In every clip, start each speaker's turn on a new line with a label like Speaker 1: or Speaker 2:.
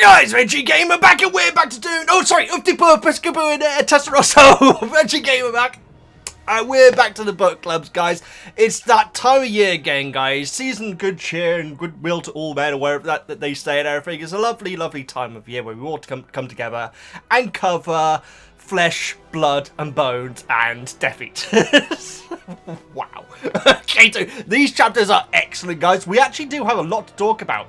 Speaker 1: guys, Veggie Gamer back, and we're back to doing, Ufty Purpose, Kaboo and Testarosso, Veggie Gamer back. We're back to the book clubs, guys. It's that time of year again, guys. Season good cheer and goodwill to all men, or wherever that they say and everything. It's a lovely, lovely time of year where we all come together and cover flesh, blood, and bones, and Death Eaters. Wow. Okay, so these chapters are excellent, guys. We actually do have a lot to talk about.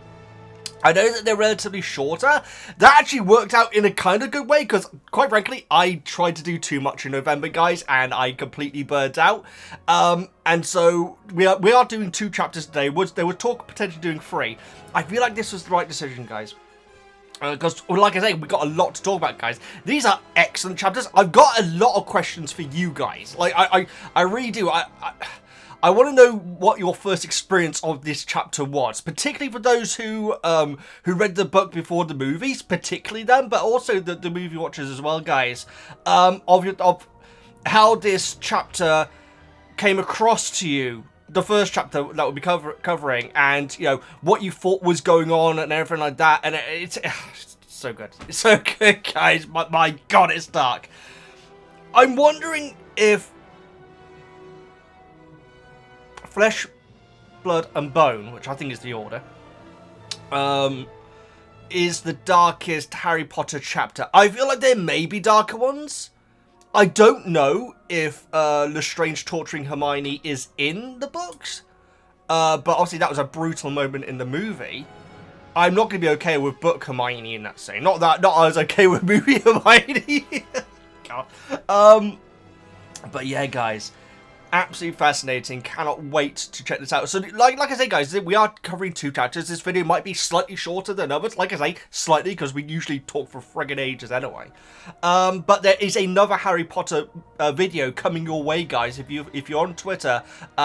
Speaker 1: I know that they're relatively shorter. That actually worked out in a kind of good way, because, quite frankly, I tried to do too much in November, guys, and I completely burned out. And so, we are doing 2 chapters today. There was talk of potentially doing 3. I feel like this was the right decision, guys. Because, like I say, we got a lot to talk about, guys. These are excellent chapters. I've got a lot of questions for you guys. Like, I really do. I want to know what your first experience of this chapter was, particularly for those who read the book before the movies, particularly them, but also the movie watchers as well, guys. Of how this chapter came across to you, the first chapter that we'll be covering, and you know what you thought was going on and everything like that. And it's so good, it's so good, guys. My God, it's dark. I'm wondering if Flesh, Blood, and Bone, which I think is the order, is the darkest Harry Potter chapter. I feel like there may be darker ones. I don't know if Lestrange torturing Hermione is in the books, but obviously that was a brutal moment in the movie. I'm not going to be okay with book Hermione in that scene. Not I was okay with movie Hermione. God. But yeah, guys. Absolutely fascinating. Cannot wait to check this out. So, like I say, guys, we are covering 2 chapters. This video might be slightly shorter than others. Like I say, slightly, because we usually talk for friggin' ages anyway. But there is another Harry Potter video coming your way, guys. If you're on Twitter,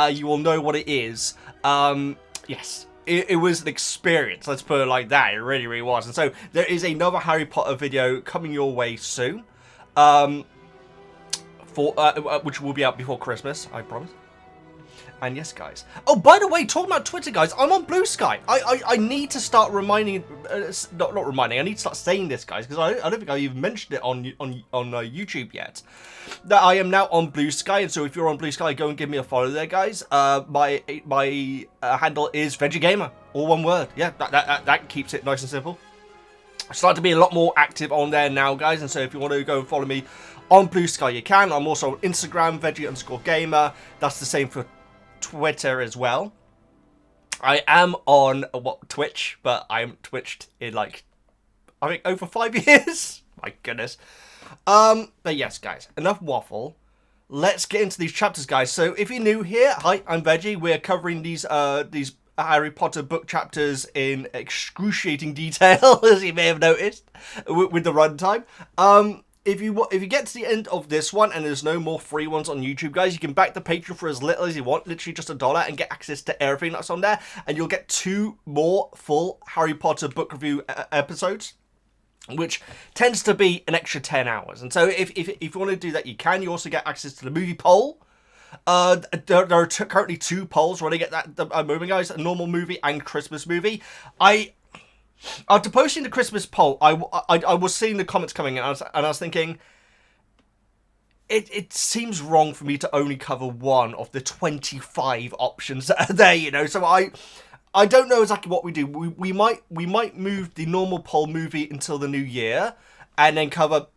Speaker 1: you will know what it is. Yes. It was an experience. Let's put it like that. It really, really was. And so there is another Harry Potter video coming your way soon. Which will be out before Christmas, I promise. And yes, guys. Oh, by the way, talking about Twitter, guys, I'm on Blue Sky. I need to start reminding, not reminding. I need to start saying this, guys, because I don't think I even mentioned it on YouTube yet. That I am now on Blue Sky, and so if you're on Blue Sky, go and give me a follow there, guys. My handle is VeggieGamer, all one word. Yeah, that keeps it nice and simple. I start to be a lot more active on there now, guys, and so if you want to go and follow me on Blue Sky, you can. I'm also on Instagram, Veggie_Gamer. That's the same for Twitter as well. I am on Twitch, but I haven't twitched in like, I think, over 5 years. My goodness. But yes, guys, enough waffle. Let's get into these chapters, guys. So if you're new here, hi, I'm Veggie. We're covering these Harry Potter book chapters in excruciating detail, as you may have noticed, with the runtime. If you get to the end of this one and there's no more free ones on YouTube, guys, you can back the Patreon for as little as you want, literally just $1, and get access to everything that's on there. And you'll get 2 more full Harry Potter book review episodes, which tends to be an extra 10 hours. And so if you want to do that, you can. You also get access to the movie poll. There are currently 2 polls running at that moment, guys, a normal movie and Christmas movie. After posting the Christmas poll, I was seeing the comments coming in, and I was thinking, it seems wrong for me to only cover one of the 25 options that are there, you know. So I don't know exactly what we do. We might move the normal poll movie until the new year, and then cover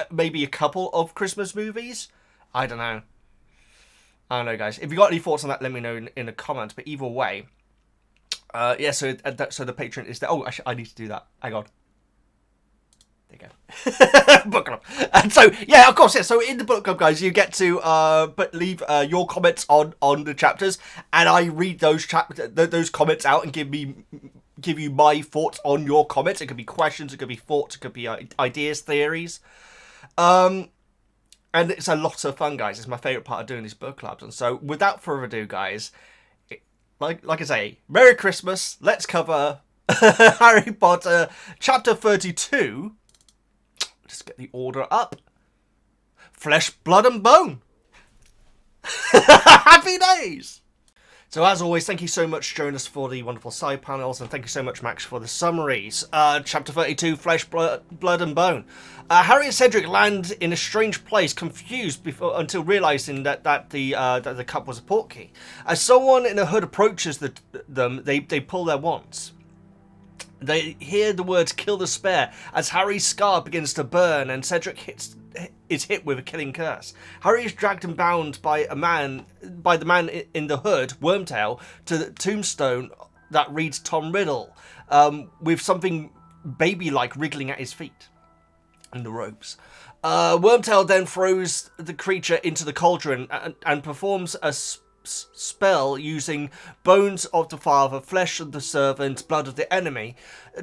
Speaker 1: maybe a couple of Christmas movies. I don't know, guys. If you got any thoughts on that, let me know in the comments. But either way. Yeah, so the Patreon is there. Oh, actually, I need to do that. Hang on. There you go. Book club. And so, yeah, of course, yeah. So in the book club, guys, you get to leave your comments on the chapters, and I read those comments out and give you my thoughts on your comments. It could be questions, it could be thoughts, it could be ideas, theories. And it's a lot of fun, guys. It's my favourite part of doing these book clubs. And so, without further ado, guys, like I say, Merry Christmas. Let's cover Harry Potter chapter 32. Just get the order up. Flesh, Blood, and Bone. Happy days. So as always, thank you so much, Jonas, for the wonderful side panels, and thank you so much, Max, for the summaries. Chapter 32, Flesh, Blood and Bone. Harry and Cedric land in a strange place, confused until realising that the cup was a portkey. As someone in a hood approaches them, they pull their wands. They hear the words "kill the spare" as Harry's scar begins to burn and Cedric is hit with a killing curse. Harry is dragged and bound by the man in the hood, Wormtail, to the tombstone that reads Tom Riddle, with something baby-like wriggling at his feet and the ropes. Wormtail then throws the creature into the cauldron and performs a spell using bones of the father, flesh of the servant, blood of the enemy,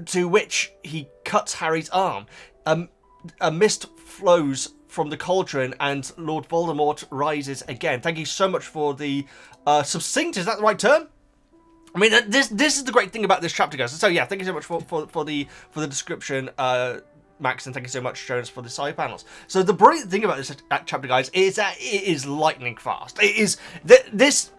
Speaker 1: to which he cuts Harry's arm. A mist flows from the cauldron and Lord Voldemort rises again. Thank you so much for the succinct, is that the right term? I mean, this is the great thing about this chapter, guys. So yeah, thank you so much for the description, Max, and thank you so much, Jonas, for the side panels. So the brilliant thing about this chapter, guys, is that it is lightning fast. It is this.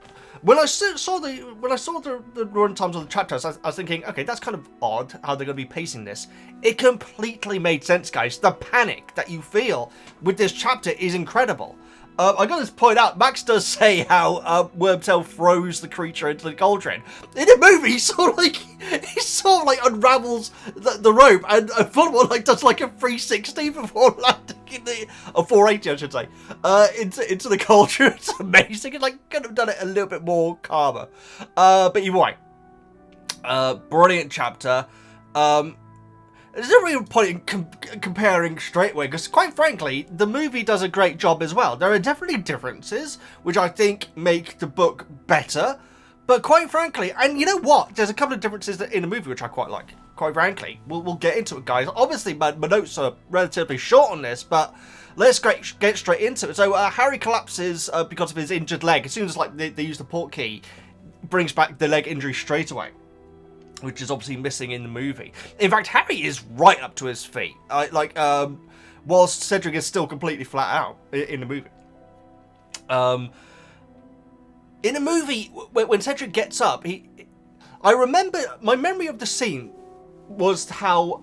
Speaker 1: When I saw the run times of the chapters, I was thinking, okay, that's kind of odd how they're going to be pacing this. It completely made sense, guys. The panic that you feel with this chapter is incredible. I got to point out, Max does say how Wormtail throws the creature into the cauldron. In the movie, he sort of like unravels the rope, and Voldemort does like a 360 before landing a 480, I should say, into the cauldron. It's amazing. It could have done it a little bit more calmer. But either way, brilliant chapter. There's no real point in comparing straight away, because quite frankly, the movie does a great job as well. There are definitely differences, which I think make the book better. But quite frankly, and you know what? There's a couple of differences in the movie which I quite like. Quite frankly, we'll get into it, guys. Obviously, my notes are relatively short on this, but let's get straight into it. So Harry collapses because of his injured leg. As soon as they use the portkey, brings back the leg injury straight away, which is obviously missing in the movie. In fact, Harry is right up to his feet, whilst Cedric is still completely flat out in the movie. In the movie, when Cedric gets up, I remember, my memory of the scene was how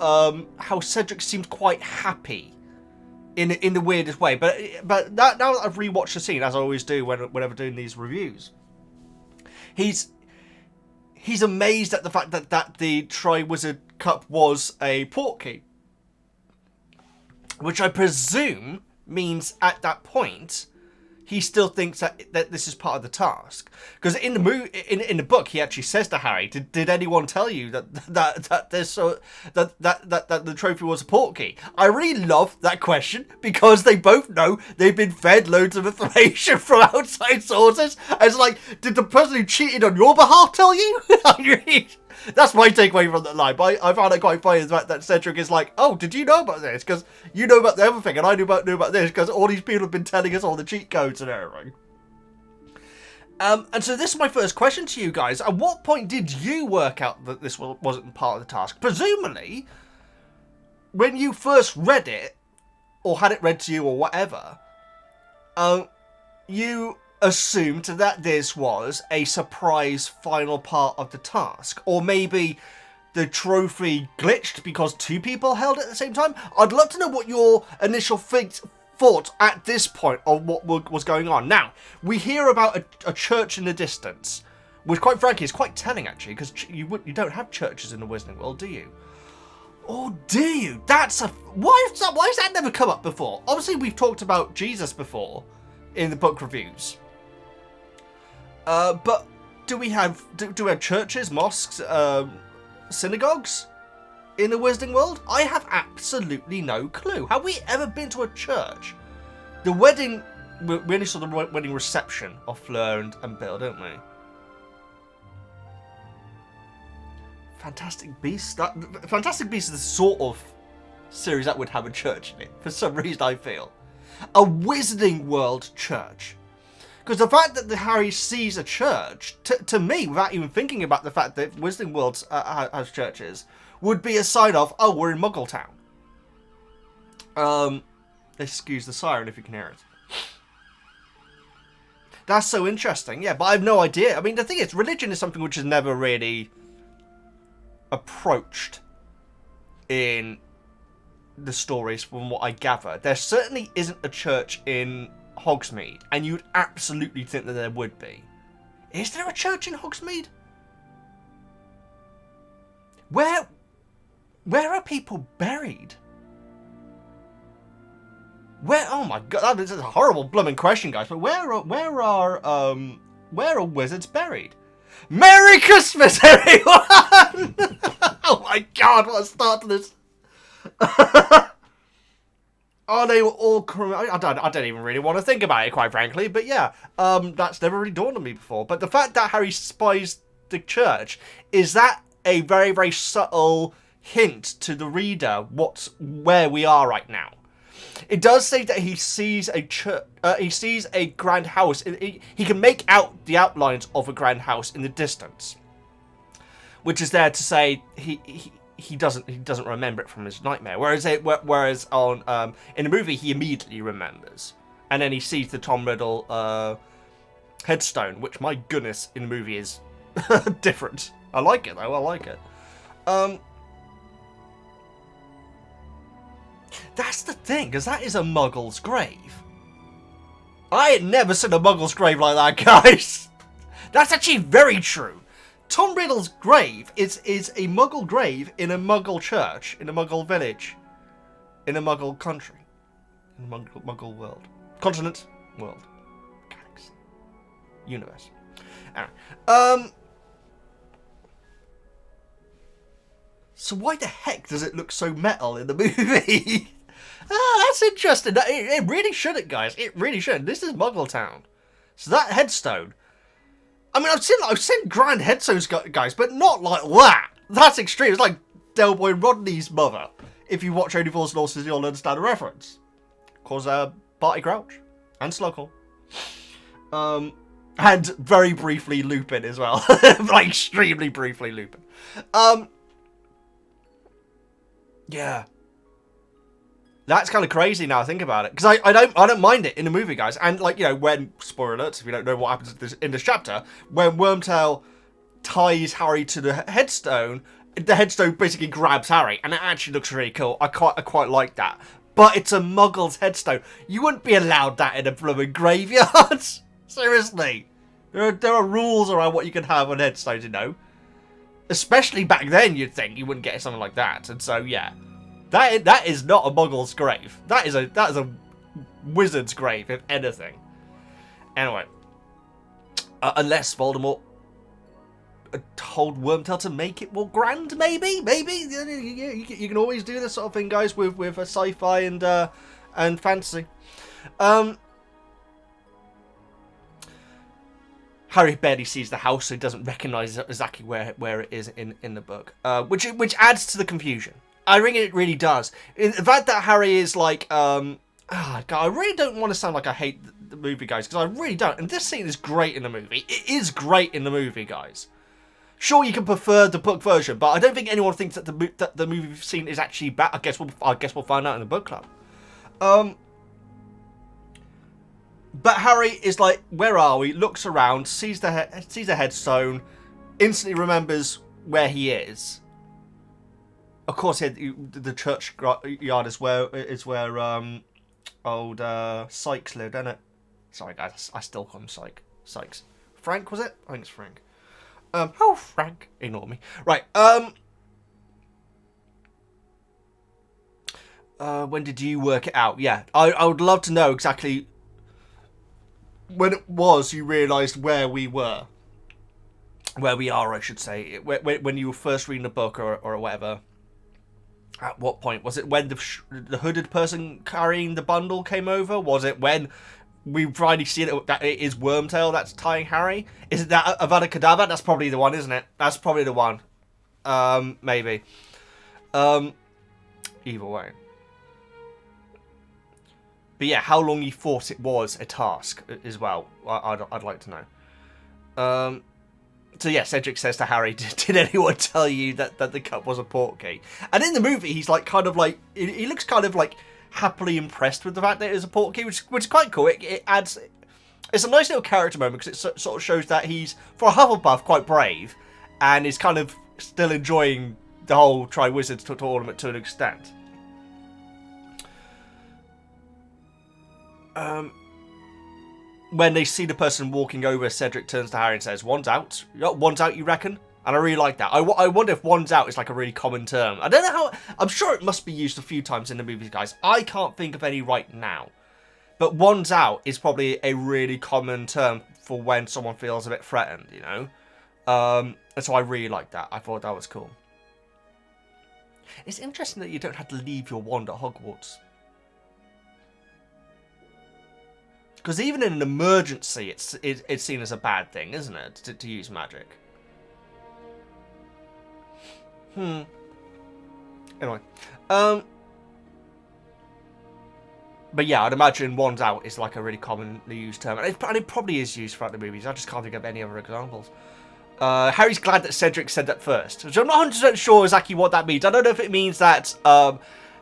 Speaker 1: Cedric seemed quite happy in the weirdest way. But now that I've rewatched the scene, as I always do whenever doing these reviews, he's amazed at the fact that the Triwizard Cup was a portkey, which I presume means at that point he still thinks that this is part of the task. Because in the book, he actually says to Harry, "Did anyone tell you that the trophy was a portkey?" I really love that question, because they both know they've been fed loads of information from outside sources. It's like, did the person who cheated on your behalf tell you? That's my takeaway from that line. But I found it quite funny the fact that Cedric is like, "Oh, did you know about this? Because you know about the other thing, and I knew about this because all these people have been telling us all the cheat codes and everything." And so this is my first question to you guys. At what point did you work out that this wasn't part of the task? Presumably, when you first read it, or had it read to you, or whatever, you assumed that this was a surprise final part of the task. Or maybe the trophy glitched because two people held it at the same time. I'd love to know what your initial thought at this point of what was going on. Now, we hear about a church in the distance, which quite frankly is quite telling actually, because you don't have churches in the Wizarding World, do you? Or do you? Why has that never come up before? Obviously, we've talked about Jesus before in the book reviews. But do we have churches, mosques, synagogues in the Wizarding World? I have absolutely no clue. Have we ever been to a church? The wedding, we only saw the wedding reception of Fleur and Bill, don't we? Fantastic Beasts. Fantastic Beasts is the sort of series that would have a church in it. For some reason, I feel a Wizarding World church. Because the fact that Harry sees a church, to me, without even thinking about the fact that Wizarding World has churches, would be a sign of, oh, we're in Muggletown. Excuse the siren if you can hear it. That's so interesting. Yeah, but I have no idea. I mean, the thing is, religion is something which is never really approached in the stories from what I gather. There certainly isn't a church in Hogsmeade, and you'd absolutely think that there would be. Is there a church in Hogsmeade? Where are people buried? Where? Oh my god, this is a horrible blooming question, guys. But where are wizards buried? Merry Christmas, everyone! Oh my god, what a start to this. Oh, they were all... I don't even really want to think about it, quite frankly. But yeah, that's never really dawned on me before. But the fact that Harry spies the church, is that a very, very subtle hint to the reader where we are right now? It does say that he sees a church. He sees a grand house. He can make out the outlines of a grand house in the distance, which is there to say he doesn't remember it from his nightmare. Whereas on in the movie he immediately remembers, and then he sees the Tom Riddle headstone, which, my goodness, in the movie is different. I like it though. I like it. That's the thing, because that is a Muggle's grave. I had never seen a Muggle's grave like that, guys. That's actually very true. Tom Riddle's grave is a Muggle grave in a Muggle church, in a Muggle village, in a Muggle country, in a Muggle world. Continent, world, galaxy, universe. Anyway, so why the heck does it look so metal in the movie? That's interesting. It really shouldn't, guys. It really shouldn't. This is Muggletown. So that headstone. I mean, I've seen grand headstones, guys, but not like that. That's extreme. It's like Delboy Rodney's mother. If you watch Only Fools and Horses, you'll understand the reference. Cause Barty Crouch and Slughorn. And very briefly Lupin as well. Like extremely briefly Lupin. Yeah. That's kind of crazy now I think about it, because I don't mind it in the movie, guys. And like, you know, when, spoiler alerts if you don't know what happens in this chapter, when Wormtail ties Harry to the headstone basically grabs Harry, and it actually looks really cool. I quite like that. But it's a Muggle's headstone. You wouldn't be allowed that in a blooming graveyard. Seriously, there are rules around what you can have on headstones, you know. Especially back then, you'd think you wouldn't get something like that. And so yeah. That is not a Muggle's grave. That is a wizard's grave, if anything. Anyway, unless Voldemort told Wormtail to make it more grand, maybe. You can always do this sort of thing, guys, with sci-fi and fantasy. Harry barely sees the house, so he doesn't recognise exactly where it is in the book, which adds to the confusion. I think it really does. In the fact that Harry is like, God, I really don't want to sound like I hate the movie, guys, because I really don't. And this scene is great in the movie. It is great in the movie, guys. Sure, you can prefer the book version, but I don't think anyone thinks that the movie scene is actually bad. I guess we'll find out in the book club. But Harry is like, where are we? Looks around, sees the headstone, instantly remembers where he is. Of course, the church yard is where old Sykes lived, isn't it? Sorry, guys, I still call him Sykes. Frank, was it? I think it's Frank. Oh, Frank, ignore me. Right. When did you work it out? Yeah, I would love to know exactly when it was you realised where we were. Where we are, I should say. When you were first reading the book or whatever. At what point? Was it when the hooded person carrying the bundle came over? Was it when we finally see that it is Wormtail that's tying Harry? Is it that Avada Kedavra? That's probably the one, isn't it? That's probably the one. Maybe. Either way. But yeah, how long you thought it was a task as well, I'd like to know. So yeah, Cedric says to Harry, did anyone tell you that the cup was a portkey? And in the movie, he's like, he looks kind of like happily impressed with the fact that it is a portkey, which is quite cool. It adds it's a nice little character moment because it sort of shows that he's, for a Hufflepuff, quite brave, and is kind of still enjoying the whole Triwizards tournament to an extent. When they see the person walking over, Cedric turns to Harry and says, "One's out. One's out, you reckon?" And I really like that. I wonder if "one's out" is like a really common term. I don't know how... I'm sure it must be used a few times in the movies, guys. I can't think of any right now. But "one's out" is probably a really common term for when someone feels a bit threatened, you know? And so I really like that. I thought that was cool. It's interesting that you don't have to leave your wand at Hogwarts. Because even in an emergency, it's seen as a bad thing, isn't it? To use magic. Anyway. But yeah, I'd imagine "one's out" is like a really commonly used term. And it probably is used throughout the movies. I just can't think of any other examples. Harry's glad that Cedric said that first. Which I'm not 100% sure exactly what that means. I don't know if it means that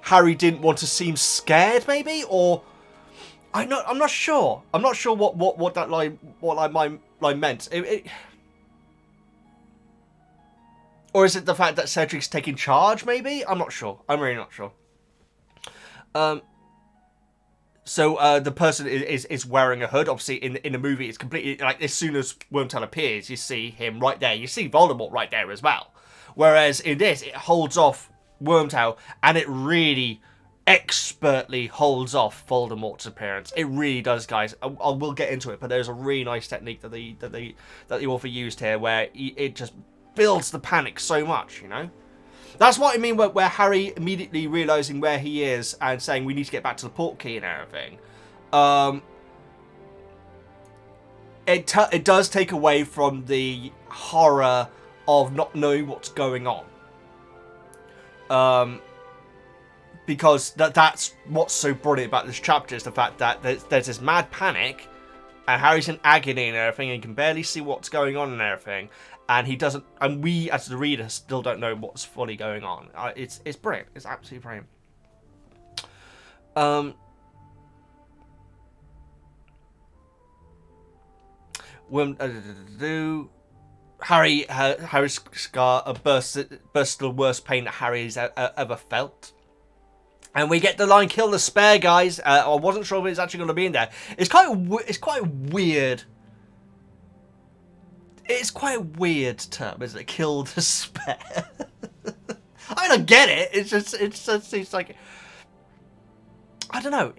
Speaker 1: Harry didn't want to seem scared, maybe? Or... I'm not sure. I'm not sure what that line meant. Or is it the fact that Cedric's taking charge? Maybe, I'm not sure. I'm really not sure. So the person is wearing a hood. Obviously, in the movie, it's completely like as soon as Wormtail appears, you see him right there. You see Voldemort right there as well. Whereas in this, it holds off Wormtail, and it really expertly holds off Voldemort's appearance. It really does, guys. I will get into it, but there's a really nice technique that the author used here, where it just builds the panic so much, you know. That's what I mean where Harry immediately realizing where he is and saying we need to get back to the portkey and everything. It does take away from the horror of not knowing what's going on. Because that's what's so brilliant about this chapter, is the fact that there's this mad panic, and Harry's in agony and everything, and he can barely see what's going on and everything, and he doesn't, and we as the reader still don't know what's fully going on. It's brilliant. It's absolutely brilliant. Harry's scar bursts the worst pain that Harry's ever felt. And we get the line "kill the spare," guys. I wasn't sure if it's actually going to be in there. It's quite weird. It's quite a weird term, isn't it? "Kill the spare." I mean, I get it. It's like, I don't know.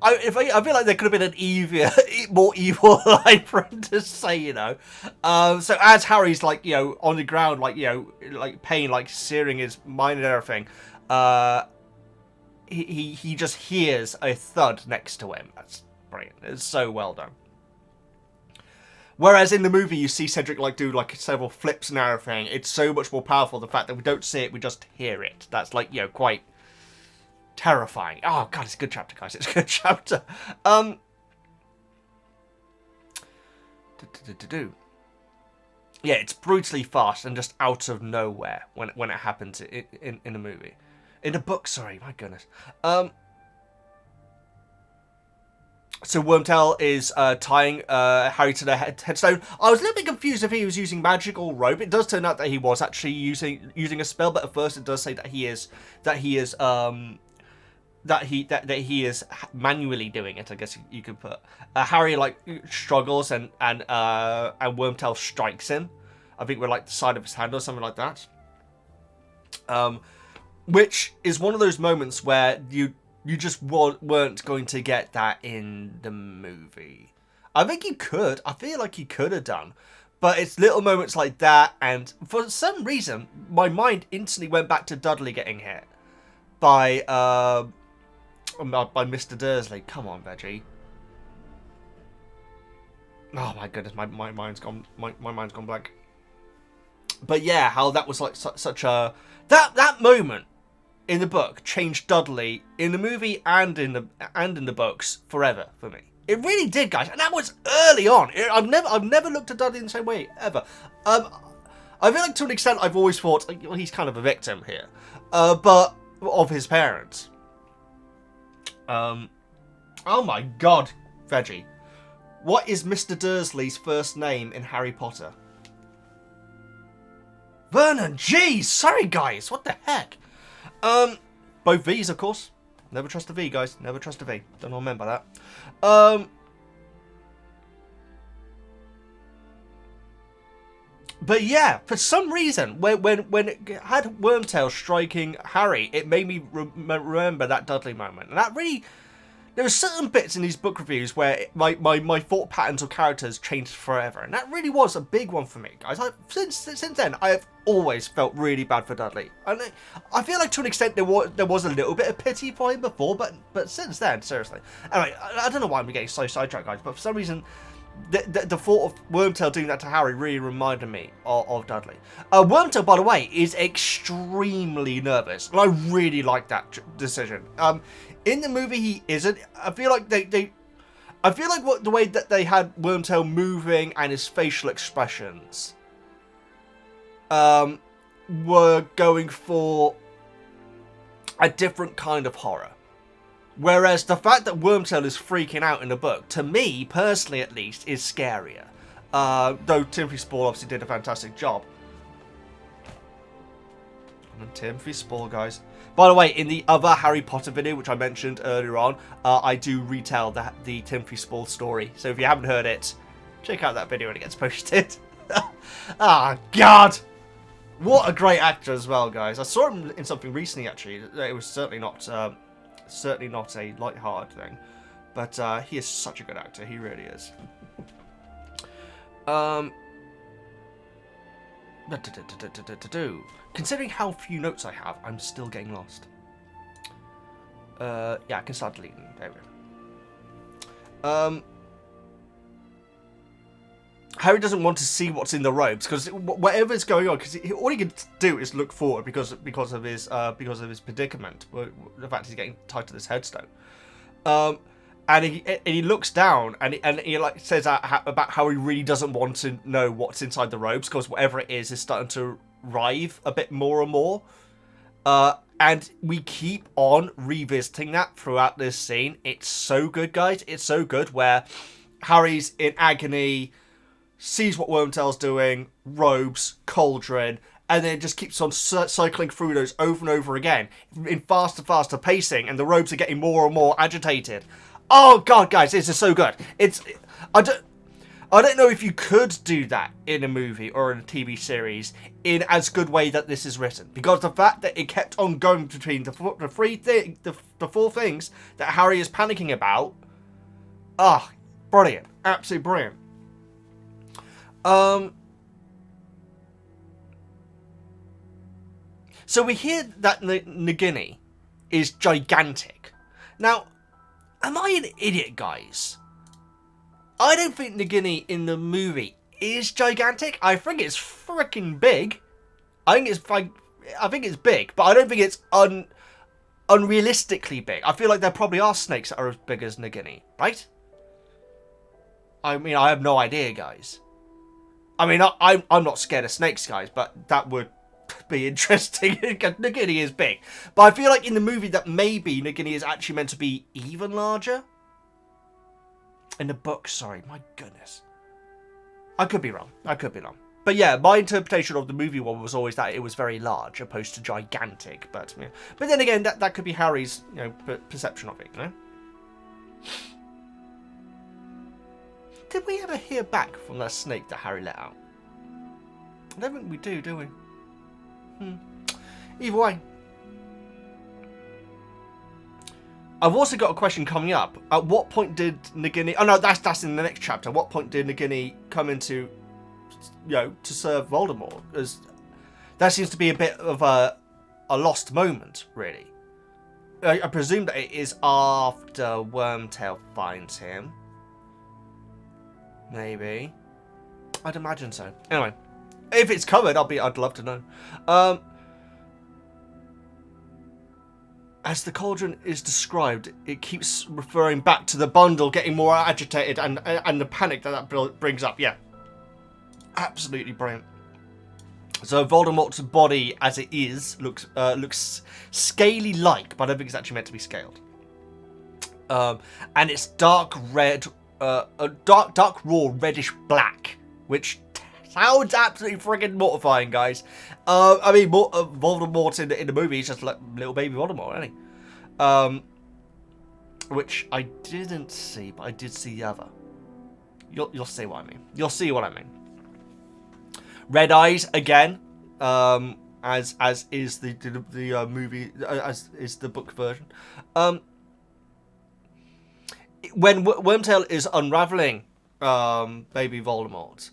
Speaker 1: I feel like there could have been an more evil line for him to say, you know. So as Harry's like, you know, on the ground, like, you know, like pain, like searing his mind and everything, he just hears a thud next to him. That's brilliant. It's so well done. Whereas in the movie, you see Cedric like do like several flips and everything. It's so much more powerful. The fact that we don't see it, we just hear it. That's like, you know, quite terrifying. Oh god, it's a good chapter, guys. It's a good chapter. Yeah, it's brutally fast and just out of nowhere when it happens in the movie. In the book, sorry, my goodness. So Wormtail is tying Harry to the headstone. I was a little bit confused if he was using magic or rope. It does turn out that he was actually using a spell, but at first it does say that he is manually doing it, I guess you could put. Harry like struggles and Wormtail strikes him. I think with like the side of his hand or something like that. Which is one of those moments where you just weren't going to get that in the movie. I think you could. I feel like you could have done. But it's little moments like that, and for some reason, my mind instantly went back to Dudley getting hit by Mr. Dursley. Come on, Veggie. Oh my goodness, my mind's gone. My mind's gone blank. But yeah, how that was like such a that moment in the book changed Dudley in the movie and in the books forever for me. It really did, guys, and that was early on. I've never looked at Dudley in the same way ever. I feel like to an extent I've always thought, well, he's kind of a victim here, but of his parents. Oh my God, Veggie, What is Mr. Dursley's first name in Harry Potter? Vernon. Jeez, sorry guys. What the heck? Both V's, of course. Never trust a V, guys. Never trust a V. Don't remember that. But yeah, for some reason, when it had Wormtail striking Harry, it made me remember that Dudley moment. And that really... There are certain bits in these book reviews where my thought patterns or characters changed forever. And that really was a big one for me, guys. Since then, I have always felt really bad for Dudley. And I feel like to an extent there was a little bit of pity for him before, but since then, seriously. Anyway, I don't know why I'm getting so sidetracked, guys, but for some reason... The thought of Wormtail doing that to Harry really reminded me of Dudley. Wormtail, by the way, is extremely nervous, and I really like that decision. In the movie, he isn't. I feel like the way that they had Wormtail moving and his facial expressions, were going for a different kind of horror. Whereas the fact that Wormtail is freaking out in the book, to me, personally at least, is scarier. Though Timothy Spall obviously did a fantastic job. And Timothy Spall, guys. By the way, in the other Harry Potter video, which I mentioned earlier on, I do retell the Timothy Spall story. So if you haven't heard it, check out that video when it gets posted. Ah, God! What a great actor as well, guys. I saw him in something recently, actually. It was certainly not a light-hearted thing, but he is such a good actor. He really is. Considering how few notes I have, I'm still getting lost. Yeah, I can start deleting. There we go. Harry doesn't want to see what's in the robes because whatever's going on, because all he can do is look forward because of his predicament, the fact he's getting tied to this headstone, and he looks down and he like says about how he really doesn't want to know what's inside the robes because whatever it is starting to writhe a bit more and more, and we keep on revisiting that throughout this scene. It's so good, guys. It's so good where Harry's in agony, sees what Wormtail's doing, robes, cauldron, and then it just keeps on cycling through those over and over again in faster, faster pacing, and the robes are getting more and more agitated. Oh God, guys, this is so good. I don't know if you could do that in a movie or in a TV series in as good way that this is written, because the fact that it kept on going between the four things that Harry is panicking about, brilliant, absolutely brilliant. So we hear that Nagini is gigantic. Now, am I an idiot, guys? I don't think Nagini in the movie is gigantic. I think it's freaking big. I think it's big, but I don't think it's unrealistically big. I feel like there probably are snakes that are as big as Nagini, right? I mean, I have no idea, guys. I mean, I'm not scared of snakes, guys, but that would be interesting. Nagini is big. But I feel like in the movie that maybe Nagini is actually meant to be even larger. In the book, sorry, my goodness. I could be wrong. But yeah, my interpretation of the movie one was always that it was very large, opposed to gigantic. But yeah. But then again, that could be Harry's, perception of it, Did we ever hear back from that snake that Harry let out? I don't think we do we? Either way. I've also got a question coming up. At what point did Nagini... Oh, no, that's in the next chapter. What point did Nagini come into, to serve Voldemort? As that seems to be a bit of a lost moment, really. I presume that it is after Wormtail finds him. Maybe. I'd imagine so. Anyway, if it's covered, I'd love to know. As the cauldron is described, it keeps referring back to the bundle getting more agitated and the panic that brings up. Yeah, absolutely brilliant. So Voldemort's body, as it is, looks scaly-like, but I don't think it's actually meant to be scaled. And it's dark red a dark raw reddish black, which sounds absolutely friggin' mortifying, guys. I mean, Voldemort in the movie is just like little baby Voldemort, isn't he? Which I didn't see, but I did see the other. You'll see what I mean. You'll see what I mean. Red eyes again, as is the movie, as is the book version. When Wormtail is unraveling baby Voldemort,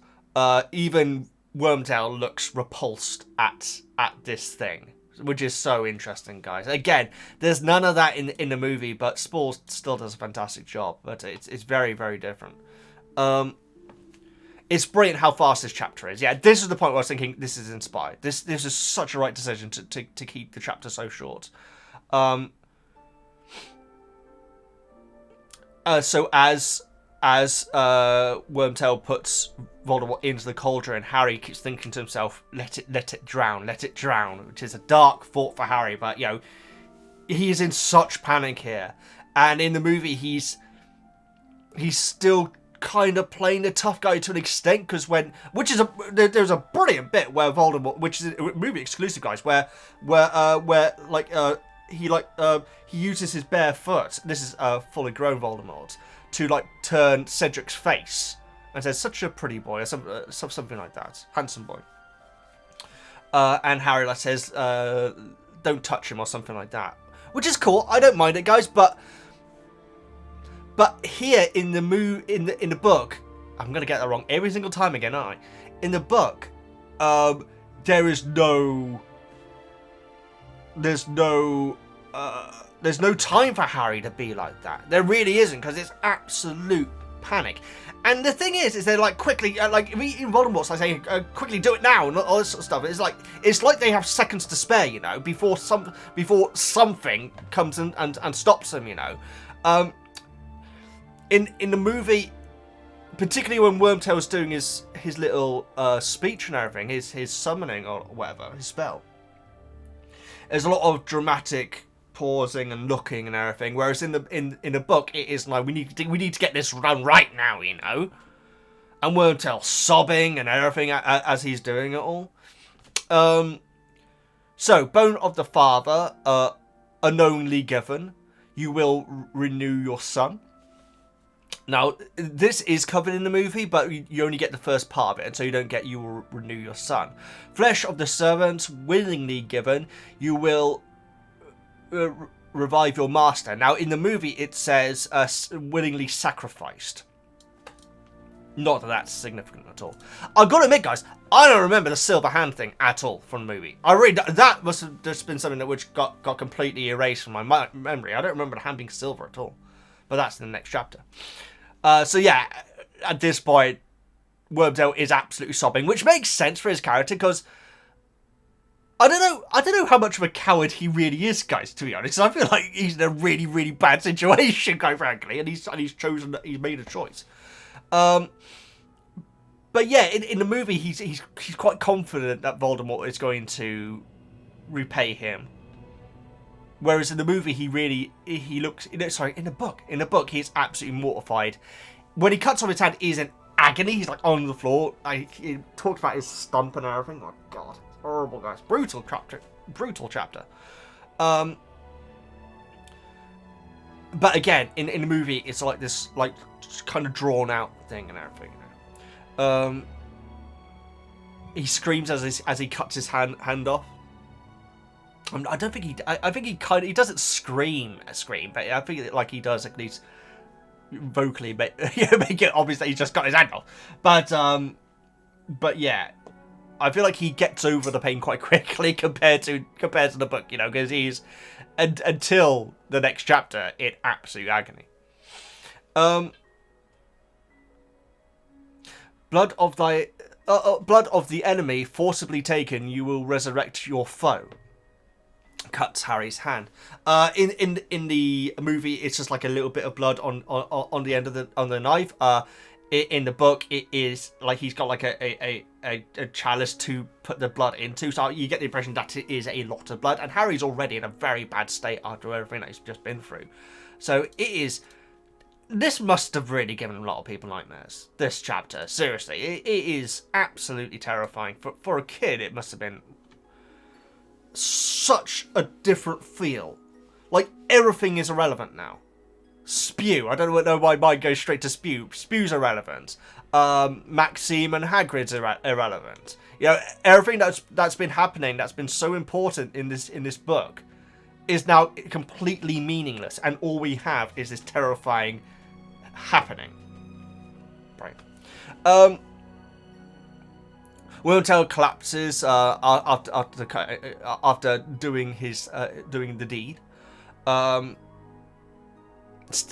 Speaker 1: even Wormtail looks repulsed at this thing, which is so interesting, guys. Again, there's none of that in the movie, but Spore still does a fantastic job. But it's very, very different. It's brilliant how fast this chapter is. Yeah, this is the point where I was thinking this is inspired. This is such a right decision to keep the chapter so short. So as Wormtail puts Voldemort into the cauldron, Harry keeps thinking to himself, let it drown, which is a dark thought for Harry, but you know, he's in such panic here. And in the movie he's still kind of playing the tough guy to an extent, because there's a brilliant bit where Voldemort, which is a movie exclusive, guys, where he uses his bare foot, this is fully grown Voldemort, to like turn Cedric's face and says, such a pretty boy, or something like that, handsome boy. And Harry says, don't touch him, or something like that, which is cool. I don't mind it, guys, but here in the book, I'm gonna get that wrong every single time again, aren't I? In the book, there's no time for Harry to be like that. There really isn't, because it's absolute panic. And the thing is they're like, quickly, like in Voldemort's, I say, quickly do it now, and all this sort of stuff. It's like they have seconds to spare, you know, before something comes and stops them, you know. In the movie, particularly when Wormtail's doing his little speech and everything, his summoning or whatever, his spell, there's a lot of dramatic pausing and looking and everything. Whereas in the book, it is like we need to get this done right now, you know. And Wormtail sobbing and everything as he's doing it all. So bone of the father, unknowingly given, you will renew your son. Now, this is covered in the movie, but you only get the first part of it, and so you don't get you will renew your son. Flesh of the servants, willingly given, you will revive your master. Now, in the movie, it says willingly sacrificed. Not that that's significant at all. I've got to admit, guys, I don't remember the silver hand thing at all from the movie. That must have just been something which got completely erased from my memory. I don't remember the hand being silver at all. But that's in the next chapter. So yeah, at this point, Wormtail is absolutely sobbing, which makes sense for his character, because I don't know how much of a coward he really is, guys, to be honest. I feel like he's in a really, really bad situation, quite frankly, and he's made a choice. But yeah, in the movie, he's quite confident that Voldemort is going to repay him. Whereas in the movie, he looks, sorry, in the book, he's absolutely mortified. When he cuts off his hand, he's in agony. He's like on the floor. He talks about his stump and everything. Oh God, it's horrible, guys. Brutal chapter. But again, in the movie, it's like this, like, kind of drawn out thing and everything. You know? He screams as he cuts his hand off. I don't think I think he doesn't scream, but I think like he does at least vocally make it obvious that he's just got his hand off. But yeah, I feel like he gets over the pain quite quickly compared to the book, you know, because he's until the next chapter in absolute agony. Blood of the enemy forcibly taken, you will resurrect your foe. Cuts Harry's hand. In the movie, it's just like a little bit of blood on the end of the knife. In the book, it is like he's got like a chalice to put the blood into, so you get the impression that it is a lot of blood. And Harry's already in a very bad state after everything that he's just been through, so it is this must have really given a lot of people nightmares. This chapter, seriously, it is absolutely terrifying. For a kid, it must have been such a different feel. Like, everything is irrelevant now. Spew. I don't know why mine goes straight to Spew. Spew's irrelevant. Maxime and Hagrid's irrelevant. You know, everything that's been happening, that's been so important in this book, is now completely meaningless, and all we have is this terrifying happening. Right. Wormtail collapses after doing the deed.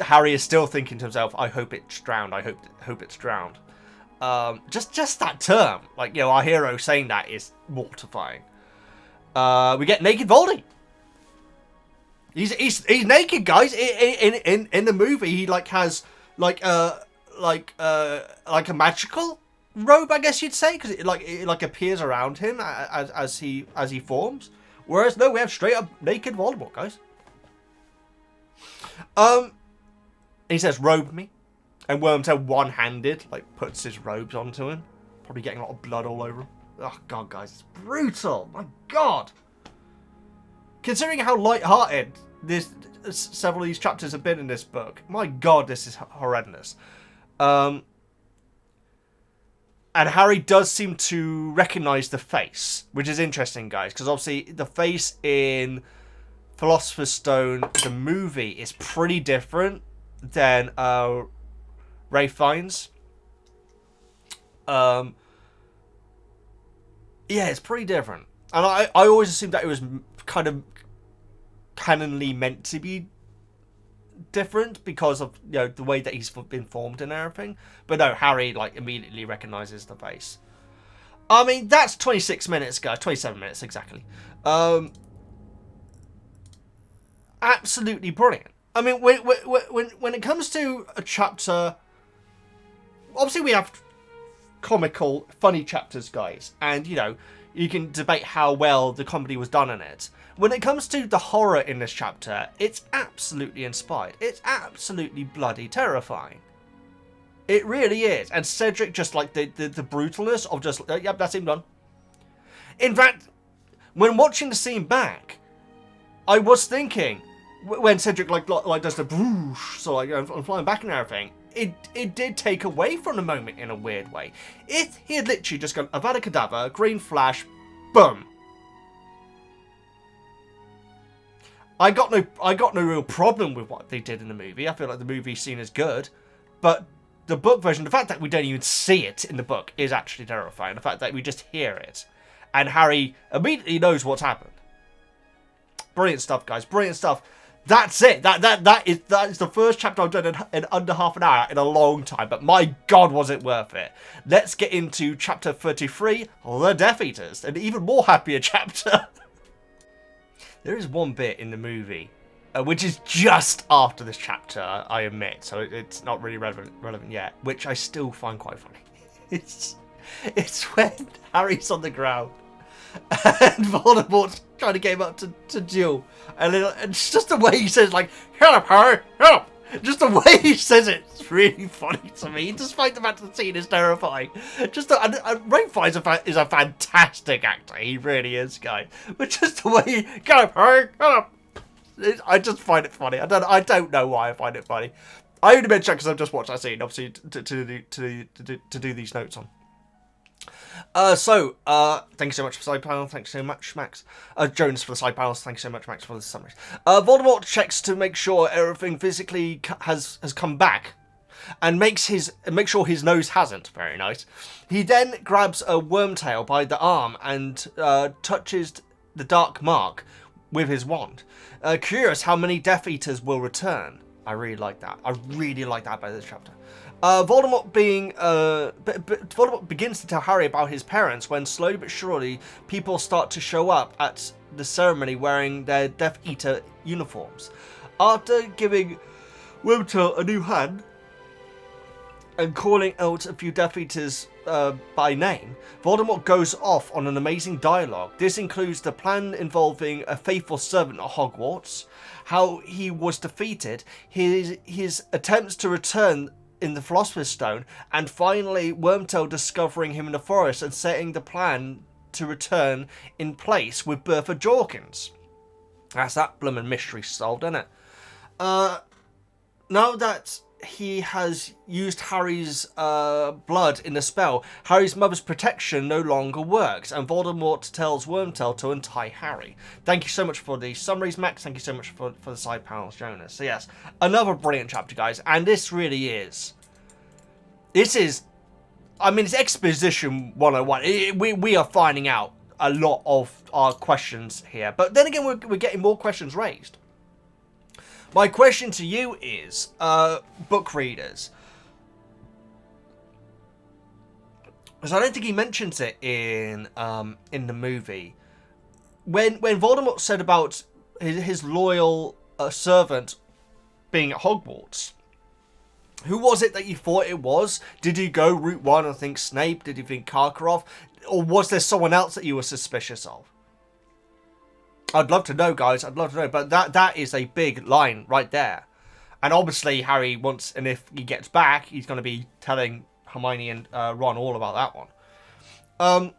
Speaker 1: Harry is still thinking to himself, "I hope it's drowned. I hope it's drowned." Just that term, like, you know, our hero saying that is mortifying. We get naked Voldy. He's naked, guys. In the movie, he has like a magical robe, I guess you'd say, because it appears around him as he forms. Whereas no, we have straight up naked Voldemort, guys. He says, "Robe me," and Wormtail one-handed puts his robes onto him, probably getting a lot of blood all over him. Oh god, guys, it's brutal. My god. Considering how light-hearted several of these chapters have been in this book, my god, this is horrendous. And Harry does seem to recognise the face, which is interesting, guys, because obviously the face in Philosopher's Stone, the movie, is pretty different than Ralph Fiennes. Yeah, it's pretty different. And I always assumed that it was kind of canonly meant to be different because of, you know, the way that he's been formed and everything. But no, Harry immediately recognises the face. I mean, that's 26 minutes, guys. 27 minutes exactly. Absolutely brilliant. I mean, when it comes to a chapter, obviously we have comical, funny chapters, guys, and you know, you can debate how well the comedy was done in it. When it comes to the horror in this chapter, it's absolutely inspired. It's absolutely bloody terrifying. It really is. And Cedric, just like the brutalness of just, yep, that's him done. In fact, when watching the scene back, I was thinking, when Cedric does the boosh, so I'm flying back and everything, it did take away from the moment in a weird way. If he had literally just gone Avada Kedavra, green flash, boom. I got no real problem with what they did in the movie. I feel like the movie's seen as good, but the book version, the fact that we don't even see it in the book is actually terrifying. The fact that we just hear it, and Harry immediately knows what's happened. Brilliant stuff, guys. Brilliant stuff. That's it. That is the first chapter I've done in under half an hour in a long time. But my god, was it worth it. Let's get into chapter 33, The Death Eaters. An even more happier chapter. There is one bit in the movie, which is just after this chapter, I admit. So it's not really relevant yet, which I still find quite funny. It's when Harry's on the ground and Voldemort's trying to get him up to duel, and it's just the way he says, "Help, Harry, help!" Just the way he says it's really funny to me, despite the fact that the scene is terrifying. Ralph Fiennes is a fantastic actor, he really is, guys. But just the way "Help, Harry, help!" I just find it funny. I don't know why I find it funny. I only mention it because I've just watched that scene, obviously, to do these notes on. Thank you so much for the side panel. Thanks so much, Max. Jones for the side panels. Thanks so much, Max, for the summaries. Voldemort checks to make sure everything physically has come back, and make sure his nose hasn't. Very nice. He then grabs a Wormtail by the arm and touches the dark mark with his wand. Curious how many Death Eaters will return. I really like that. I really like that about this chapter. Voldemort begins to tell Harry about his parents when slowly but surely people start to show up at the ceremony wearing their Death Eater uniforms. After giving Wormtail a new hand, and calling out a few Death Eaters by name, Voldemort goes off on an amazing dialogue. This includes the plan involving a faithful servant at Hogwarts, how he was defeated, his attempts to return in the Philosopher's Stone, and finally Wormtail discovering him in the forest and setting the plan to return in place with Bertha Jorkins. That's that bloomin' mystery solved, isn't it? Now that he has used Harry's blood in the spell, Harry's mother's protection no longer works, and Voldemort tells Wormtail to untie Harry. Thank you so much for the summaries, Max. Thank you so much for the side panels, Jonas. So yes, another brilliant chapter, guys, and this really is... This is... I mean, it's Exposition 101. We are finding out a lot of our questions here, but then again, we're getting more questions raised. My question to you is, book readers, because I don't think he mentions it in the movie. When Voldemort said about his loyal servant being at Hogwarts, who was it that you thought it was? Did you go Route 1 and think Snape? Did you think Karkaroff? Or was there someone else that you were suspicious of? I'd love to know, guys. I'd love to know. But that is a big line right there. And obviously, Harry wants... And if he gets back, he's going to be telling Hermione and Ron all about that one.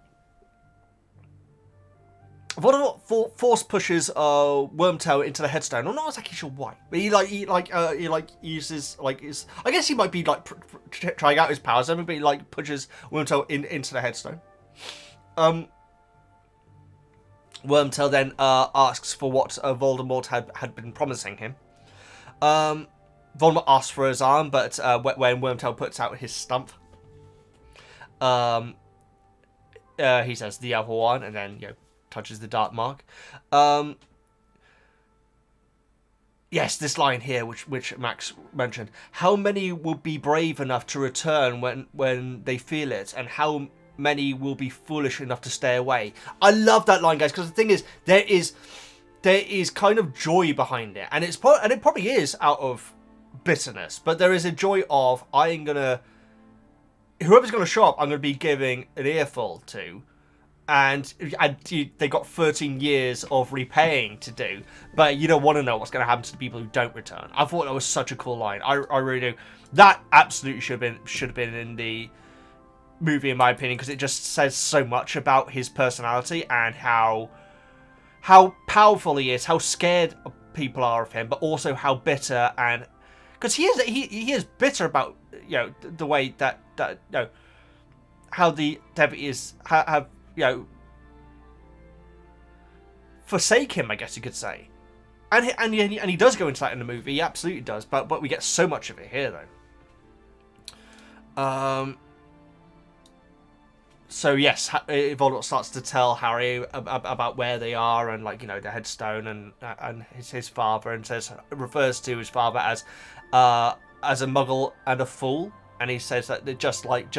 Speaker 1: Voldemort force pushes Wormtail into the headstone. I'm not exactly sure why. But he uses... I guess he might be, trying out his powers. Everybody, pushes Wormtail into the headstone. Wormtail then asks for what Voldemort had been promising him. Voldemort asks for his arm, but when Wormtail puts out his stump, he says the other one, and then touches the dark mark. Yes, this line here, which Max mentioned. How many will be brave enough to return when they feel it, and how many will be foolish enough to stay away? I love that line, guys, because the thing is, there is kind of joy behind it, and it probably is out of bitterness, but there is a joy of whoever's gonna show up, I'm gonna be giving an earful to, and they got 13 years of repaying to do, but you don't want to know what's gonna happen to the people who don't return. I thought that was such a cool line. I really do. That absolutely should have been in the movie, in my opinion, because it just says so much about his personality and how powerful he is, how scared people are of him, but also how bitter, and because he is bitter about the way that how the devotees have forsake him, I guess you could say, and he does go into that in the movie. He absolutely does, but we get so much of it here though. So yes, Voldemort starts to tell Harry about where they are and the headstone and his father, and refers to his father as a Muggle and a fool, and he says that they're just like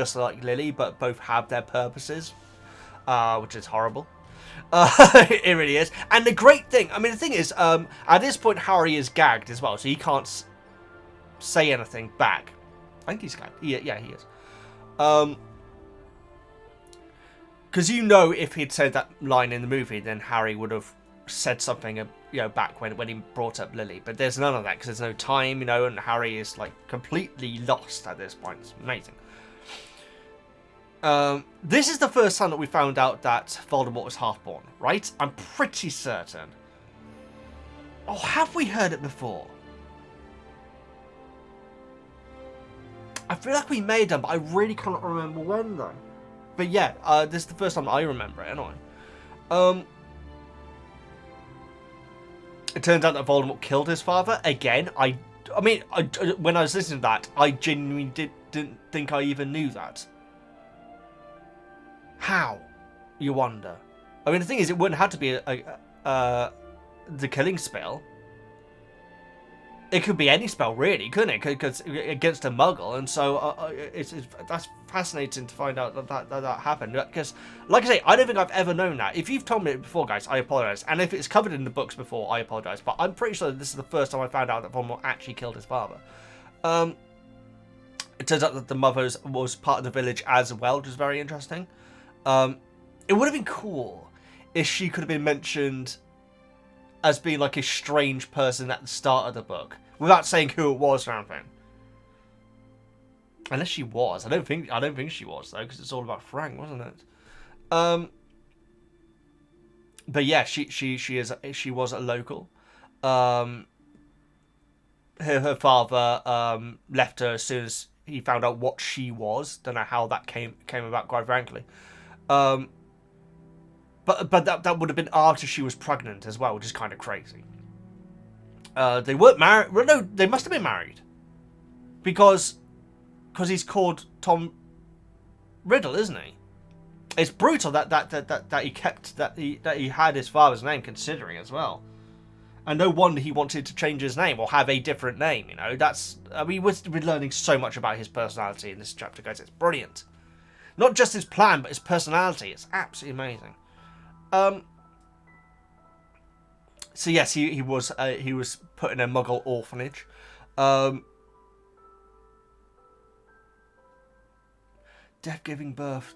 Speaker 1: Lily, but both have their purposes, which is horrible. It really is. And the great thing, I mean, the thing is, at this point Harry is gagged as well, so he can't say anything back. I think he's gagged. Yeah, he is. Because if he'd said that line in the movie, then Harry would have said something, back when he brought up Lily. But there's none of that because there's no time, and Harry is completely lost at this point. It's amazing. This is the first time that we found out that Voldemort was half-born, right? I'm pretty certain. Oh, have we heard it before? I feel like we may have done, but I really can't remember when though. But yeah, this is the first time I remember it, anyway. It turns out that Voldemort killed his father. Again, I mean, when I was listening to that, I genuinely didn't think I even knew that. How? You wonder. I mean, the thing is, it wouldn't have to be the killing spell. It could be any spell, really, couldn't it? Because against a Muggle, and so that's fascinating to find out that happened. Because, like I say, I don't think I've ever known that. If you've told me it before, guys, I apologise. And if it's covered in the books before, I apologise. But I'm pretty sure this is the first time I found out that Voldemort actually killed his father. It turns out that the mother was part of the village as well, which is very interesting. It would have been cool if she could have been mentioned as being like a strange person at the start of the book, without saying who it was or anything. Unless she was. I don't think she was though, because it's all about Frank, wasn't it? But yeah, she was a local. Her father left her as soon as he found out what she was. Don't know how that came about, quite frankly. But that would have been after she was pregnant as well, which is kind of crazy. They weren't married. Well, no, they must have been married, because he's called Tom Riddle, isn't he? It's brutal that he had his father's name, considering as well. And no wonder he wanted to change his name or have a different name. You know, we're learning so much about his personality in this chapter, guys. It's brilliant. Not just his plan, but his personality. It's absolutely amazing. So yes, he was put in a Muggle orphanage. Death giving birth.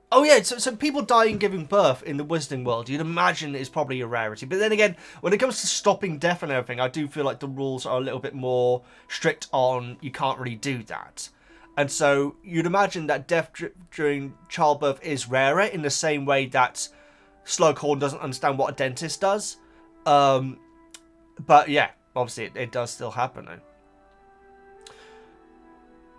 Speaker 1: Oh yeah, so people dying giving birth in the Wizarding world, you'd imagine is probably a rarity. But then again, when it comes to stopping death and everything, I do feel like the rules are a little bit more strict on you can't really do that. And so you'd imagine that death during childbirth is rarer, in the same way that Slughorn doesn't understand what a dentist does. But yeah, obviously it does still happen though.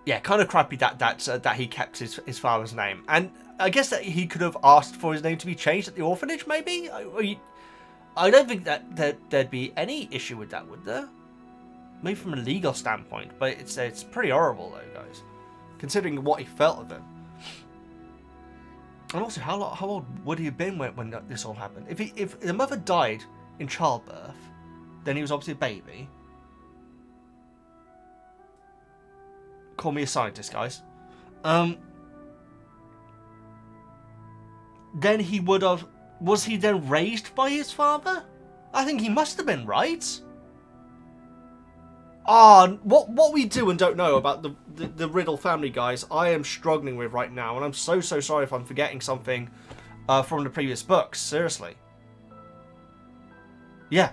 Speaker 1: Yeah, kind of crappy that he kept his father's name. And I guess that he could have asked for his name to be changed at the orphanage, maybe? I don't think that there'd be any issue with that, would there? Maybe from a legal standpoint, but it's pretty horrible though, guys. Considering what he felt of it. And also, how old would he have been when this all happened? If the mother died in childbirth, then he was obviously a baby. Call me a scientist, guys. Then he would have... Was he then raised by his father? I think he must have been, right? What we do and don't know about the Riddle family, guys, I am struggling with right now. And I'm so sorry if I'm forgetting something from the previous books. Seriously. Yeah.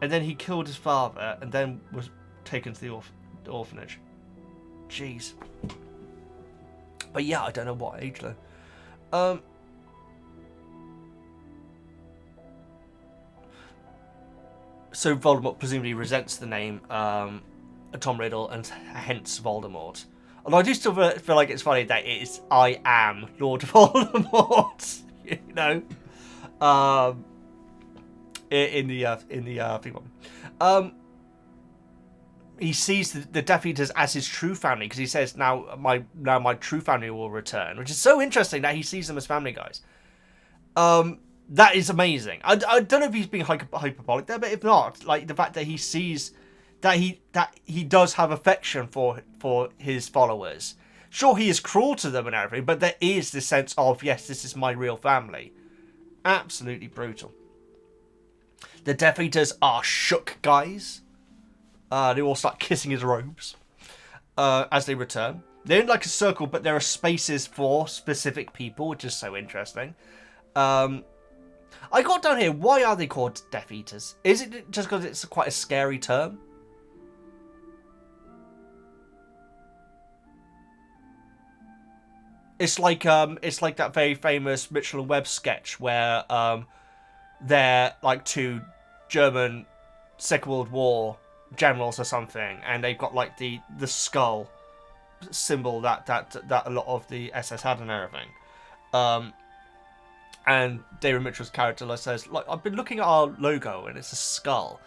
Speaker 1: And then he killed his father and then was taken to the orphanage. Jeez. But yeah, I don't know what age though. So Voldemort presumably resents the name Tom Riddle, and hence Voldemort. Although I do still feel like it's funny that it is I am Lord Voldemort, you know, in the thing. He sees the Death Eaters as his true family, because he says now my true family will return, which is so interesting that he sees them as family, guys. That is amazing. I don't know if he's being hyperbolic there, but if not, like the fact that he sees that he does have affection for his followers. Sure, he is cruel to them and everything, but there is this sense of, yes, this is my real family. Absolutely brutal. The Death Eaters are shook, guys. They all start kissing his robes as they return. They're in like a circle, but there are spaces for specific people, which is so interesting. I got down here, why are they called Death Eaters? Is it just because it's quite a scary term? It's like that very famous Mitchell and Webb sketch where they're like two German Second World War generals or something, and they've got like the skull symbol that a lot of the SS had and everything. And David Mitchell's character says, like, I've been looking at our logo and it's a skull.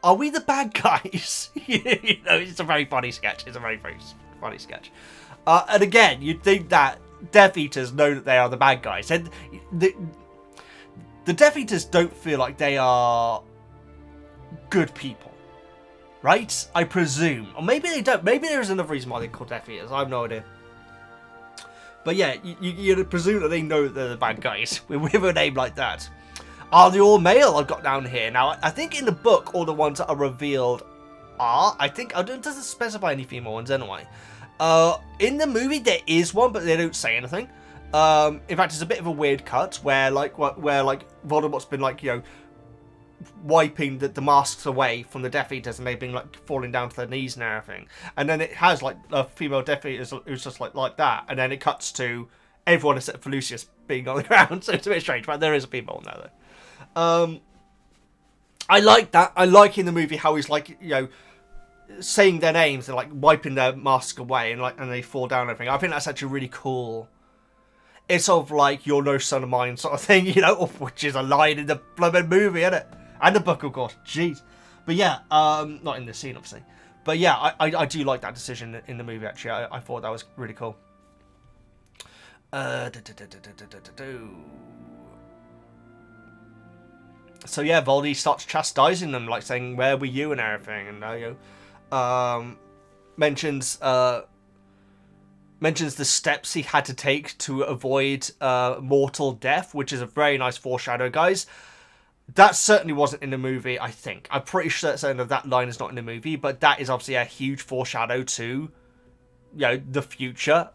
Speaker 1: Are we the bad guys? You know, it's a very funny sketch. It's a very, very funny sketch. And again, you'd think that Death Eaters know that they are the bad guys. And the Death Eaters don't feel like they are good people. Right? I presume. Or maybe they don't. Maybe there is another reason why they're called Death Eaters. I have no idea. But yeah, you'd presume that they know that they're the bad guys with a name like that. Are they all male? I've got down here. Now, I think in the book, all the ones that are revealed are. I think it doesn't specify any female ones anyway. In the movie there is one, but they don't say anything. In fact, it's a bit of a weird cut where Voldemort's been like, you know, wiping the masks away from the Death Eaters, and they've been like falling down to their knees and everything. And then it has like a female Death Eater who's just like that, and then it cuts to everyone except for Lucius being on the ground. So it's a bit strange, but there is a female in there though. I like that. I like in the movie how he's like, you know, saying their names and like wiping their mask away and they fall down and everything. I think that's actually really cool. It's sort of like "You're no son of mine" sort of thing, you know, which is a line in the blooming movie, isn't it? And the book, of course. Jeez. But yeah, not in this scene, obviously. But yeah, I do like that decision in the movie, actually. I thought that was really cool. So yeah, Voldy starts chastising them, like saying, "Where were you?" and everything, and you know, mentions the steps he had to take to avoid mortal death, which is a very nice foreshadow, guys. That certainly wasn't in the movie, I think. I'm pretty certain that line is not in the movie, but that is obviously a huge foreshadow to, you know, the future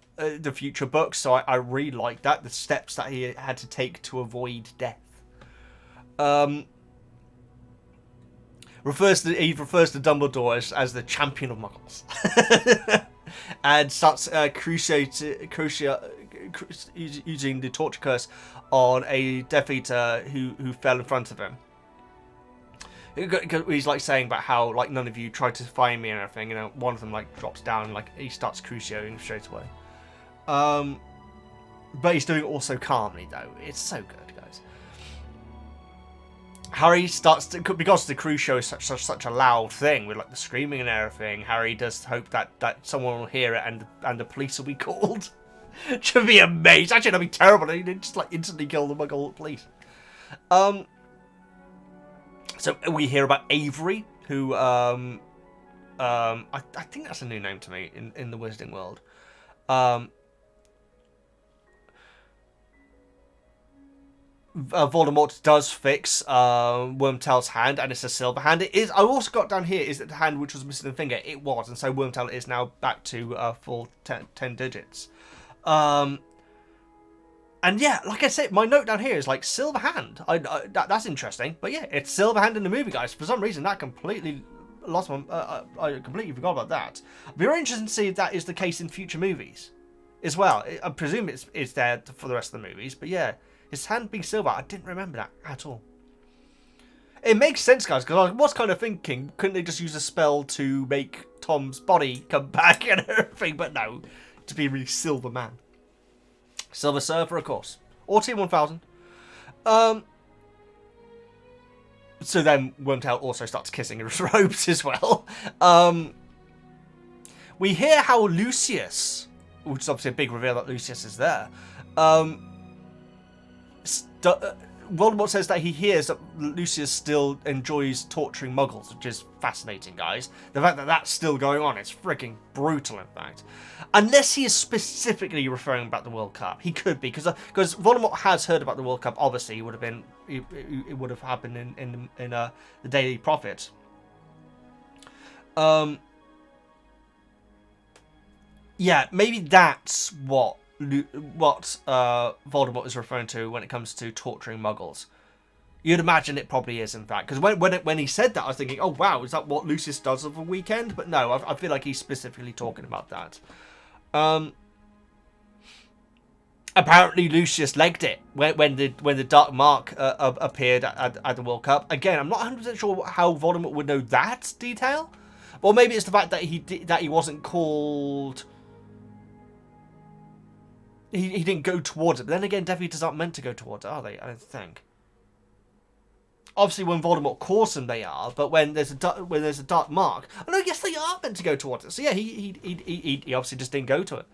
Speaker 1: books. So I really like that, the steps that he had to take to avoid death. He refers to Dumbledore as the champion of Muggles, and starts using the torture curse on a Death Eater who fell in front of him. He's like saying about how like none of you tried to find me and everything. You know, one of them like drops down and like he starts crucioing straight away. But he's doing it all so calmly though. It's so good, guys. Harry starts to, because the Crucio is such a loud thing with like the screaming and everything. Harry does hope that someone will hear it and the police will be called. Which would be amazing. Actually, that'd be terrible. They'd just like instantly kill the Muggle police. So we hear about Avery, who I think that's a new name to me in the Wizarding world. Voldemort does fix Wormtail's hand, and it's a silver hand. It is. I also got down here is that the hand which was missing the finger. It was, and so Wormtail is now back to full 10 digits. And yeah, like I said, my note down here is like silver hand. That's interesting, but yeah, it's silver hand in the movie, guys. For some reason, that completely lost my. I completely forgot about that. I'd be very interested to see if that is the case in future movies, as well. I presume it's there for the rest of the movies, but yeah. His hand being silver, I didn't remember that at all. It makes sense, guys, because I was kind of thinking, couldn't they just use a spell to make Tom's body come back and everything? But no, to be really Silver Man. Silver Surfer, of course. Or Team 1000. So then Wormtail also starts kissing his robes as well. We hear how Lucius, which is obviously a big reveal that Lucius is there, Voldemort says that he hears that Lucius still enjoys torturing Muggles, which is fascinating, guys. The fact that that's still going on is freaking brutal, in fact. Unless he is specifically referring about the World Cup, he could be, because Voldemort has heard about the World Cup. Obviously, it would have happened in the Daily Prophet. Yeah, maybe that's what Voldemort is referring to when it comes to torturing Muggles. You'd imagine it probably is, in fact, because when he said that, I was thinking, oh wow, is that what Lucius does of a weekend? But no, I feel like he's specifically talking about that. Apparently, Lucius legged it when the Dark Mark appeared at the World Cup. Again, I'm not 100% sure how Voldemort would know that detail, or maybe it's the fact that he wasn't called. He didn't go towards it. But then again, Death Eaters aren't meant to go towards it, are they? I don't think. Obviously, when Voldemort calls them, they are. But when there's a dark mark, oh no, yes, they are meant to go towards it. So yeah, he obviously just didn't go to it.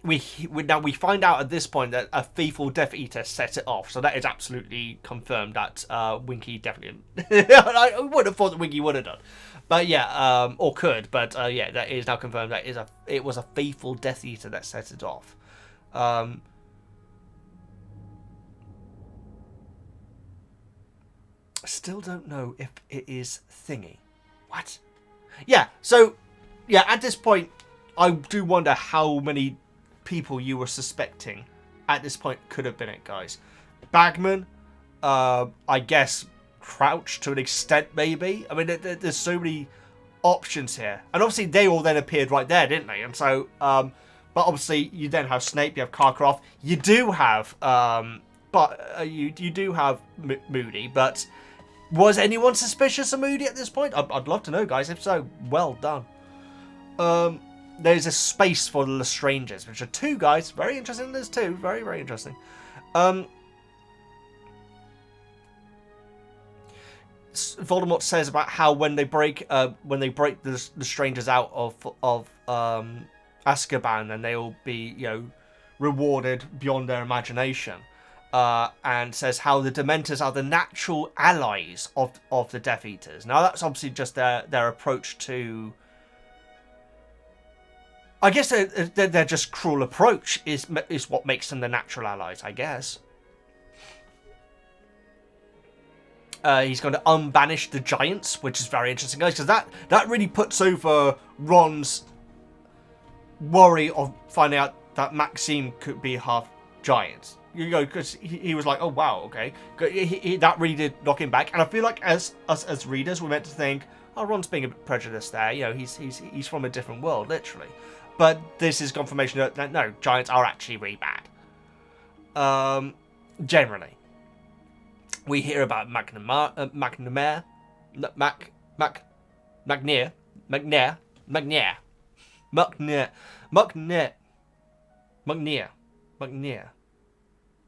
Speaker 1: We find out at this point that a faithful Death Eater set it off, so that is absolutely confirmed that Winky definitely. I would have thought that Winky would have done. But yeah, or could, but yeah, that is now confirmed that it was a faithful Death Eater that set it off. I still don't know if it is thingy. What? Yeah, so, yeah, at this point, I do wonder how many people you were suspecting at this point could have been it, guys. Bagman, I guess Crouch to an extent, maybe. I mean, there's so many options here. And obviously, they all then appeared right there, didn't they? And so, but obviously, you then have Snape, you have Karkaroff. You do have, you do have Moody, but was anyone suspicious of Moody at this point? I'd love to know, guys. If so, well done. There's a space for the Lestrangers, which are 2 guys. Very interesting. There's 2. Very, very interesting. Voldemort says about how when they break the Strangers out of Azkaban, then they'll be, you know, rewarded beyond their imagination. And says how the Dementors are the natural allies of the Death Eaters. Now that's obviously just their approach to. I guess their just cruel approach is what makes them the natural allies, I guess. He's going to unbanish the Giants, which is very interesting, guys, because that really puts over Ron's worry of finding out that Maxime could be half giant. You know, because he was like, oh wow, okay. That really did knock him back, and I feel like as readers, we're meant to think, oh, Ron's being a bit prejudiced there. You know, he's from a different world, literally. But this is confirmation that no, giants are actually really bad. Generally, we hear about Magnier,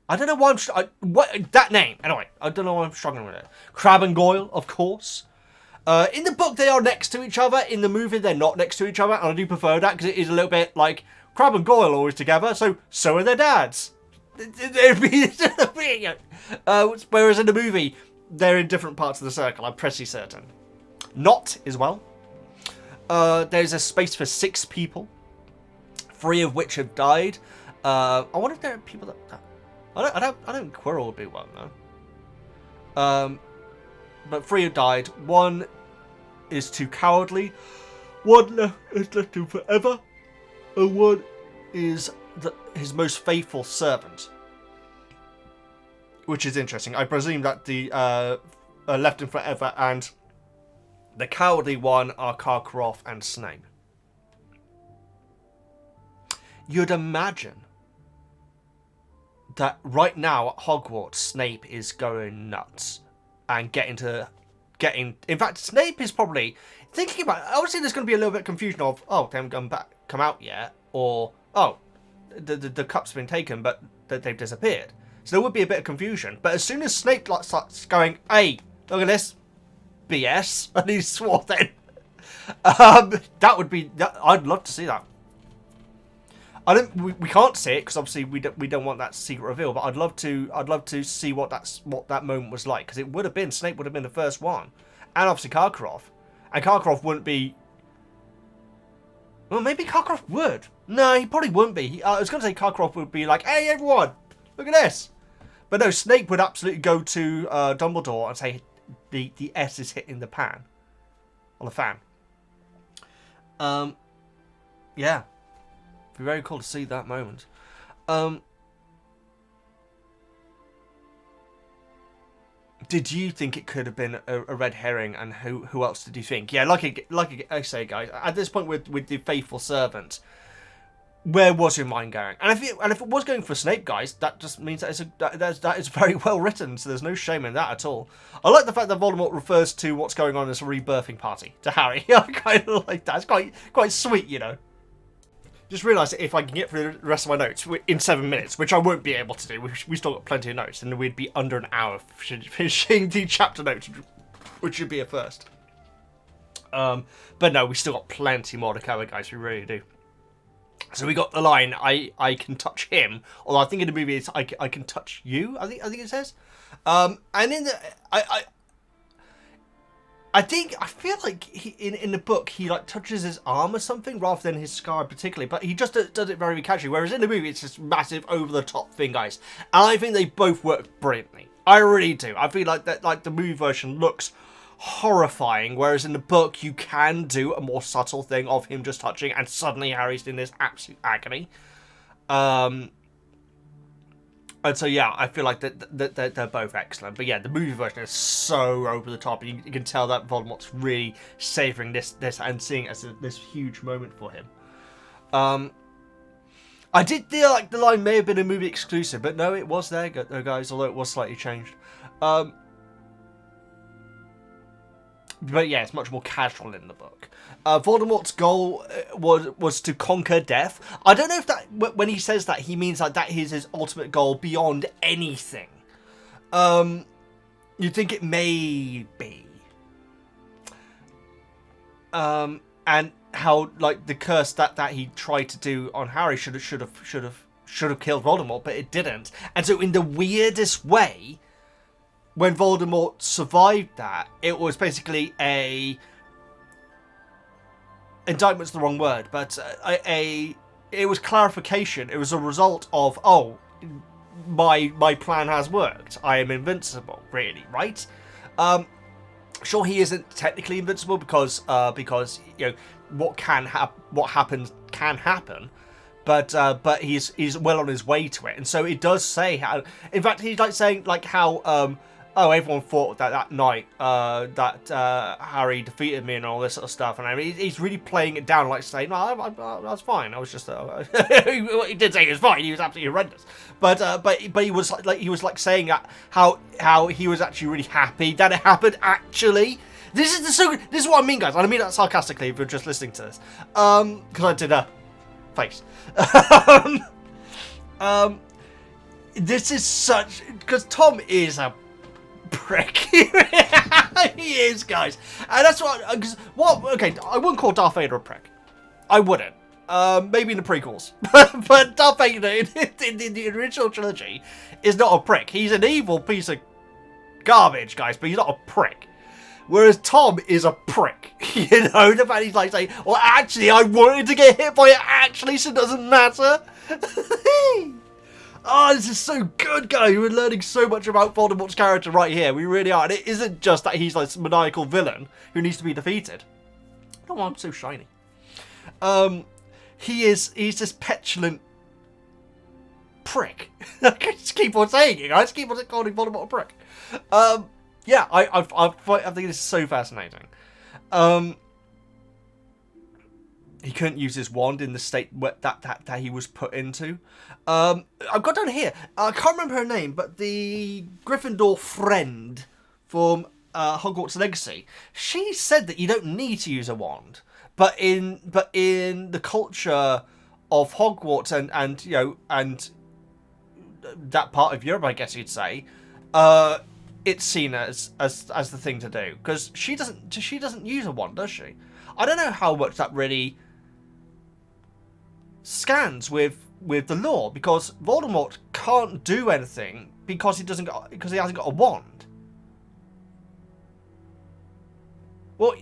Speaker 1: I don't know why what that name. Anyway, I don't know why I'm struggling with it. Crabbe and Goyle, of course. In the book, they are next to each other. In the movie, they're not next to each other, and I do prefer that because it is a little bit like Crabbe and Goyle are always together, so are their dads. Whereas in the movie, they're in different parts of the circle. I'm pretty certain. Not as well. There's a space for 6 people, 3 of which have died. I wonder if there are people that. I don't Quirrell would be one though. But 3 have died. 1 is too cowardly. 1 is left him forever. And 1 is his most faithful servant. Which is interesting. I presume that the left him forever and the cowardly one are Karkaroff and Snape. You'd imagine that right now at Hogwarts, Snape is going nuts. And getting. In fact, Snape is probably thinking about. Obviously, there's going to be a little bit of confusion of, oh, they haven't come out yet, or oh, the cup's been taken, but they've disappeared. So there would be a bit of confusion. But as soon as Snape starts going, hey, look at this, BS, and he's sworn then, that would be. I'd love to see that. We can't see it because obviously we don't want that secret reveal. But I'd love to see what that moment was like, because it would have been Snape would have been the first one, and obviously Karkaroff, and Karkaroff wouldn't be. Well, maybe Karkaroff would. No, he probably wouldn't be. I was going to say Karkaroff would be like, hey everyone, look at this. But no, Snape would absolutely go to Dumbledore and say the S is hitting the pan, on the fan. Yeah. It'd be very cool to see that moment. Did you think it could have been a red herring, and who else did you think? Yeah, like I say, guys, at this point with the faithful servant, where was your mind going? And if it was going for Snape, guys, that just means that is very well written. So there's no shame in that at all. I like the fact that Voldemort refers to what's going on as a rebirthing party to Harry. I kind of like that. It's quite sweet, you know. Just realised that if I can get through the rest of my notes in 7 minutes, which I won't be able to do, we still got plenty of notes, and we'd be under an hour finishing the chapter notes, which should be a first. But no, we still got plenty more to cover, guys. We really do. So we got the line, I can touch him, although I think in the movie it's I can touch you. I think it says. And in the I feel like in the book he like touches his arm or something rather than his scar particularly, but he just does it very casually. Whereas in the movie it's this massive over the top thing, guys. And I think they both work brilliantly. I really do. I feel like that the movie version looks horrifying, whereas in the book you can do a more subtle thing of him just touching, and suddenly Harry's in this absolute agony. And so yeah, I feel like that they're both excellent. But yeah, the movie version is so over the top, and you can tell that Voldemort's really savouring this and seeing it as this huge moment for him. I did feel like the line may have been a movie exclusive, but no, it was there, guys, although it was slightly changed. But yeah, it's much more casual in the book. Voldemort's goal was to conquer death. I don't know if that, when he says that, he means like that is his ultimate goal beyond anything. You'd think it may be. And how like the curse that he tried to do on Harry should have killed Voldemort, but it didn't. And so in the weirdest way, when Voldemort survived that, it was basically indictment's the wrong word, but it was clarification. It was a result of, oh, my plan has worked. I am invincible, really, right? Sure, he isn't technically invincible because you know what happens can happen, but he's well on his way to it. And so it does say how. In fact, he's like saying like how oh, everyone thought that night that Harry defeated me and all this sort of stuff, and I mean he's really playing it down, like saying, no, I was fine. I was just he did say he was fine. He was absolutely horrendous, but he was like saying that how he was actually really happy that it happened. Actually, this is what I mean, guys. And I mean that sarcastically if you're just listening to this, because I did a face. This is such, because Tom is a prick. He is, guys, and that's what. Okay, I wouldn't call Darth Vader a prick. I wouldn't. Maybe in the prequels, but Darth Vader in the original trilogy is not a prick. He's an evil piece of garbage, guys, but he's not a prick. Whereas Tom is a prick. You know, the fact he's like saying, well, actually, I wanted to get hit by it, actually, so it doesn't matter. Oh, this is so good, guys. We're learning so much about Voldemort's character right here. We really are. And it isn't just that he's like this maniacal villain who needs to be defeated. Oh, I'm so shiny. He's this petulant prick. I just keep on saying it, guys. Keep on calling Voldemort a prick. Yeah, I think this is so fascinating. He couldn't use his wand in the state that he was put into. I've got down here, I can't remember her name, but the Gryffindor friend from Hogwarts Legacy, she said that you don't need to use a wand, but in the culture of Hogwarts and you know and that part of Europe, I guess you'd say, it's seen as the thing to do, because she doesn't use a wand, does she? I don't know how much that really scans with the law, because Voldemort can't do anything because he hasn't got a wand. Well,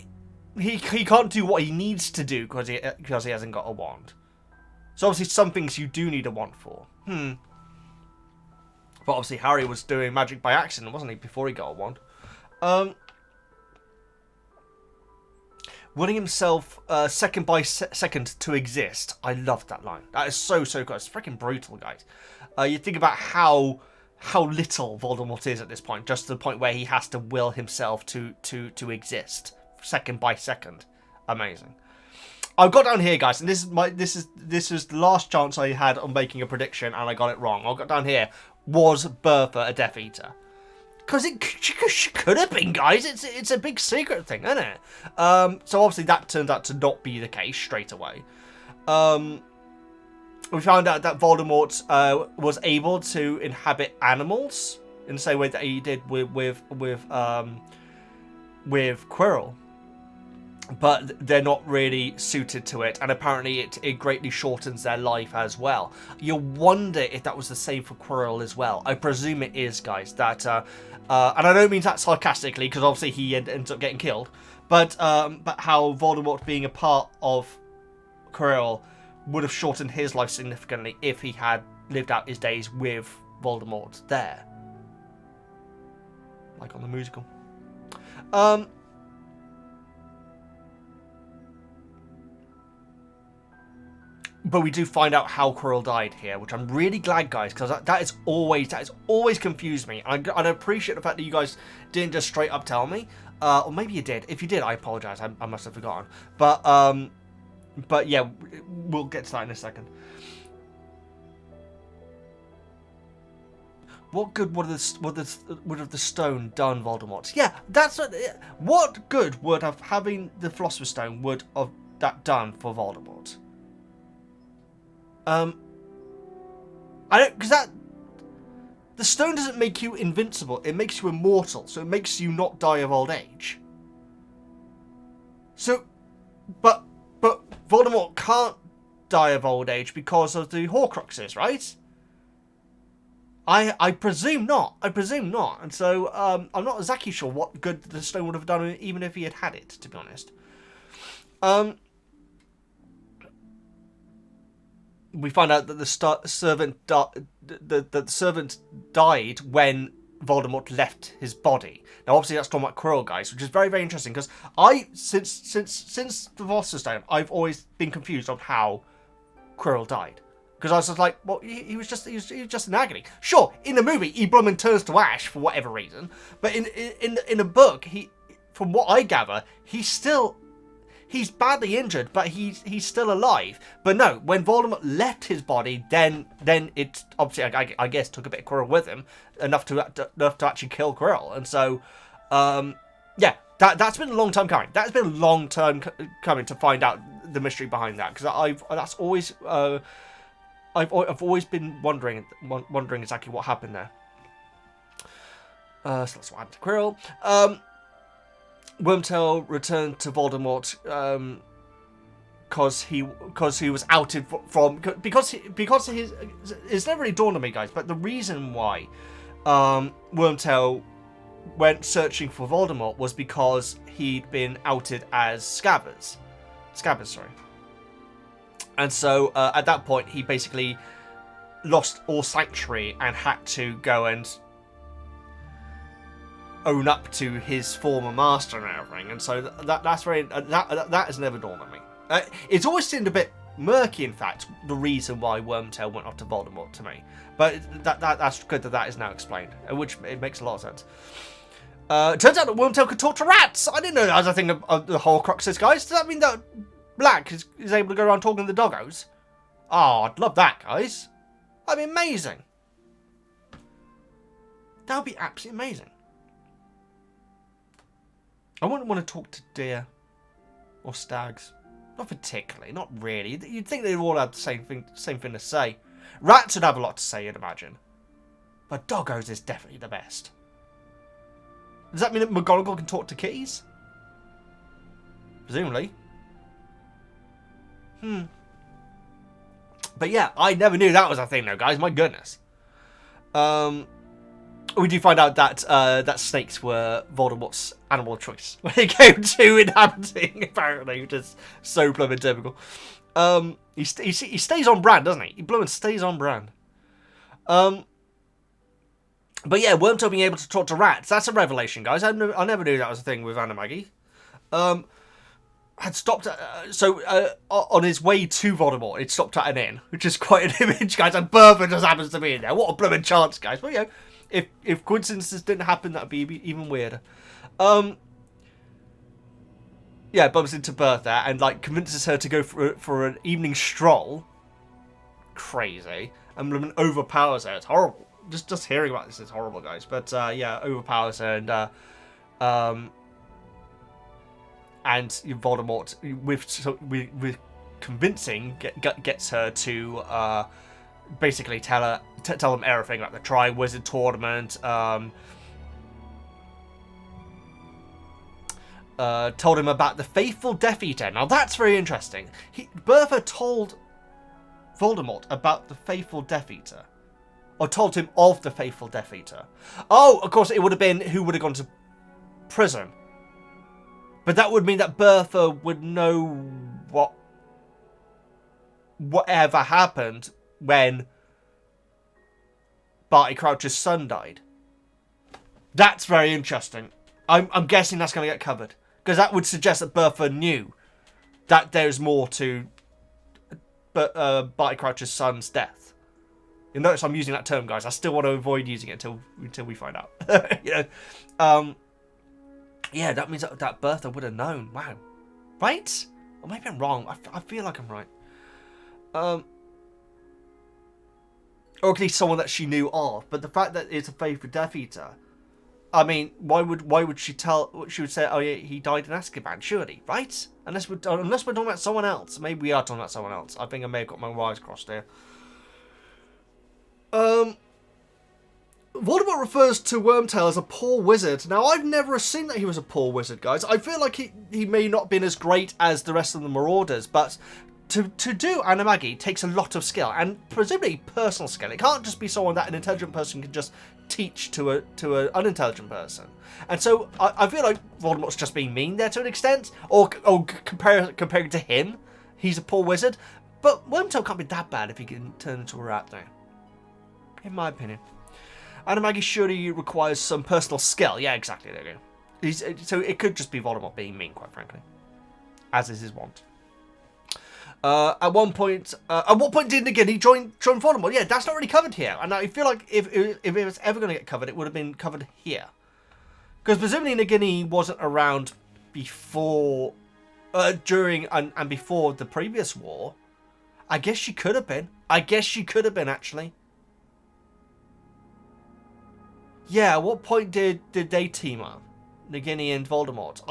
Speaker 1: he can't do what he needs to do because he hasn't got a wand. So obviously some things you do need a wand for. But obviously Harry was doing magic by accident, wasn't he, before he got a wand? Willing himself second by second to exist. I loved that line. That is so good. It's freaking brutal, guys. You think about how little Voldemort is at this point, just to the point where he has to will himself to exist second by second. Amazing. I've got down here, guys, and this is the last chance I had on making a prediction, and I got it wrong. I've got down here, was Bertha a Death Eater? Because she could have been, guys. It's a big secret thing, isn't it? So obviously that turned out to not be the case straight away. We found out that Voldemort was able to inhabit animals in the same way that he did with Quirrell. but they're not really suited to it, and apparently it greatly shortens their life as well. You wonder if that was the same for Quirrell as well. I presume it is, guys. That and I don't mean that sarcastically, because obviously he ends up getting killed, but how Voldemort being a part of Quirrell would have shortened his life significantly if he had lived out his days with Voldemort there, like on the musical. But we do find out how Quirrell died here, which I'm really glad, guys, because that has always confused me. And I appreciate the fact that you guys didn't just straight up tell me, or maybe you did. If you did, I apologize. I must have forgotten. But yeah, we'll get to that in a second. What good would have the stone done, Voldemort? Yeah, that's what good would have having the Philosopher's Stone would have that done for Voldemort? I don't, because the stone doesn't make you invincible. It makes you immortal, so it makes you not die of old age. So, but Voldemort can't die of old age because of the Horcruxes, right? I presume not. I presume not. And so I'm not exactly sure what good the stone would have done, even if he had it, to be honest. We find out that the servant died when Voldemort left his body. Now, obviously, that's talking about Quirrell, guys, which is very, very interesting, because since the Philosopher's Stone, I've always been confused on how Quirrell died. Because I was just like, well, he was just in agony. Sure, in the movie, he bloomin' turns to ash for whatever reason, but in the book, from what I gather, he's badly injured, but he's still alive. But no, when Voldemort left his body, then it obviously, I guess, took a bit of Quirrell with him, enough to actually kill Quirrell. And so, yeah, that's been a long time coming. That's been a long time coming to find out the mystery behind that, because I've always been wondering exactly what happened there. So that's what happened to Quirrell. Wormtail returned to Voldemort because he was outed from because it's never really dawned on me, guys, but the reason why Wormtail went searching for Voldemort was because he'd been outed as Scabbers, sorry. And so at that point he basically lost all sanctuary and had to go and own up to his former master and everything, and so that's very that has never dawned on me. It's always seemed a bit murky, in fact, the reason why Wormtail went off to Voldemort to me, but that's good that is now explained, which it makes a lot of sense. Turns out that Wormtail could talk to rats. I didn't know that was a thing of the Horcruxes, guys. Does that mean that Black is able to go around talking to the doggos? Oh, I'd love that, guys. That'd be amazing. That would be absolutely amazing. I wouldn't want to talk to deer or stags. Not particularly, not really. You'd think they'd all have the same thing to say. Rats would have a lot to say, you'd imagine. But doggos is definitely the best. Does that mean that McGonagall can talk to kitties? Presumably. But yeah, I never knew that was a thing though, guys. My goodness. We do find out that that snakes were Voldemort's animal of choice when it came to inhabiting, apparently, which is so blooming typical. He stays on brand, doesn't he? He blooming stays on brand. But yeah, Wormtail being able to talk to rats, that's a revelation, guys. I never knew that was a thing with Anna Maggie. Had stopped on his way to Voldemort, it stopped at an inn, which is quite an image, guys, and Bertha just happens to be in there. What a blooming chance, guys. But yeah, if coincidences didn't happen, that'd be even weirder. Yeah, bumps into Bertha and like convinces her to go for an evening stroll. Crazy. And blooming overpowers her. It's horrible. Just hearing about this is horrible, guys. But yeah, overpowers her and Voldemort with convincing gets her to basically tell them everything about the Tri-Wizard Tournament, told him about the faithful Death Eater. Now that's very interesting. Bertha told Voldemort about the faithful Death Eater. Or told him of the faithful Death Eater. Oh, of course, it would have been who would have gone to prison. But that would mean that Bertha would know whatever happened when Barty Crouch's son died. That's very interesting. I'm guessing that's going to get covered. Because that would suggest that Bertha knew that there's more to Barty Crouch's son's death. You'll notice I'm using that term, guys. I still want to avoid using it until we find out. You know? Yeah, that means that Bertha would have known. Wow. Right? Or maybe I'm wrong. I feel like I'm right. Or at least someone that she knew of. But the fact that it's a faithful Death Eater, I mean, why would she tell? She would say, "Oh yeah, he died in Azkaban," surely, right? Unless we're talking about someone else. Maybe we are talking about someone else. I think I may have got my wires crossed here. Voldemort refers to Wormtail as a poor wizard. Now, I've never assumed that he was a poor wizard, guys. I feel like he may not have been as great as the rest of the Marauders, but to do Animagi takes a lot of skill, and presumably personal skill. It can't just be someone that an intelligent person can just teach to an unintelligent person. And so I feel like Voldemort's just being mean there to an extent, or comparing to him, he's a poor wizard. But Wormtail can't be that bad if he can turn into a rat now, in my opinion. Animagi surely requires some personal skill. Yeah, exactly. There you go. So it could just be Voldemort being mean, quite frankly, as is his wont. At what point did Nagini join Voldemort? Yeah, that's not really covered here. And I feel like if it was ever going to get covered, it would have been covered here, because presumably Nagini wasn't around before, during, and before the previous war. I guess she could have been. Actually. Yeah, at what point did they team up? Nagini and Voldemort.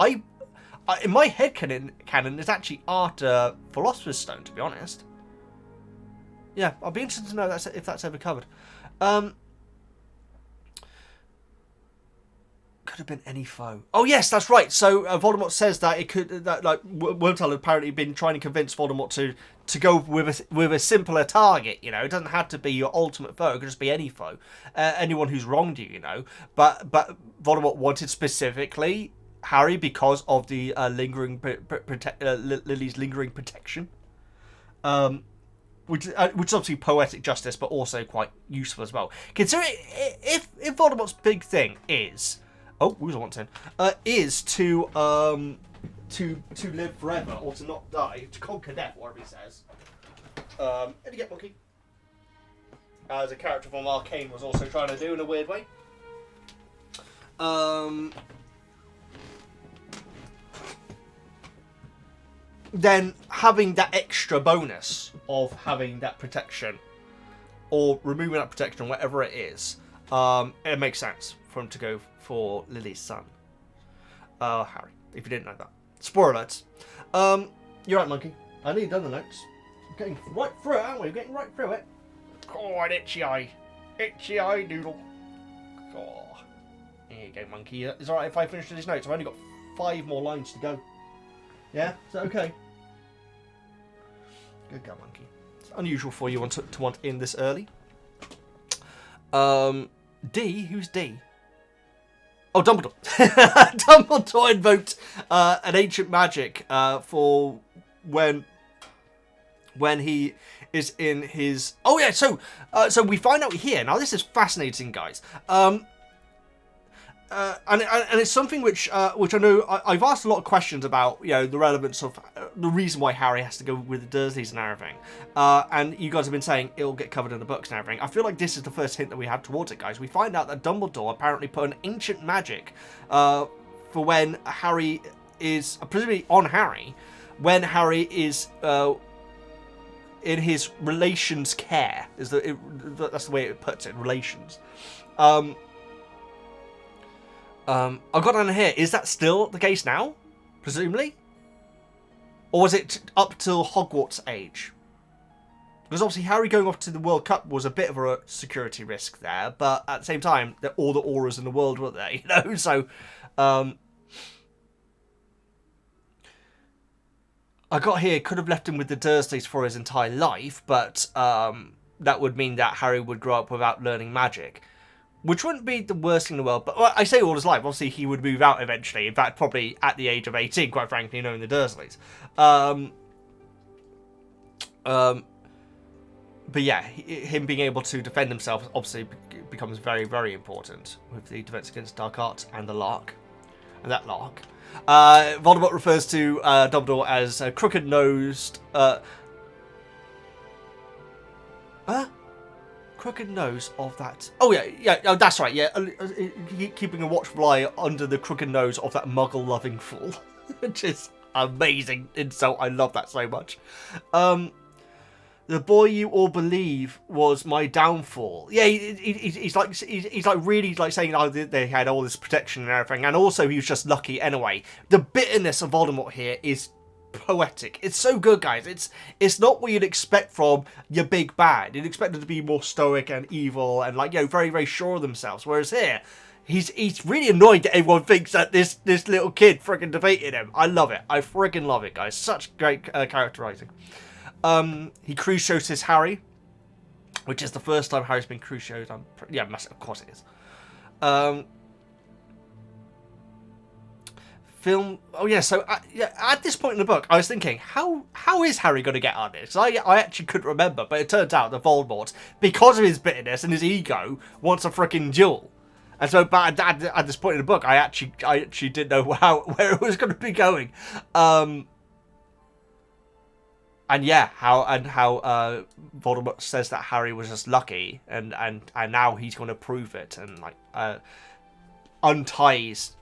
Speaker 1: In my head canon, it's actually after Philosopher's Stone, to be honest. Yeah, I'll be interested to know if that's ever covered. Could have been any foe. Oh yes, that's right. So Voldemort says that Wormtail had apparently been trying to convince Voldemort to go with a simpler target. You know, it doesn't have to be your ultimate foe. It could just be any foe, anyone who's wronged you. You know, but Voldemort wanted specifically Harry because of the Lily's lingering protection, which is obviously poetic justice, but also quite useful as well. Consider if Voldemort's big thing is is to live forever or to not die, to conquer death, whatever he says. And you get Monkey, as a character from Arcane was also trying to do in a weird way. Then having that extra bonus of having that protection, or removing that protection, whatever it is, it makes sense for him to go for Lily's son, Harry. If you didn't know that, spoiler alerts. You're right, Monkey. I need done the notes. I'm getting right through it, aren't we? We're getting right through it. Oh, an itchy eye doodle. Oh, there you go, Monkey. It's all right if I finish these notes. I've only got 5 more lines to go. Yeah, is that okay? Good go, Monkey. It's unusual for you to want in this early. D? Who's D? Oh, Dumbledore. Dumbledore invoked an ancient magic for when he is in his... Oh yeah, so we find out here. Now this is fascinating, guys. And it's something which I know I've asked a lot of questions about, you know, the relevance of the reason why Harry has to go with the Dursleys and everything. And you guys have been saying it'll get covered in the books and everything. I feel like this is the first hint that we have towards it, guys. We find out that Dumbledore apparently put an ancient magic for when Harry is, presumably on Harry, when Harry is in his relations' care. That's the way it puts it, relations. I've got down here, is that still the case now? Presumably? Or was it up till Hogwarts age? Because obviously Harry going off to the World Cup was a bit of a security risk there, but at the same time, all the auras in the world were there, you know? So, I got here, could have left him with the Dursleys for his entire life, but that would mean that Harry would grow up without learning magic. Which wouldn't be the worst thing in the world, but well, I say all his life. Obviously, he would move out eventually. In fact, probably at the age of 18, quite frankly, knowing the Dursleys. But yeah, him being able to defend himself obviously becomes very, very important with the Defense Against Dark Arts and the Lark. And that Lark. Voldemort refers to Dumbledore as crooked-nosed... crooked nose of that... Oh, yeah, oh, that's right, yeah. Keeping a watchful eye under the crooked nose of that muggle-loving fool. Which is amazing insult. I love that so much. The boy you all believe was my downfall. Yeah, he's like really like saying, oh, they had all this protection and everything, and also he was just lucky anyway. The bitterness of Voldemort here is poetic. It's so good, guys. It's not what you'd expect from your big bad. You'd expect them to be more stoic and evil and like, you know, very, very sure of themselves. Whereas here, he's really annoyed that everyone thinks that this little kid freaking defeated him. I love it. I freaking love it, guys. Such great characterizing. He crucioses Harry, which is the first time Harry's been cruciated. Yeah, of course it is. Oh yeah, so at this point in the book, I was thinking, how is Harry going to get on this? I actually couldn't remember, but it turns out that Voldemort, because of his bitterness and his ego, wants a freaking duel. And so, but at this point in the book, I actually didn't know where it was going to be going. And yeah, how Voldemort says that Harry was just lucky, and now he's going to prove it, and like unties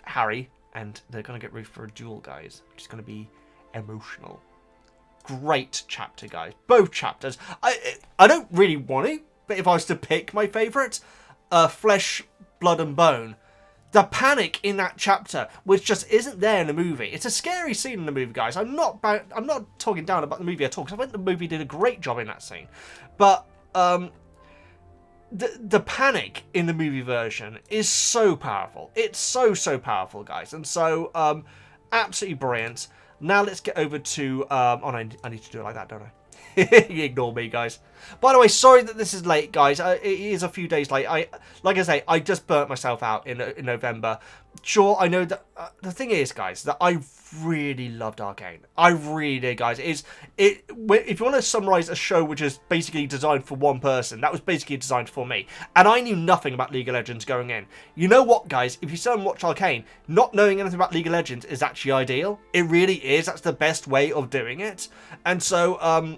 Speaker 1: Harry, and they're going to get ready for a duel, guys, which is going to be emotional. Great chapter, guys. Both chapters. I don't really want to, but if I was to pick my favourite, Flesh, Blood and Bone. The panic in that chapter, which just isn't there in the movie. It's a scary scene in the movie, guys. I'm not talking down about the movie at all, because I think the movie did a great job in that scene. But the panic in the movie version is so powerful. It's so powerful, guys. And so absolutely brilliant. Now let's get over to... oh, no, I need to do it like that, don't I? You ignore me, guys. By the way, sorry that this is late, guys. It is a few days late. Like I say, I just burnt myself out in November. Sure, I know that the thing is, guys, that I really loved Arcane. I really did, guys. If you want to summarize a show which is basically designed for one person, that was basically designed for me. And I knew nothing about League of Legends going in. You know what, guys? If you sit and watch Arcane, not knowing anything about League of Legends is actually ideal. It really is. That's the best way of doing it. And so,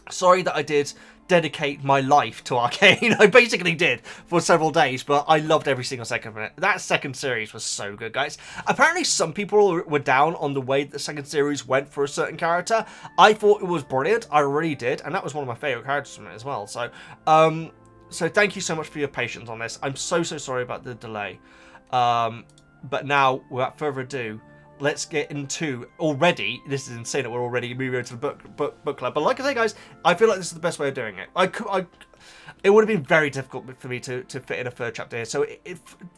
Speaker 1: sorry that I did dedicate my life to Arcane. I basically did for several days, but I loved every single second of it. That second series was so good, guys. Apparently some people were down on the way the second series went for a certain character. I thought it was brilliant. I really did, and that was one of my favourite characters from it as well. So so thank you so much for your patience on this. I'm so sorry about the delay. But now, without further ado, let's get into already. This is insane that we're already moving into the book club. But like I say, guys, I feel like this is the best way of doing it. It would have been very difficult for me to fit in a third chapter here. So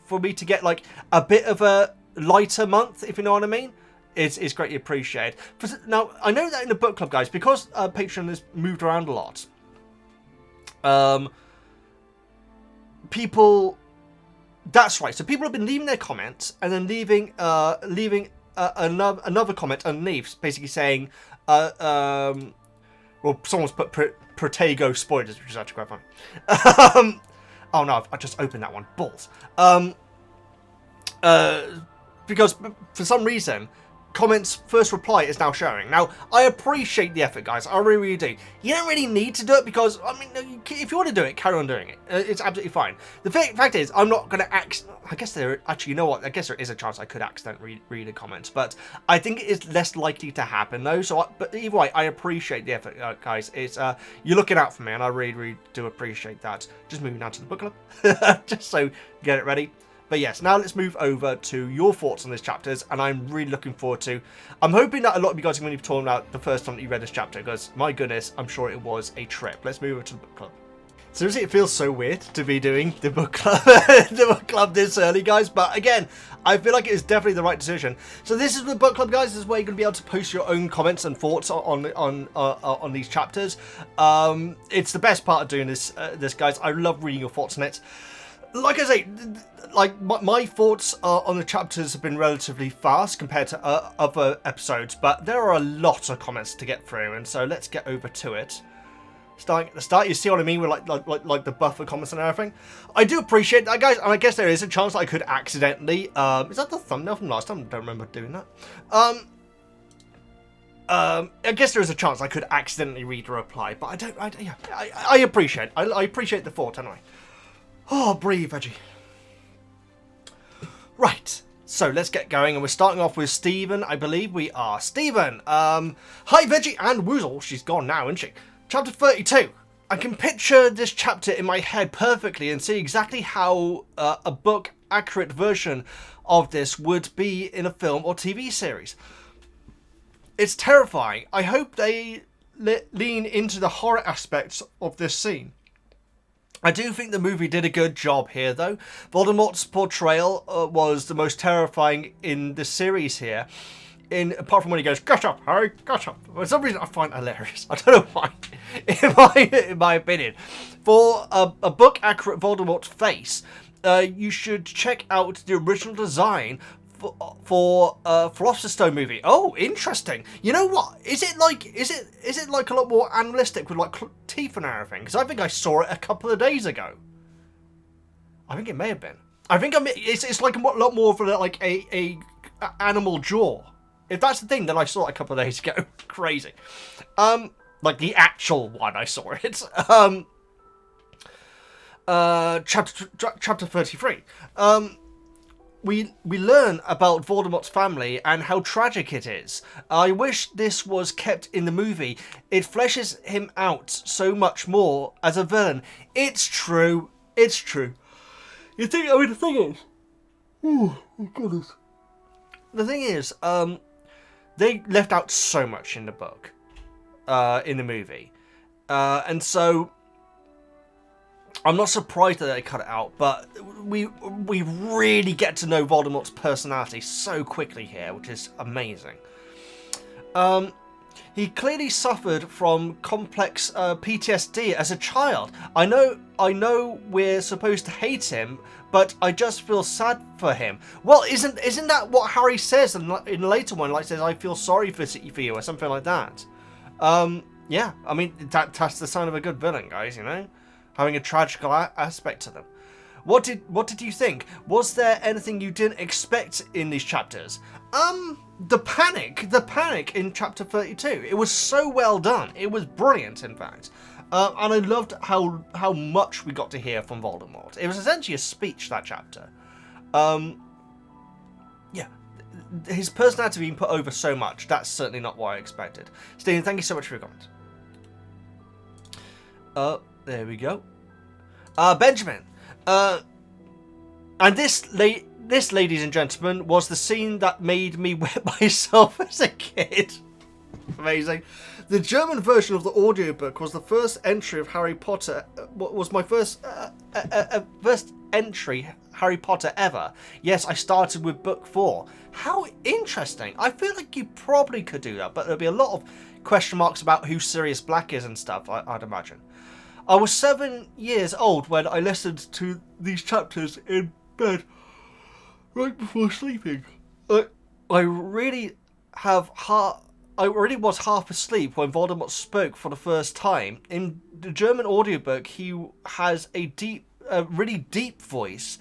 Speaker 1: for me to get like a bit of a lighter month, if you know what I mean, is greatly appreciated. Now I know that in the book club, guys, because Patreon has moved around a lot. People. That's right. So people have been leaving their comments and then leaving another comment underneath, basically saying, well, someone's put Protego spoilers, which is actually quite fun. Oh no, I just opened that one. Balls. Because for some reason, comments first reply is now showing. Now, I appreciate the effort, guys. I really do. You don't really need to do it because, I mean, if you want to do it, carry on doing it. It's absolutely fine. The fact is, I'm not going to I guess actually, you know what? I guess there is a chance I could accidentally read a comment, but I think it is less likely to happen, though. So, but either way, I appreciate the effort, guys. It's you're looking out for me, and I really do appreciate that. Just moving down to the book club, just so get it ready. But yes, now let's move over to your thoughts on these chapters, and I'm really looking forward to... I'm hoping that a lot of you guys are going to be talking about the first time that you read this chapter, because, my goodness, I'm sure it was a trip. Let's move over to the book club. Seriously, it feels so weird to be doing the book club, the book club this early, guys. But again, I feel like it is definitely the right decision. So this is the book club, guys. This is where you're going to be able to post your own comments and thoughts on these chapters. It's the best part of doing this, guys. I love reading your thoughts on it. Like I say, like my thoughts on the chapters have been relatively fast compared to other episodes, but there are a lot of comments to get through, and so let's get over to it. Starting at the start, you see what I mean with like the buffer comments and everything. I do appreciate that, guys, and I guess there is a chance that I could accidentally. Is that the thumbnail from last time? I don't remember doing that. I guess there is a chance I could accidentally read a reply, but I don't. I appreciate. I appreciate the thought anyway. Oh, breathe, Veggie. Right. So let's get going, and we're starting off with Stephen. I believe we are. Stephen. Hi, Veggie and Woozle. She's gone now, isn't she? Chapter 32. I can picture this chapter in my head perfectly and see exactly how a book accurate version of this would be in a film or TV series. It's terrifying. I hope they lean into the horror aspects of this scene. I do think the movie did a good job here, though. Voldemort's portrayal was the most terrifying in the series here. Apart from when he goes, "Get up, Harry, get up." For some reason, I find it hilarious. I don't know why. In my opinion, for a book accurate Voldemort's face, you should check out the original design for Philosopher's Stone movie. Oh, interesting. You know what? Is it like a lot more animalistic with like teeth and everything? Because I think I saw it a couple of days ago. I think it may have been. It's like a lot more of like a animal jaw. If that's the thing, then I saw it a couple of days ago. Crazy. Like the actual one, I saw it. Chapter 33. We learn about Voldemort's family and how tragic it is. I wish this was kept in the movie. It fleshes him out so much more as a villain. It's true. It's true. The thing is... Oh, my goodness. The thing is, they left out so much in the book, in the movie. And so... I'm not surprised that they cut it out, but we really get to know Voldemort's personality so quickly here, which is amazing. He clearly suffered from complex PTSD as a child. I know we're supposed to hate him, but I just feel sad for him. Well, isn't that what Harry says in a later one? Like says, "I feel sorry for you," or something like that. Yeah, I mean that's the sign of a good villain, guys. You know. Having a tragical aspect to them. What did you think? Was there anything you didn't expect in these chapters? The panic in chapter 32. It was so well done. It was brilliant, in fact. And I loved how much we got to hear from Voldemort. It was essentially a speech, that chapter. Yeah. His personality being put over so much, that's certainly not what I expected. Stephen, thank you so much for your comment. There we go. Benjamin. And this, ladies and gentlemen, was the scene that made me wet myself as a kid. Amazing. The German version of the audiobook was the first entry of Harry Potter. Was my first entry Harry Potter ever. Yes, I started with book 4. How interesting. I feel like you probably could do that, but there'll be a lot of question marks about who Sirius Black is and stuff, I'd imagine. I was 7 years old when I listened to these chapters in bed right before sleeping. I really was half asleep when Voldemort spoke for the first time. In the German audiobook, he has a really deep voice,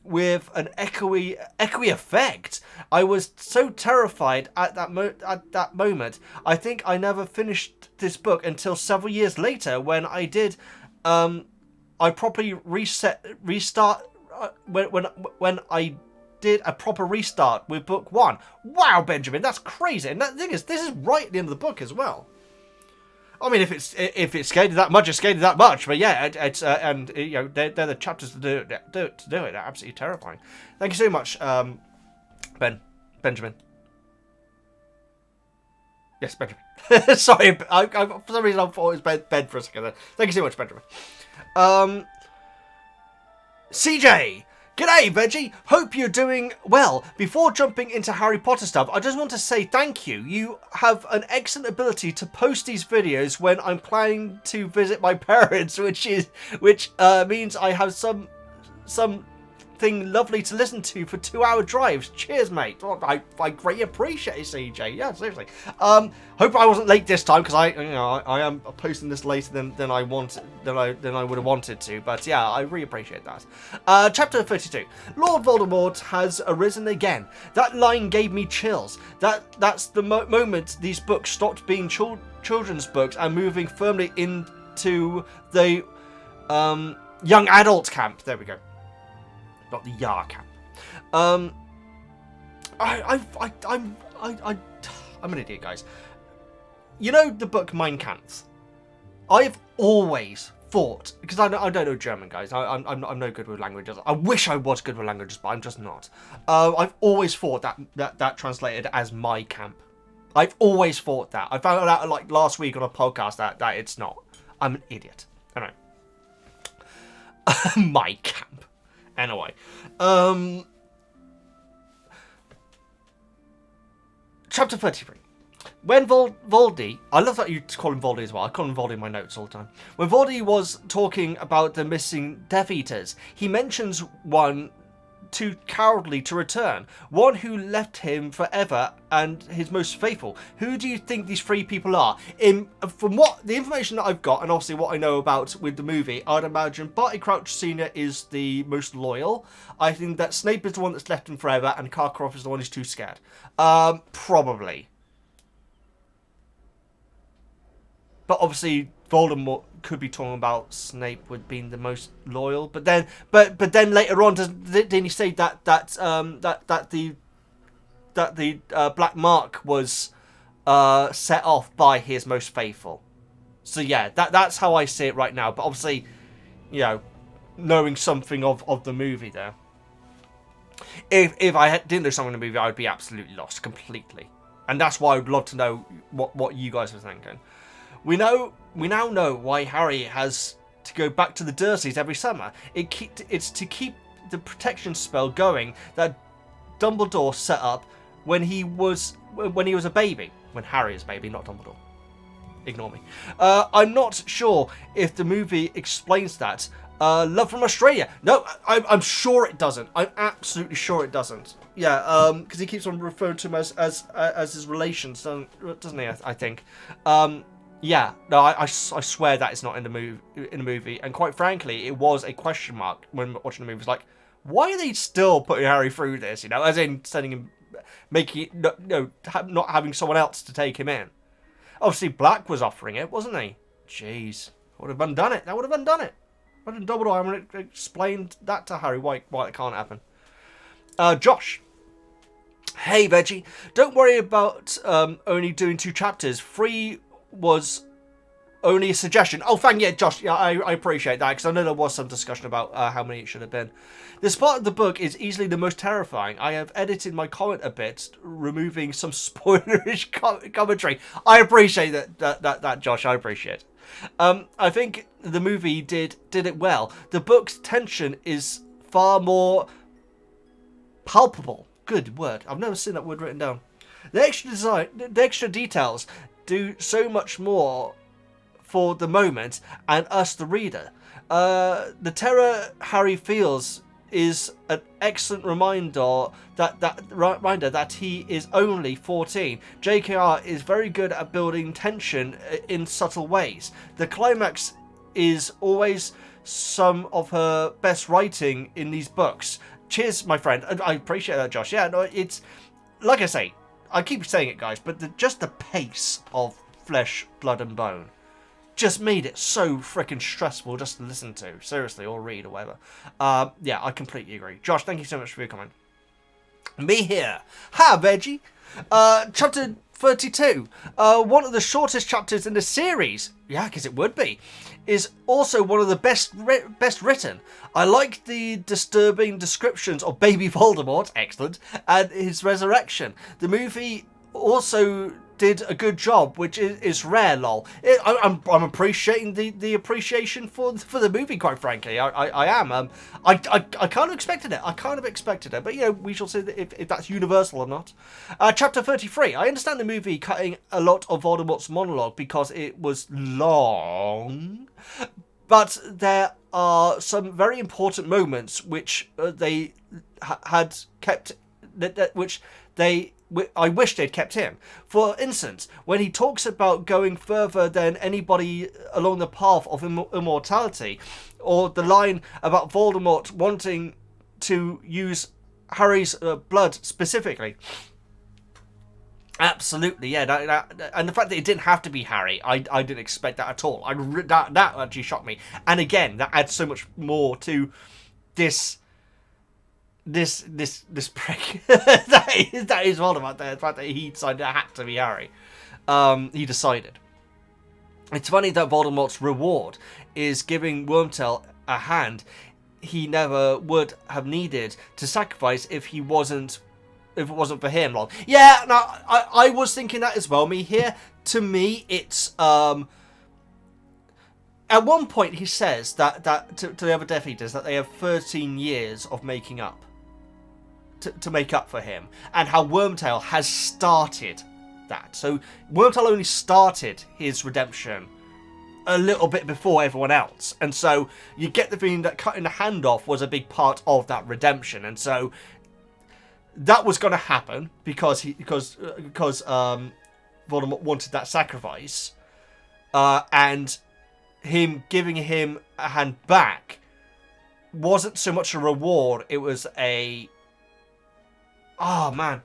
Speaker 1: with an echoey effect. I was so terrified at that moment. I think I never finished this book until several years later when I did. I properly restart when I did a proper restart with book 1. Wow, Benjamin, that's crazy. And the thing is, this is right at the end of the book as well. I mean, if it's scared you that much, it's scared you that much. But yeah, it's and you know they're the chapters to do it. They're absolutely terrifying. Thank you so much, Benjamin. Yes, Benjamin. Sorry, for some reason I thought it was Ben for a second there. Thank you so much, Benjamin. CJ! G'day, Veggie! Hope you're doing well. Before jumping into Harry Potter stuff, I just want to say thank you. You have an excellent ability to post these videos when I'm planning to visit my parents, which means I have something lovely to listen to for 2-hour drives. Cheers, mate. Oh, I greatly appreciate it, CJ. Yeah, seriously. Hope I wasn't late this time because I am posting this later than I would have wanted to. But yeah, I really appreciate that. Chapter 32. Lord Voldemort has arisen again. That line gave me chills. That's the moment these books stopped being children's books and moving firmly into the young adult camp. There we go. Not the Yar camp. I'm an idiot, guys. You know the book Mein Kampf? I've always thought, because I don't know German, guys. I'm no good with languages. I wish I was good with languages, but I'm just not. I've always thought that translated as my camp. I've always thought that. I found out like last week on a podcast that it's not. I'm an idiot. I know. My camp. Anyway, chapter 33. When Voldy, I love that you call him Voldy as well. I call him Voldy in my notes all the time. When Voldy was talking about the missing Death Eaters, he mentions one too cowardly to return, one who left him forever and his most faithful. Who do you think these 3 people are? From what the information that I've got, and obviously what I know about with the movie, I'd imagine Barty Crouch Sr. is the most loyal. I think that Snape is the one that's left him forever, and Karkaroff is the one who's too scared. Probably. But obviously Voldemort could be talking about Snape with being the most loyal, but then later on, didn't he say that the black mark was set off by his most faithful? So yeah, that's how I see it right now. But obviously, you know, knowing something of the movie there, if I didn't know something of the movie, I would be absolutely lost completely, and that's why I would love to know what you guys are thinking. We now know why Harry has to go back to the Dursleys every summer. It's to keep the protection spell going that Dumbledore set up when he was a baby. When Harry is a baby, not Dumbledore. Ignore me. I'm not sure if the movie explains that. Love from Australia. No, I'm sure it doesn't. I'm absolutely sure it doesn't. Yeah, because he keeps on referring to him as his relations, doesn't he? I think. Yeah, no, I swear that is not in the movie, and quite frankly, it was a question mark when watching the movie. It was like, why are they still putting Harry through this? You know, as in sending him, making it, not having someone else to take him in. Obviously, Black was offering it, wasn't he? Jeez, would have undone it. That would have undone it. Imagine Dumbledore having explained that to Harry why it can't happen. Josh. Hey, Veggie. Don't worry about only doing 2 chapters. 3 was only a suggestion. Oh, thank you, Josh. Yeah, I appreciate that, because I know there was some discussion about how many it should have been. This part of the book is easily the most terrifying. I have edited my comment a bit, removing some spoilerish commentary. I appreciate that, Josh. I appreciate it. I think the movie did it well. The book's tension is far more palpable. Good word. I've never seen that word written down. The extra details do so much more for the moment and us, the reader. The terror Harry feels is an excellent reminder that he is only 14. JKR is very good at building tension in subtle ways. The climax is always some of her best writing in these books. Cheers, my friend. I appreciate that, Josh. Yeah, no, it's like I say. I keep saying it, guys, but just the pace of Flesh, Blood and Bone just made it so freaking stressful just to listen to, seriously, or read or whatever. Yeah, I completely agree. Josh, thank you so much for your comment. Me here. Hi, Veggie. Chapter 32. One of the shortest chapters in the series. Yeah, because it would be. Is also one of the best written. I like the disturbing descriptions of baby Voldemort, excellent, and his resurrection. The movie also did a good job, which is rare. Lol. I'm appreciating the appreciation for the movie. Quite frankly, I am. I kind of expected it. But we shall see if that's universal or not. Chapter 33. I understand the movie cutting a lot of Voldemort's monologue because it was long, but there are some very important moments which they had kept. I wish they'd kept him. For instance, when he talks about going further than anybody along the path of immortality, or the line about Voldemort wanting to use Harry's blood specifically. Absolutely, yeah. And the fact that it didn't have to be Harry, I didn't expect that at all. That actually shocked me. And again, that adds so much more to this prick that is Voldemort. The fact that he decided it had to be Harry. He decided. It's funny that Voldemort's reward is giving Wormtail a hand he never would have needed to sacrifice if it wasn't for him. Lol. Yeah, no, I was thinking that as well. To me, it's at one point he says that to the other Death Eaters that they have 13 years of making up. To make up for him, and how Wormtail has started that. So Wormtail only started his redemption a little bit before everyone else, and so you get the feeling that cutting the hand off was a big part of that redemption, and so that was going to happen because Voldemort wanted that sacrifice, and him giving him a hand back wasn't so much a reward; it was a oh, man.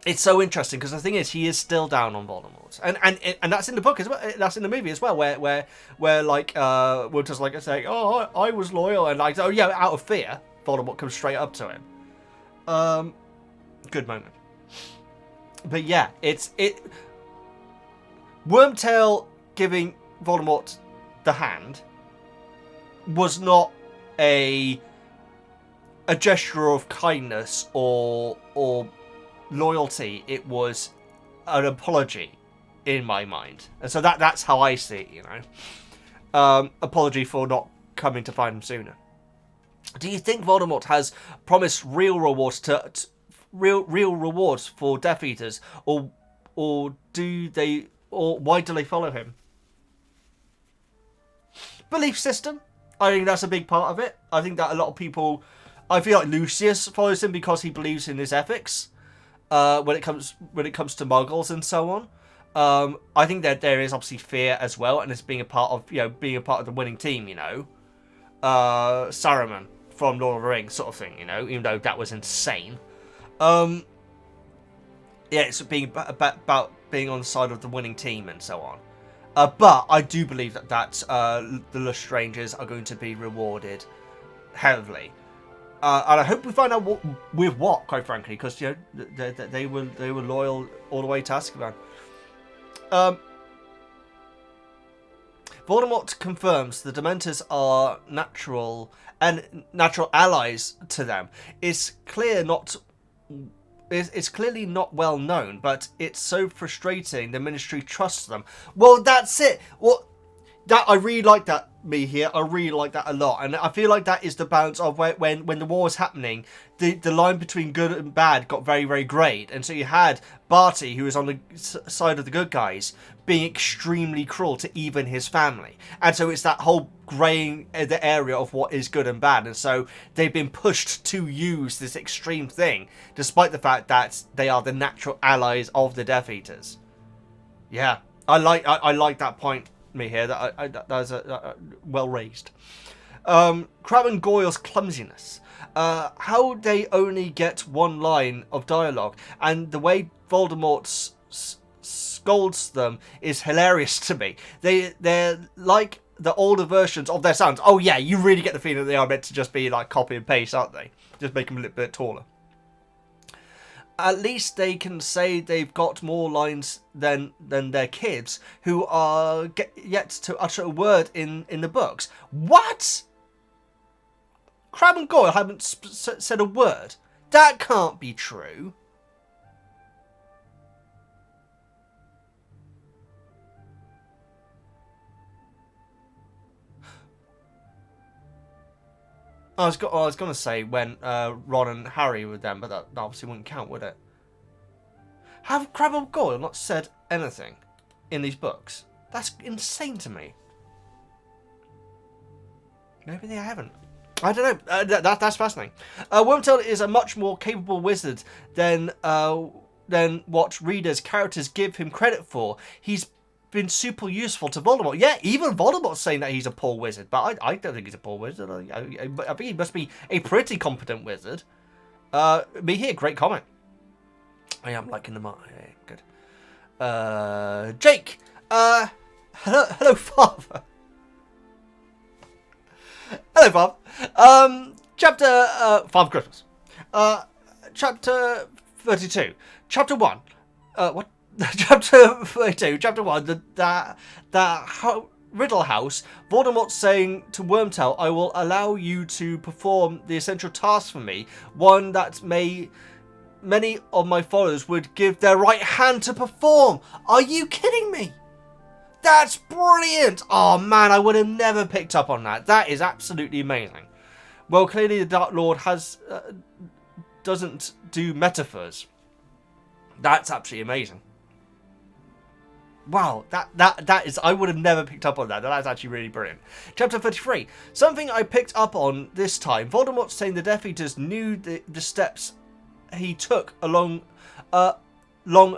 Speaker 1: It's so interesting, because the thing is, he is still down on Voldemort. And that's in the book as well. That's in the movie as well, where like, Winter's like saying, oh, I was loyal. And like, oh, yeah, out of fear, Voldemort comes straight up to him. Good moment. But yeah, Wormtail giving Voldemort the hand was not a gesture of kindness or loyalty. It was an apology in my mind, and so that's how I see it. Apology for not coming to find him sooner. Do you think Voldemort has promised real rewards real rewards for Death Eaters, or why do they follow him? Belief system. I think that's a big part of it. I think that a lot of people. I feel like Lucius follows him because he believes in his ethics. When it comes to Muggles and so on, I think that there is obviously fear as well, and it's being a part of the winning team. Saruman from Lord of the Rings sort of thing. Even though that was insane. Yeah, it's being about being on the side of the winning team and so on. But I do believe that the Lestrangers are going to be rewarded heavily. And I hope we find out what, quite frankly, because they were loyal all the way to Azkaban. Voldemort confirms the Dementors are natural allies to them. It's clearly not well known, but it's so frustrating the Ministry trusts them. Well, that's it. I really like that, I really like that a lot. And I feel like that is the balance of when the war was happening, the line between good and bad got very, very greyed. And so you had Barty, who was on the side of the good guys, being extremely cruel to even his family. And so it's that whole greying the area of what is good and bad. And so they've been pushed to use this extreme thing, despite the fact that they are the natural allies of the Death Eaters. Yeah, I like that point. Here that was well raised. Crabbe and Goyle's clumsiness. How they only get one line of dialogue, and the way Voldemort scolds them is hilarious to me. They're like the older versions of their sounds. Oh yeah, you really get the feeling that they are meant to just be like copy and paste, aren't they? Just make them a little bit taller. At least they can say they've got more lines than their kids, who are yet to utter a word in the books. What? Crabbe and Goyle haven't said a word? That can't be true. I was going to say when Ron and Harry were them, but that obviously wouldn't count, would it? Have Crabbe and Goyle not said anything in these books? That's insane to me. Maybe they haven't. I don't know. That's fascinating. Wormtail is a much more capable wizard than what readers' characters give him credit for. He's been super useful to Voldemort. Yeah, even Voldemort's saying that he's a poor wizard, but I don't think he's a poor wizard. I think he must be a pretty competent wizard. Me here, great comment. I am liking them all. Yeah, good. Jake. Hello, Father. Hello, Bob. Chapter 5 Christmas. Chapter 32. Chapter 1. What? Chapter 32. Chapter 1. The Riddle House. Voldemort saying to Wormtail, "I will allow you to perform the essential task for me, one that many of my followers would give their right hand to perform." Are you kidding me? That's brilliant! Oh man, I would have never picked up on that. That is absolutely amazing. Well, clearly the Dark Lord doesn't do metaphors. That's absolutely amazing. Wow, that is, I would have never picked up on that. That's actually really brilliant. Chapter 33. Something I picked up on this time. Voldemort saying the Death Eaters knew the steps he took long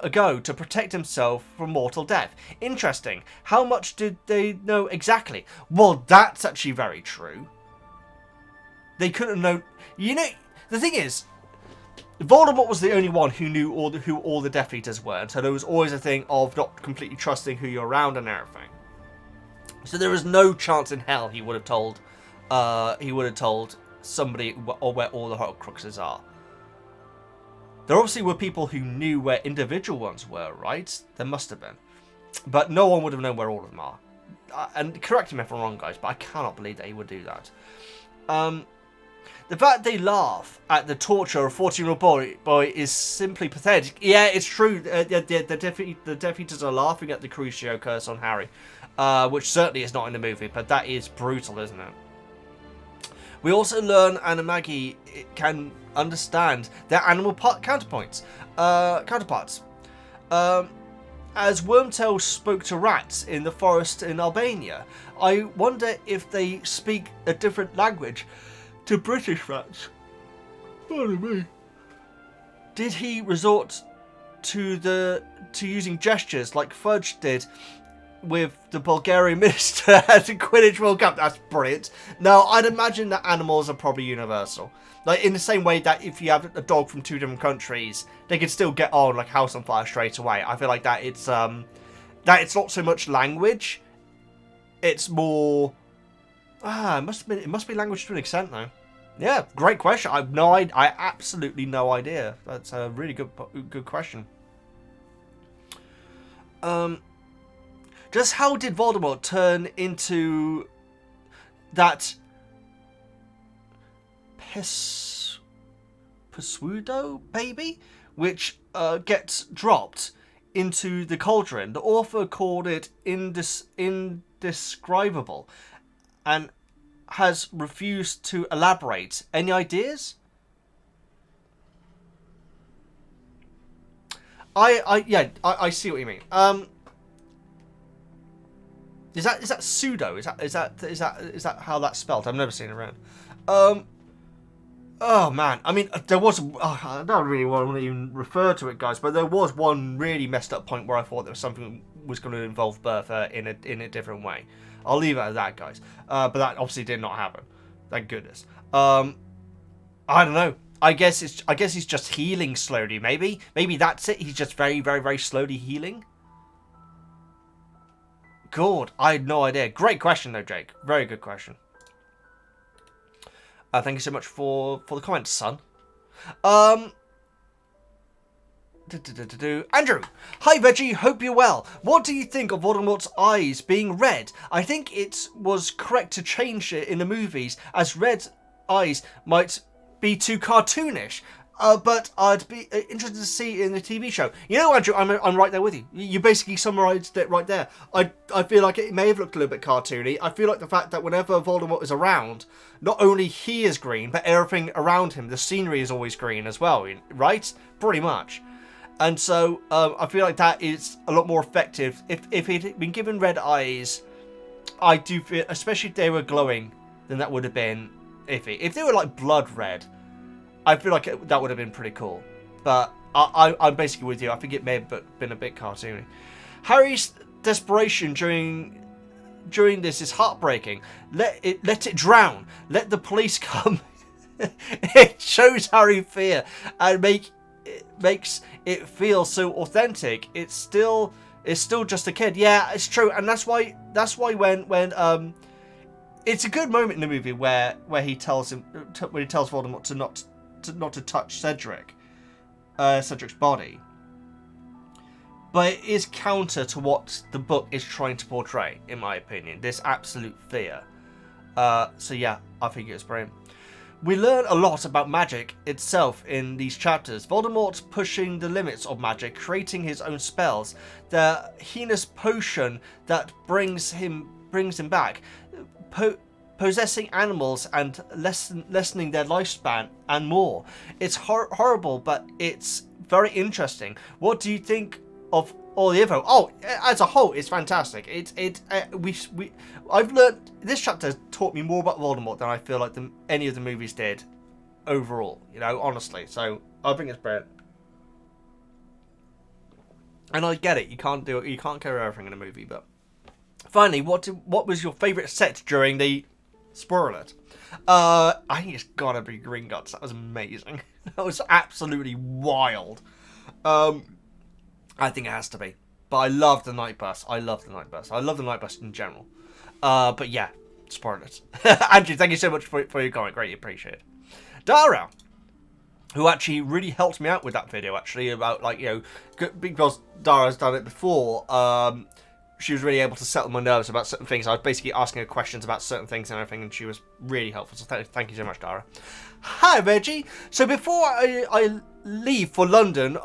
Speaker 1: ago to protect himself from mortal death. Interesting. How much did they know exactly? Well, that's actually very true. They couldn't have known. You know, the thing is, Voldemort was the only one who knew who all the Death Eaters were, and so there was always a thing of not completely trusting who you're around and everything. So there was no chance in hell he would have told somebody or where all the Horcruxes are. There obviously were people who knew where individual ones were, right? There must have been. But no one would have known where all of them are. And correct me if I'm wrong, guys, but I cannot believe that he would do that. The fact they laugh at the torture of a 14-year-old boy is simply pathetic. Yeah, it's true. The Death Eaters are laughing at the Crucio curse on Harry. Which certainly is not in the movie, but that is brutal, isn't it? We also learn Animagi can understand their animal counterparts. As Wormtail spoke to rats in the forest in Albania, I wonder if they speak a different language to British rats. Pardon me. Did he resort to using gestures like Fudge did with the Bulgarian minister at the Quidditch World Cup? That's brilliant. No, I'd imagine that animals are probably universal. Like, in the same way that if you have a dog from two different countries, they can still get on like house on fire straight away. I feel like that it's not so much language. It's more... it must be language to an extent, though. Yeah, great question. I absolutely no idea. That's a really good question. Just how did Voldemort turn into that Pesudo baby, which gets dropped into the cauldron? The author called it indescribable and has refused to elaborate. Any ideas? I see what you mean. Is that pseudo? Is that how that's spelled? I've never seen it around. Oh man, I mean, there was. I don't really want to even refer to it, guys, but there was one really messed up point where I thought there was something was going to involve Bertha in a different way. I'll leave it at that, guys. But that obviously did not happen. Thank goodness. I don't know. I guess he's just healing slowly. Maybe that's it. He's just very, very, very slowly healing. God, I had no idea. Great question, though, Jake. Very good question. Thank you so much for the comments, son. Andrew, hi Veggie, hope you're well. What do you think of Voldemort's eyes being red? I think it was correct to change it in the movies, as red eyes might be too cartoonish. But I'd be interested to see in the TV show. You know, Andrew, I'm right there with you. You basically summarised it right there. I feel like it may have looked a little bit cartoony. I feel like the fact that whenever Voldemort is around, not only he is green, but everything around him, the scenery is always green as well, right? Pretty much. And so I feel like that is a lot more effective. If he'd been given red eyes, I do feel, especially if they were glowing, then that would have been iffy. If they were like blood red, I feel like that would have been pretty cool. But I'm basically with you. I think it may have been a bit cartoony. Harry's desperation during this is heartbreaking. Let it drown. Let the police come. It shows Harry fear and makes it feel so authentic. It's still just a kid. Yeah, it's true, and that's why when it's a good moment in the movie where he tells Voldemort not to touch Cedric's body. But it is counter to what the book is trying to portray, in my opinion. This absolute fear. So yeah, I think it's brilliant. We learn a lot about magic itself in these chapters. Voldemort pushing the limits of magic, creating his own spells, the heinous potion that brings him back, possessing animals and lessening their lifespan, and more. It's horrible, but it's very interesting. What do you think of all the info? Oh, as a whole, it's fantastic. I've learned, this chapter has taught me more about Voldemort than I feel like any of the movies did overall. You know, honestly. So I think it's brilliant. And I get it. You can't do it. You can't cover everything in a movie. But finally, what was your favourite set during the spoiler alert? I think it's gotta be Gringotts. That was amazing. That was absolutely wild. I think it has to be. But I love the night bus. I love the night bus in general. But yeah, spoilers. Andrew, thank you so much for your comment. Greatly appreciate it. Dara, who actually really helped me out with that video, actually, about, like, you know, because Dara's done it before, she was really able to settle my nerves about certain things. I was basically asking her questions about certain things and everything, and she was really helpful. So thank you so much, Dara. Hi, Veggie. So before I leave for London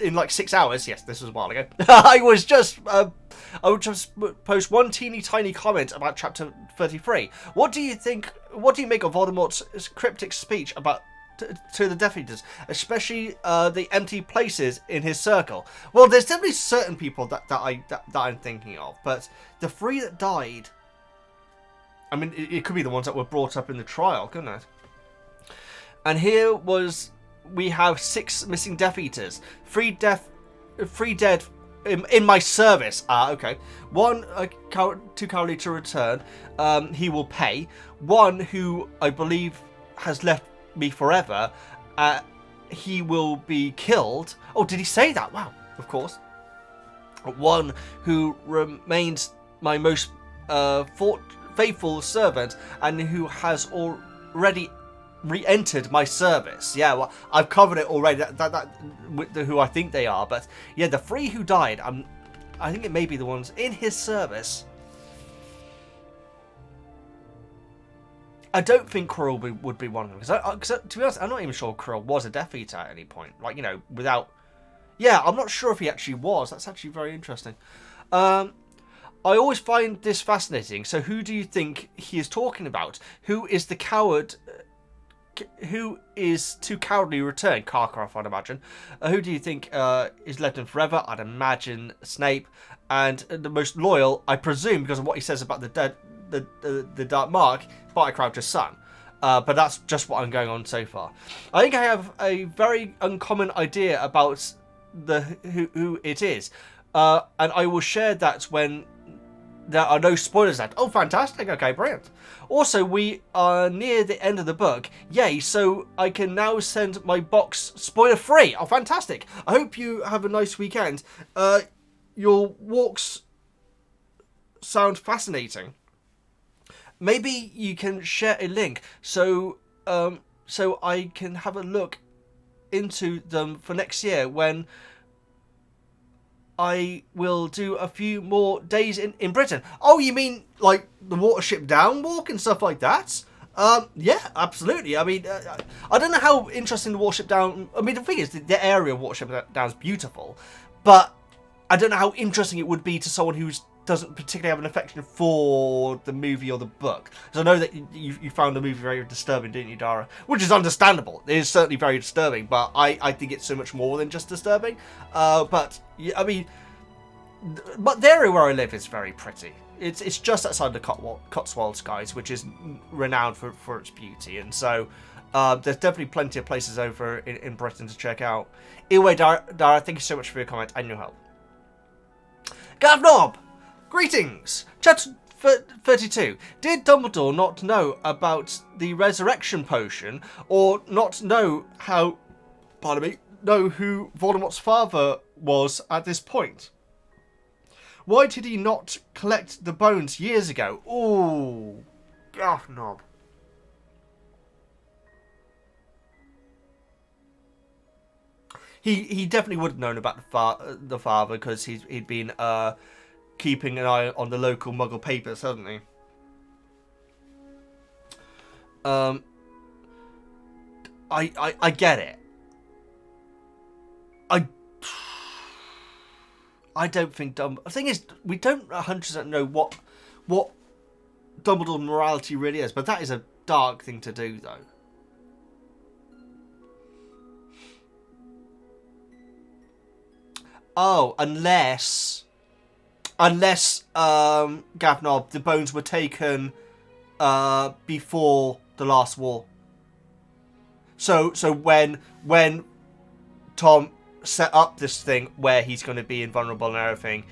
Speaker 1: in like 6 hours, yes, this was a while ago, I would just post one teeny tiny comment about chapter 33. What do you make of Voldemort's cryptic speech about to the Death Eaters, especially the empty places in his circle? Well, there's definitely certain people that I'm thinking of, but the 3 that died, I mean, it could be the ones that were brought up in the trial, couldn't it? And here we have 6 missing Death Eaters, 3 dead in my service. Okay. 1 too cowardly to return. He will pay. 1 who I believe has left me forever. He will be killed. Oh, did he say that? Wow. Of course. 1 who remains my most faithful servant and who has already re-entered my service. Yeah, well, I've covered it already. With who I think they are, but yeah, the 3 who died. I think it may be the ones in his service. I don't think Quirrell would be one of them, because to be honest, I'm not even sure Quirrell was a Death Eater at any point. Like, you know, without. Yeah, I'm not sure if he actually was. That's actually very interesting. I always find this fascinating. So, who do you think he is talking about? Who is the coward? Who is too cowardly to return? Karkaroff, I'd imagine. Who do you think is left in forever? I'd imagine Snape. And the most loyal, I presume, because of what he says about the Dark Mark, Barty Croucher's son. But that's just what I'm going on so far. I think I have a very uncommon idea about who it is. And I will share that when there are no spoilers left. Oh, fantastic. Okay, brilliant. Also, we are near the end of the book. Yay, so I can now send my box spoiler-free. Oh, fantastic. I hope you have a nice weekend. Your walks sound fascinating. Maybe you can share a link so I can have a look into them for next year when I will do a few more days in Britain. Oh, you mean like the Watership Down walk and stuff like that? Yeah, absolutely. I mean, I don't know how interesting the Watership Down... I mean, the thing is, the area of Watership Down is beautiful, but I don't know how interesting it would be to someone who doesn't particularly have an affection for the movie or the book. Because I know that you found the movie very disturbing, didn't you, Dara? Which is understandable. It is certainly very disturbing, but I think it's so much more than just disturbing. But, I mean... But the area where I live is very pretty. It's just outside the Cotswolds, guys, which is renowned for its beauty. And so there's definitely plenty of places over in Britain to check out. Anyway, Dara, thank you so much for your comment and your help. Gavnob! Greetings! Chapter 32. Did Dumbledore not know about the resurrection potion, or not know how... Pardon me, know who Voldemort's father was at this point? Why did he not collect the bones years ago? Ooh, Gavnob. He definitely would have known about the father, because he'd been keeping an eye on the local Muggle papers, hasn't he? I get it. I don't think the thing is, we don't 100% know what Dumbledore's morality really is, but that is a dark thing to do, though. Oh, unless Gavnob, the bones were taken before the last war. So when Tom set up this thing where he's going to be invulnerable and everything,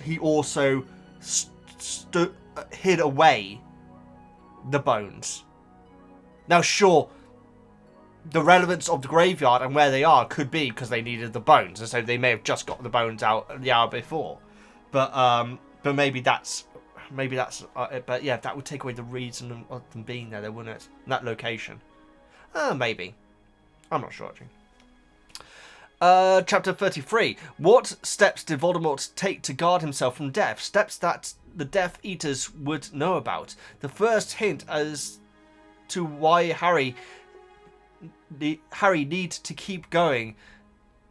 Speaker 1: he also hid away the bones. Now, sure, the relevance of the graveyard and where they are could be because they needed the bones, and so they may have just got the bones out the hour before. But maybe that's it. But yeah, that would take away the reason of them being there, wouldn't it? In that location. Maybe. I'm not sure, actually. Chapter 33. What steps did Voldemort take to guard himself from death? Steps that the Death Eaters would know about. The first hint as to why Harry needs to keep going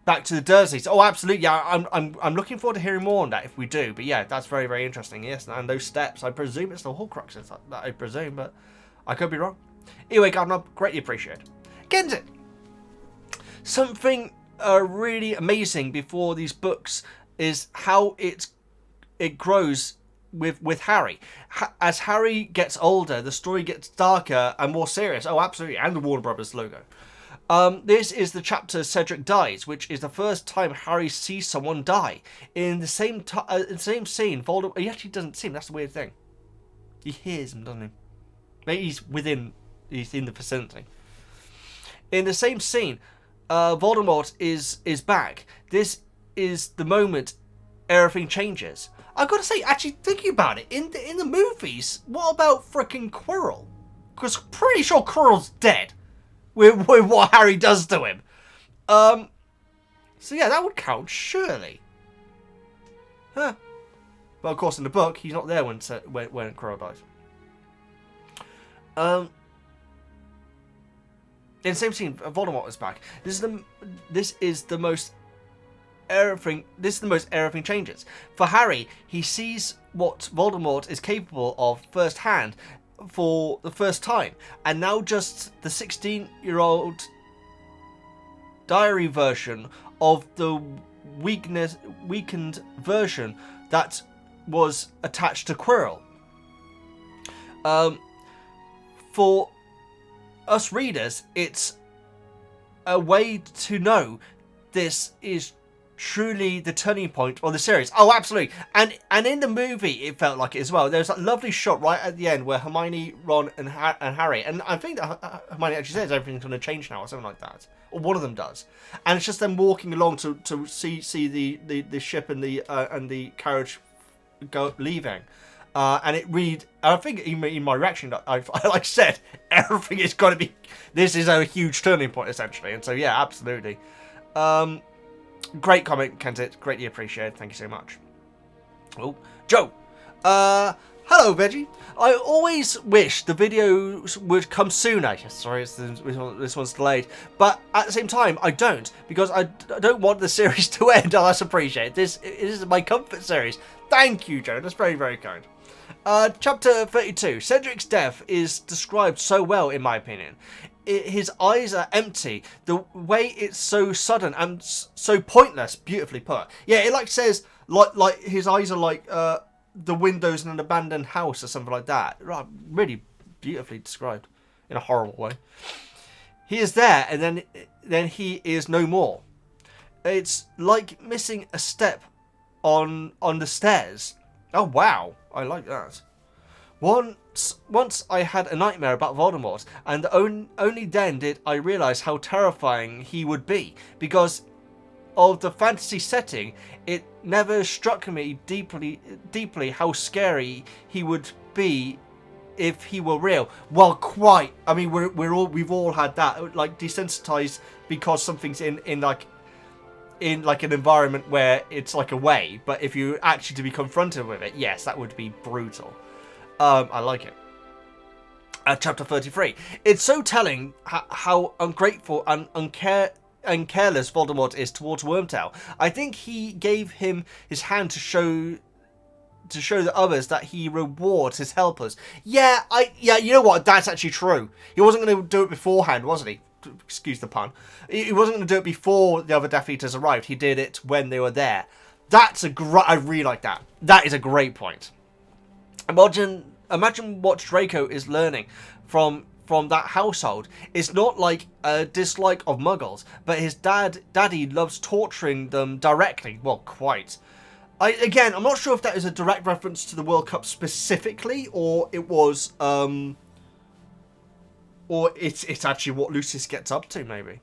Speaker 1: back to the Dursleys. Oh, absolutely. Yeah, I'm looking forward to hearing more on that if we do. But yeah, that's very, very interesting. Yes, and those steps, I presume it's the Horcruxes, that I presume, but I could be wrong. Anyway, Gavnob, greatly appreciated. Get into it. Something really amazing before these books is how it grows with Harry. As Harry gets older, the story gets darker and more serious. Oh, absolutely, and the Warner Brothers logo. This is the chapter Cedric dies, which is the first time Harry sees someone die. In the same scene, Voldemort... He actually doesn't see him, that's the weird thing. He hears him, doesn't he? Maybe he's in the vicinity. In the same scene, Voldemort is back. This is the moment everything changes. I've got to say, actually thinking about it, in the movies, what about frickin' Quirrell? Because pretty sure Quirrell's dead with what Harry does to him. So yeah, that would count, surely. Huh. But of course, in the book, he's not there when Quirrell dies. In the same scene, Voldemort is back. This is the most everything changes. For Harry, he sees what Voldemort is capable of firsthand for the first time, and now just the 16-year-old diary version of the weakened version that was attached to Quirrell. For us readers, it's a way to know this is truly the turning point of the series. Oh, absolutely. And in the movie, it felt like it as well. There's that lovely shot right at the end where Hermione, Ron, and Harry, and I think that Hermione actually says everything's going to change now or something like that, or one of them does, and it's just them walking along to see the ship and the carriage leaving. And it read, I think in my reaction, I like said, everything is going to be, this is a huge turning point, essentially. And so, yeah, absolutely. Great comment, Kentit. Greatly appreciated. Thank you so much. Oh, Joe. Hi, Hello, Veggie. I always wish the videos would come sooner. Sorry, this one's delayed. But at the same time, I don't. Because I don't want the series to end. Oh, that's appreciated. This is my comfort series. Thank you, Joe. That's very, very kind. Chapter 32. Cedric's death is described so well, in my opinion. His eyes are empty. The way it's so sudden and so pointless. Beautifully put. Yeah, it like says like his eyes are like the windows in an abandoned house or something like that. Right, really beautifully described in a horrible way. He is there, and then he is no more. It's like missing a step on the stairs. Oh wow, I like that. Once I had a nightmare about Voldemort, and only then did I realise how terrifying he would be. Because of the fantasy setting, it never struck me deeply how scary he would be if he were real. Well, quite. I mean, we've all had that, like desensitized because something's in like an environment where it's like away. But if you actually to be confronted with it, yes, that would be brutal. I like it. Chapter 33. It's so telling how ungrateful and careless Voldemort is towards Wormtail. I think he gave him his hand to show the others that he rewards his helpers. Yeah, you know what? That's actually true. He wasn't going to do it beforehand, wasn't he? Excuse the pun. He wasn't going to do it before the other Death Eaters arrived. He did it when they were there. That's I really like that. That is a great point. Imagine what Draco is learning from that household. It's not like a dislike of Muggles, but his daddy loves torturing them directly. Well, quite. I'm not sure if that is a direct reference to the World Cup specifically, or it was, or it's actually what Lucius gets up to, maybe.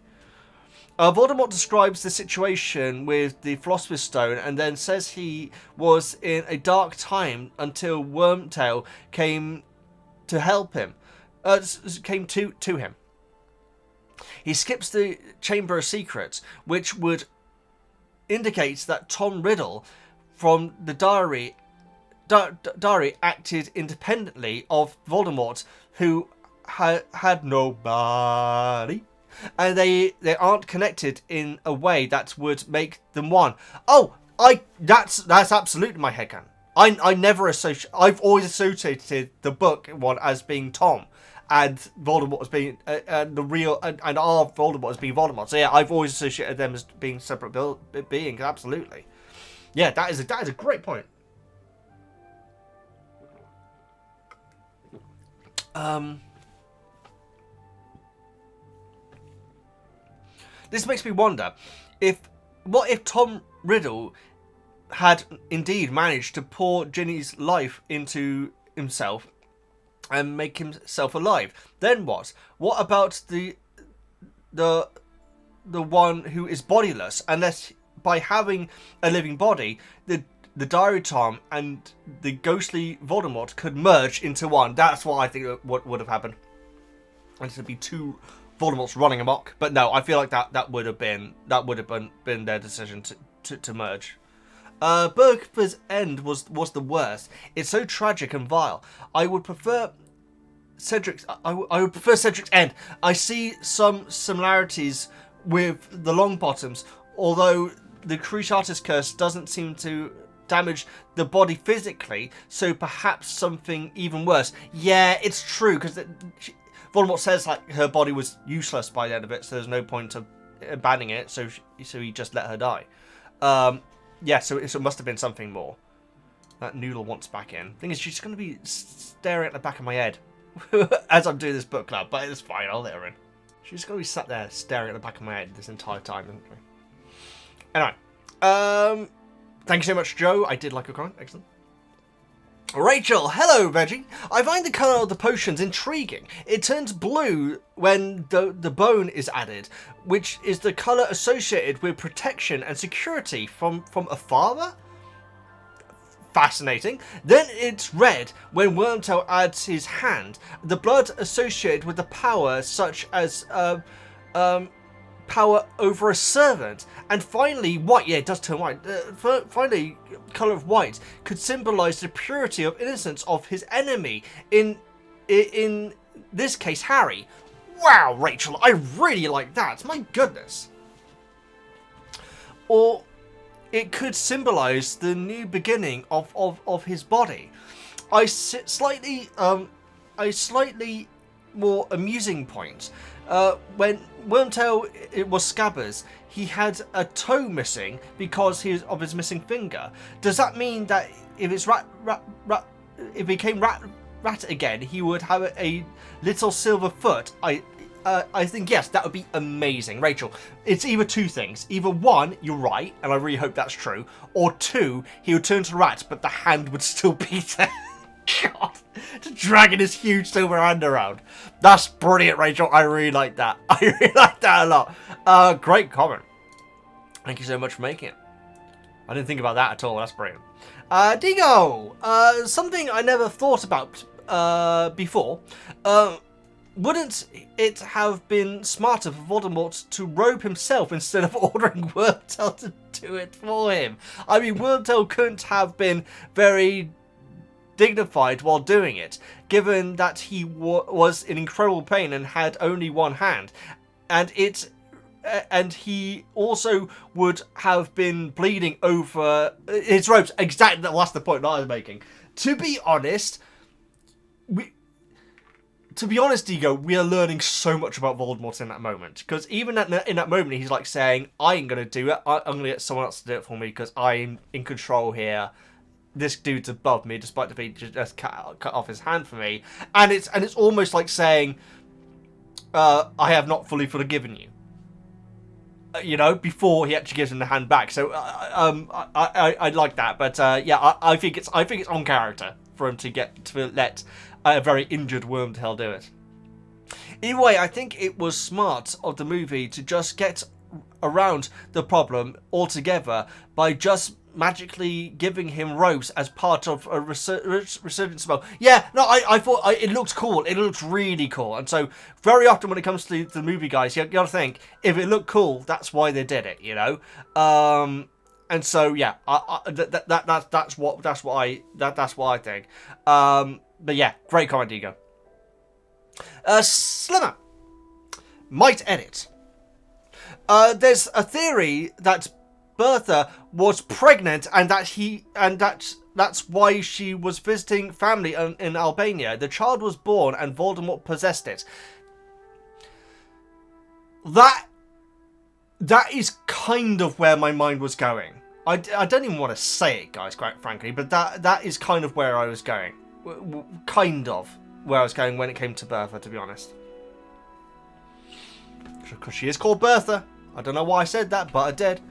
Speaker 1: Voldemort describes the situation with the Philosopher's Stone and then says he was in a dark time until Wormtail came to help him. Came to him. He skips the Chamber of Secrets, which would indicate that Tom Riddle from the diary acted independently of Voldemort, who had nobody. And they aren't connected in a way that would make them one. Oh, that's absolutely my headcanon. I've always associated the book one as being Tom, and Voldemort as being the real, and our Voldemort as being Voldemort. So yeah, I've always associated them as being separate beings. Absolutely. Yeah, that is a great point. This makes me wonder what if Tom Riddle had indeed managed to pour Ginny's life into himself and make himself alive. Then what? What about the one who is bodiless? Unless by having a living body, the Diary Tom and the ghostly Voldemort could merge into one. That's what I think what would have happened. And to be two Voldemort's running amok, but no, I feel like that would have been their decision to merge. Bertha's end was the worst. It's so tragic and vile. I would prefer Cedric's end. I see some similarities with the Longbottoms, although the Cruciatus curse doesn't seem to damage the body physically, so perhaps something even worse. Yeah, it's true, because Voldemort says like her body was useless by the end of it, so there's no point of abandoning it, so he just let her die. Yeah, so it must have been something more. That noodle wants back in. Thing is, she's going to be staring at the back of my head as I'm doing this book club, but it's fine, I'll let her in. She's going to be sat there staring at the back of my head this entire time, isn't she? Anyway, thank you so much, Joe. I did like your comment. Excellent. Rachel, hello, Veggie. I find the colour of the potions intriguing. It turns blue when the bone is added, which is the colour associated with protection and security from a father? Fascinating. Then it's red when Wormtail adds his hand. The blood associated with the power such as power over a servant. And finally, white, yeah, it does turn white. Finally, colour of white could symbolise the purity of innocence of his enemy. In this case, Harry. Wow, Rachel, I really like that. My goodness. Or it could symbolise the new beginning of his body. A slightly more amusing point. When Wormtail it was Scabbers, he had a toe missing because of his missing finger. Does that mean that if it's if it became rat again, he would have a little silver foot? I think yes, that would be amazing. Rachel, it's either two things. Either one, you're right, and I really hope that's true, or two, he would turn to rat, but the hand would still be there. God, just dragging his huge silver hand around. That's brilliant, Rachel. I really like that. I really like that a lot. Great comment. Thank you so much for making it. I didn't think about that at all. That's brilliant. Digo, something I never thought about before. Wouldn't it have been smarter for Voldemort to robe himself instead of ordering Wormtail to do it for him? I mean, Wormtail couldn't have been very dignified while doing it, given that he was in incredible pain and had only one hand, and he also would have been bleeding over his robes. Exactly, that's the point that I was making. To be honest, Digo, we are learning so much about Voldemort in that moment. Because even in that moment, he's like saying, I ain't going to do it. I'm going to get someone else to do it for me because I'm in control here. This dude's above me, despite the fact he just cut off his hand for me. And it's almost like saying, I have not fully forgiven you. You know, before he actually gives him the hand back. So I like that. But yeah, I think it's on character for him to let a very injured Wormtail do it. Either way, I think it was smart of the movie to just get around the problem altogether by just magically giving him robes as part of a resurgence spell. Yeah, no, I thought it looked cool. It looked really cool. And so very often when it comes to the movie guys, you got to think, if it looked cool, that's why they did it, you know? And so yeah, that's what I think. But yeah, great comment, Digo. Slimmer might edit. There's a theory that Bertha was pregnant and that's why she was visiting family in Albania. The child was born and Voldemort possessed it. That is kind of where my mind was going. I don't even want to say it, guys, quite frankly, but that is kind of where I was going. Kind of where I was going when it came to Bertha, to be honest. Because she is called Bertha. I don't know why I said that, but I did.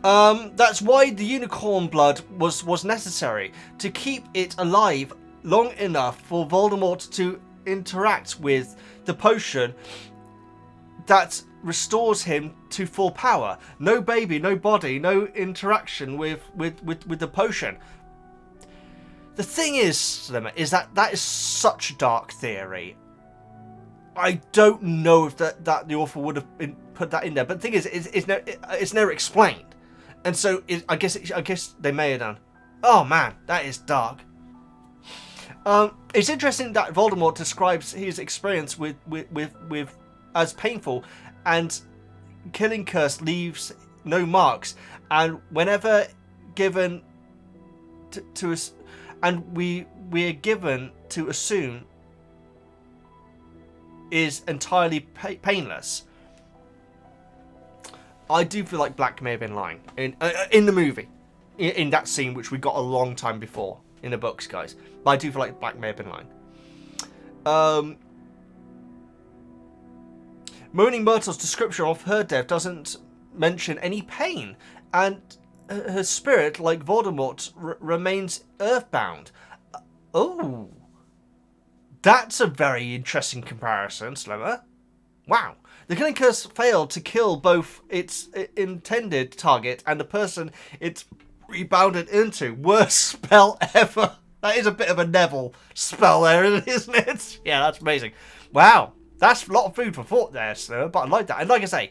Speaker 1: That's why the unicorn blood was necessary, to keep it alive long enough for Voldemort to interact with the potion that restores him to full power. No baby, no body, no interaction with the potion. The thing is, Slimmer, is that is such a dark theory. I don't know if that the author would have put that in there, but the thing is, it's never explained. And so I guess they may have done. Oh man, that is dark. It's interesting that Voldemort describes his experience with as painful, and killing curse leaves no marks, and whenever given to us, and we are given to assume is entirely painless. I do feel like Black may have been lying in the movie, in that scene which we got a long time before in the books, guys. But I do feel like Black may have been lying. Moaning Myrtle's description of her death doesn't mention any pain, and her spirit, like Voldemort, remains earthbound. Oh, that's a very interesting comparison, Slimmer. Wow. The killing curse failed to kill both its intended target and the person it's rebounded into. Worst spell ever. That is a bit of a Neville spell there, isn't it? Yeah, that's amazing. Wow. That's a lot of food for thought there, Slimmer, but I like that. And like I say,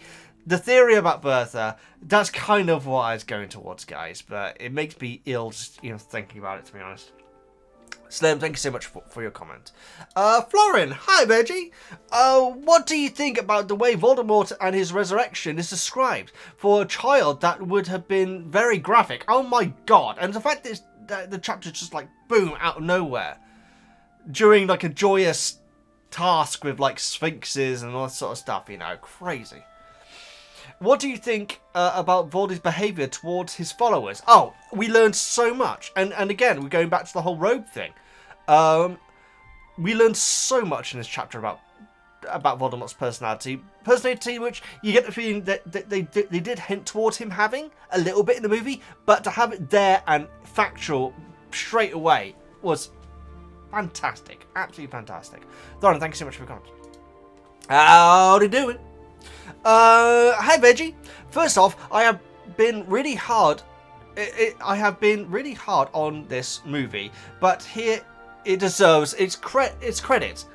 Speaker 1: the theory about Bertha, that's kind of what I was going towards, guys. But it makes me ill just, thinking about it, to be honest. Slim, thank you so much for your comment. Florin, hi Veggie. What do you think about the way Voldemort and his resurrection is described? For a child, that would have been very graphic. Oh my god. And the fact that the chapter's just like, boom, out of nowhere. During like a joyous task with like sphinxes and all that sort of stuff, crazy. What do you think about Voldy's behaviour towards his followers? Oh, we learned so much. And again, we're going back to the whole robe thing. We learned so much in this chapter about Voldemort's personality. Personality which you get the feeling that they did hint towards him having a little bit in the movie. But to have it there and factual straight away was fantastic. Absolutely fantastic. Thorin, thank you so much for your comments. Howdy doing? Hi Veggie. First off, I have been really hard. I have been really hard on this movie, but here it deserves its credit.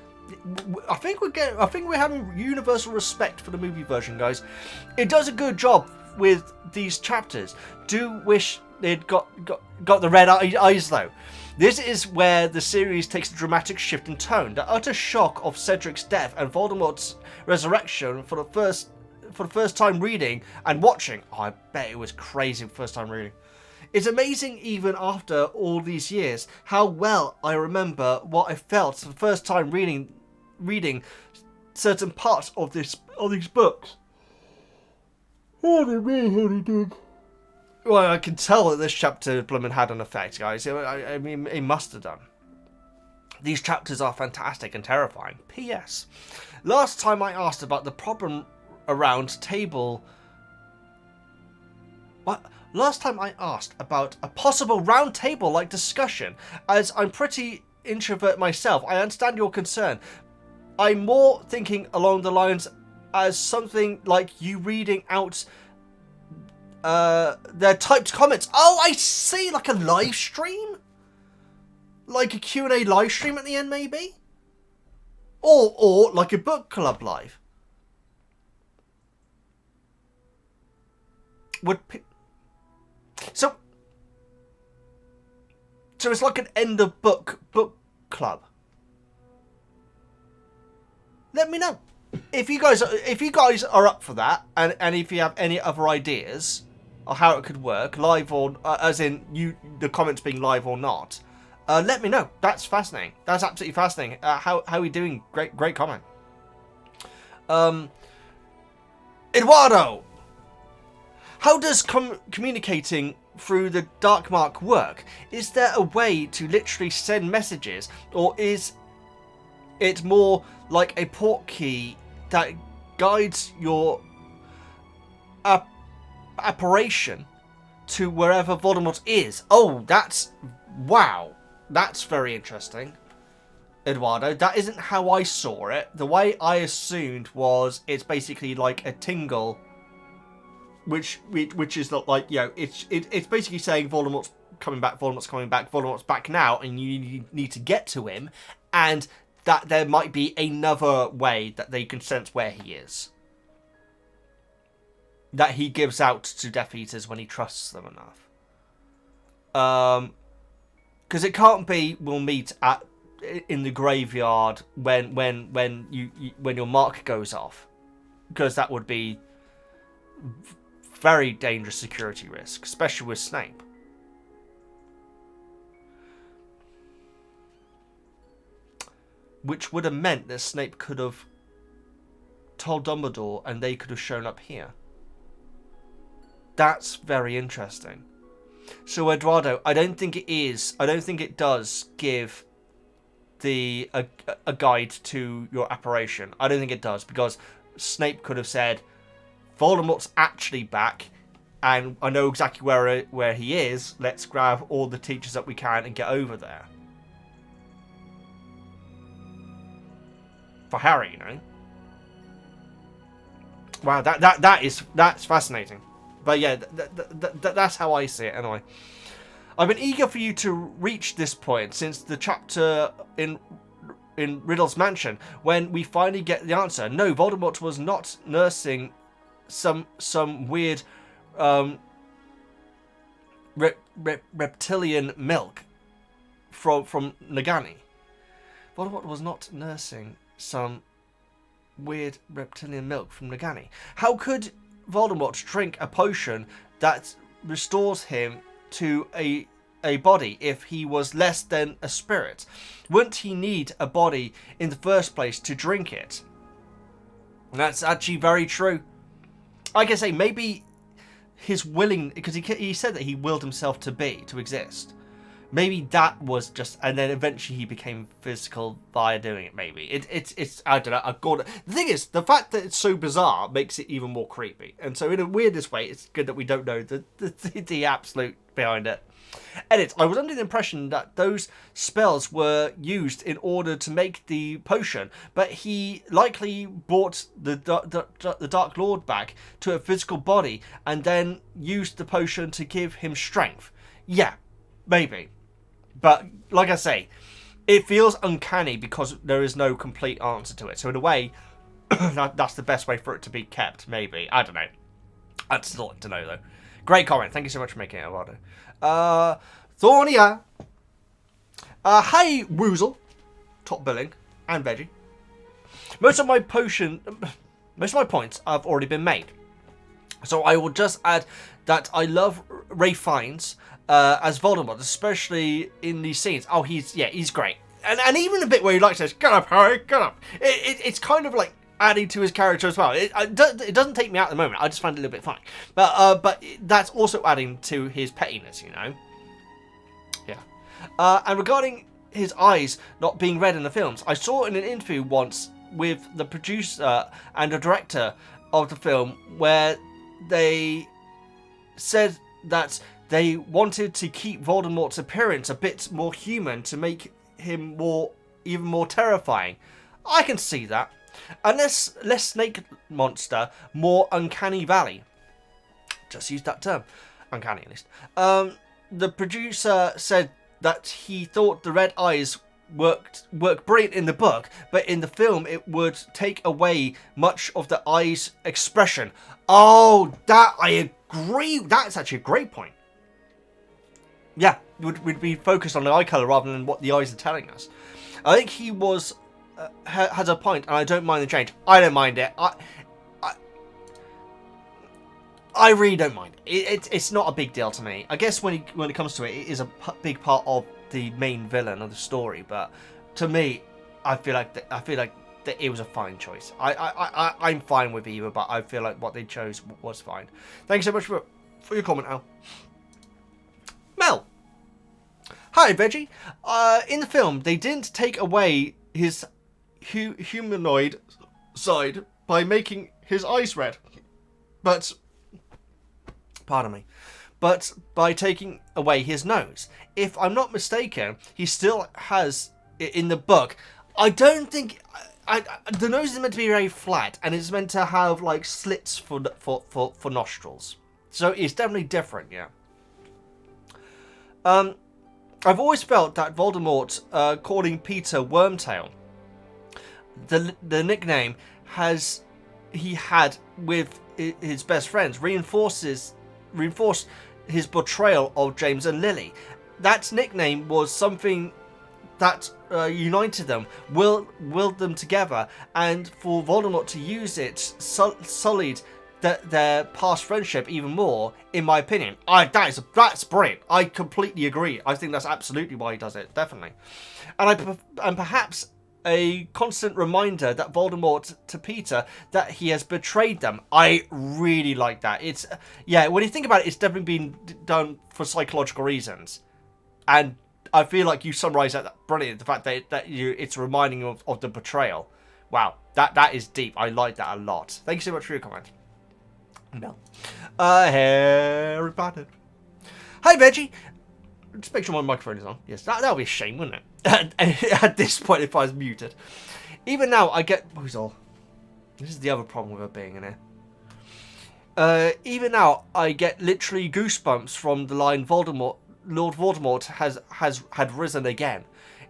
Speaker 1: I think we're having universal respect for the movie version, guys. It does a good job with these chapters. Do wish they'd got the red eyes though. This is where the series takes a dramatic shift in tone. The utter shock of Cedric's death and Voldemort's resurrection for the first time reading and watching. Oh, I bet it was crazy first time reading. It's amazing even after all these years how well I remember what I felt the first time reading certain parts of these books. Oh, they really did. Well, I can tell that this chapter Blumman had an effect, guys. I mean, it must have done. These chapters are fantastic and terrifying. P.S. Last time I asked about the problem around table... What? Last time I asked about a possible round table-like discussion. As I'm pretty introvert myself, I understand your concern. I'm more thinking along the lines as something like you reading out... their typed comments. Oh, I see, like a live stream? Like a Q&A live stream at the end, maybe? Or like a book club live. So it's like an end of book club. Let me know if you guys are up for that, and if you have any other ideas or how it could work, live or as in the comments being live or not. Let me know. That's fascinating. That's absolutely fascinating. How are we doing? Great comment. Eduardo, how does communicating through the Dark Mark work? Is there a way to literally send messages, or is it more like a port key that guides your apparition to wherever Voldemort is? Oh, wow. That's very interesting, Eduardo. That isn't how I saw it. The way I assumed was it's basically like a tingle, which is not like, it's basically saying Voldemort's coming back, Voldemort's back now, and you need to get to him, and that there might be another way that they can sense where he is. That he gives out to Death Eaters when he trusts them enough. Because it can't be we'll meet in the graveyard when your mark goes off, because that would be very dangerous security risk, especially with Snape. Which would have meant that Snape could have told Dumbledore and they could have shown up here. That's very interesting. So Eduardo, I don't think it does give a guide to your apparition. I don't think it does, because Snape could have said, Voldemort's actually back, and I know exactly where he is. Let's grab all the teachers that we can and get over there. For Harry, Wow, that's fascinating. But yeah, that's how I see it anyway. I've been eager for you to reach this point since the chapter in Riddle's mansion, when we finally get the answer. No, Voldemort was not nursing some weird reptilian milk from Nagani. Voldemort was not nursing some weird reptilian milk from Nagani. How could Voldemort drink a potion that restores him to a body if he was less than a spirit? Wouldn't he need a body in the first place to drink it? And that's actually very true. Like I say, maybe his willing, because he said that he willed himself to exist. Maybe that was just, and then eventually he became physical via doing it. Maybe it's I don't know. The thing is, the fact that it's so bizarre makes it even more creepy. And so in a weirdest way, it's good that we don't know the absolute behind it. Edit. I was under the impression that those spells were used in order to make the potion, but he likely brought the Dark Lord back to a physical body and then used the potion to give him strength. Yeah, maybe. But, like I say, it feels uncanny because there is no complete answer to it. So, in a way, that's the best way for it to be kept, maybe. I don't know. I'd still like to know, though. Great comment. Thank you so much for making it, Eduardo. Thornia. Hey, Woozle. Top billing. And Veggie. Most of my points have already been made. So, I will just add that I love Ralph Fiennes as Voldemort, especially in these scenes. Oh, he's great. And even a bit where he like says, "Get up, Harry, get up." It's kind of like adding to his character as well. It doesn't take me out at the moment. I just find it a little bit funny. But that's also adding to his pettiness, you know. Yeah. And regarding his eyes not being red in the films, I saw in an interview once with the producer and the director of the film where they said that they wanted to keep Voldemort's appearance a bit more human to make him even more terrifying. I can see that. And less snake monster, more uncanny valley. Just use that term. Uncanny, at least. The producer said that he thought the red eyes worked brilliant in the book, but in the film it would take away much of the eye's expression. Oh, that I agree. That's actually a great point. Yeah, we'd be focused on the eye colour rather than what the eyes are telling us. I think he has a point, and I don't mind the change. I don't mind it. I really don't mind it. It's not a big deal to me. I guess when it comes to it, it is a big part of the main villain of the story. But to me, I feel like that it was a fine choice. I'm fine with either, but I feel like what they chose was fine. Thanks so much for your comment, Al. Mel. Hi, Veggie. In the film, they didn't take away his humanoid side by making his eyes red. But by taking away his nose. If I'm not mistaken, he still has it in the book. I don't think... the nose is meant to be very flat, and it's meant to have, like, slits for nostrils. So it's definitely different, yeah. I've always felt that Voldemort calling Peter Wormtail, the nickname he had with his best friends, reinforced his betrayal of James and Lily. That nickname was something that united them, willed them together, and for Voldemort to use it sullied their past friendship even more, in my opinion. That's brilliant. I completely agree. I think that's absolutely why he does it, definitely. And perhaps a constant reminder that Voldemort to Peter that he has betrayed them. I really like that. It's when you think about it, it's definitely been done for psychological reasons, and I feel like you summarised that brilliant. The fact that it's reminding of the betrayal. Wow, that is deep. I like that a lot. Thank you so much for your comment. No. Harry Potter. Hi, Veggie. Just make sure my microphone is on. Yes, that would be a shame, wouldn't it? At this point, if I was muted. Even now, I get... Who's all? This is the other problem with it being in here. Even now, I get literally goosebumps from the line Lord Voldemort had risen again.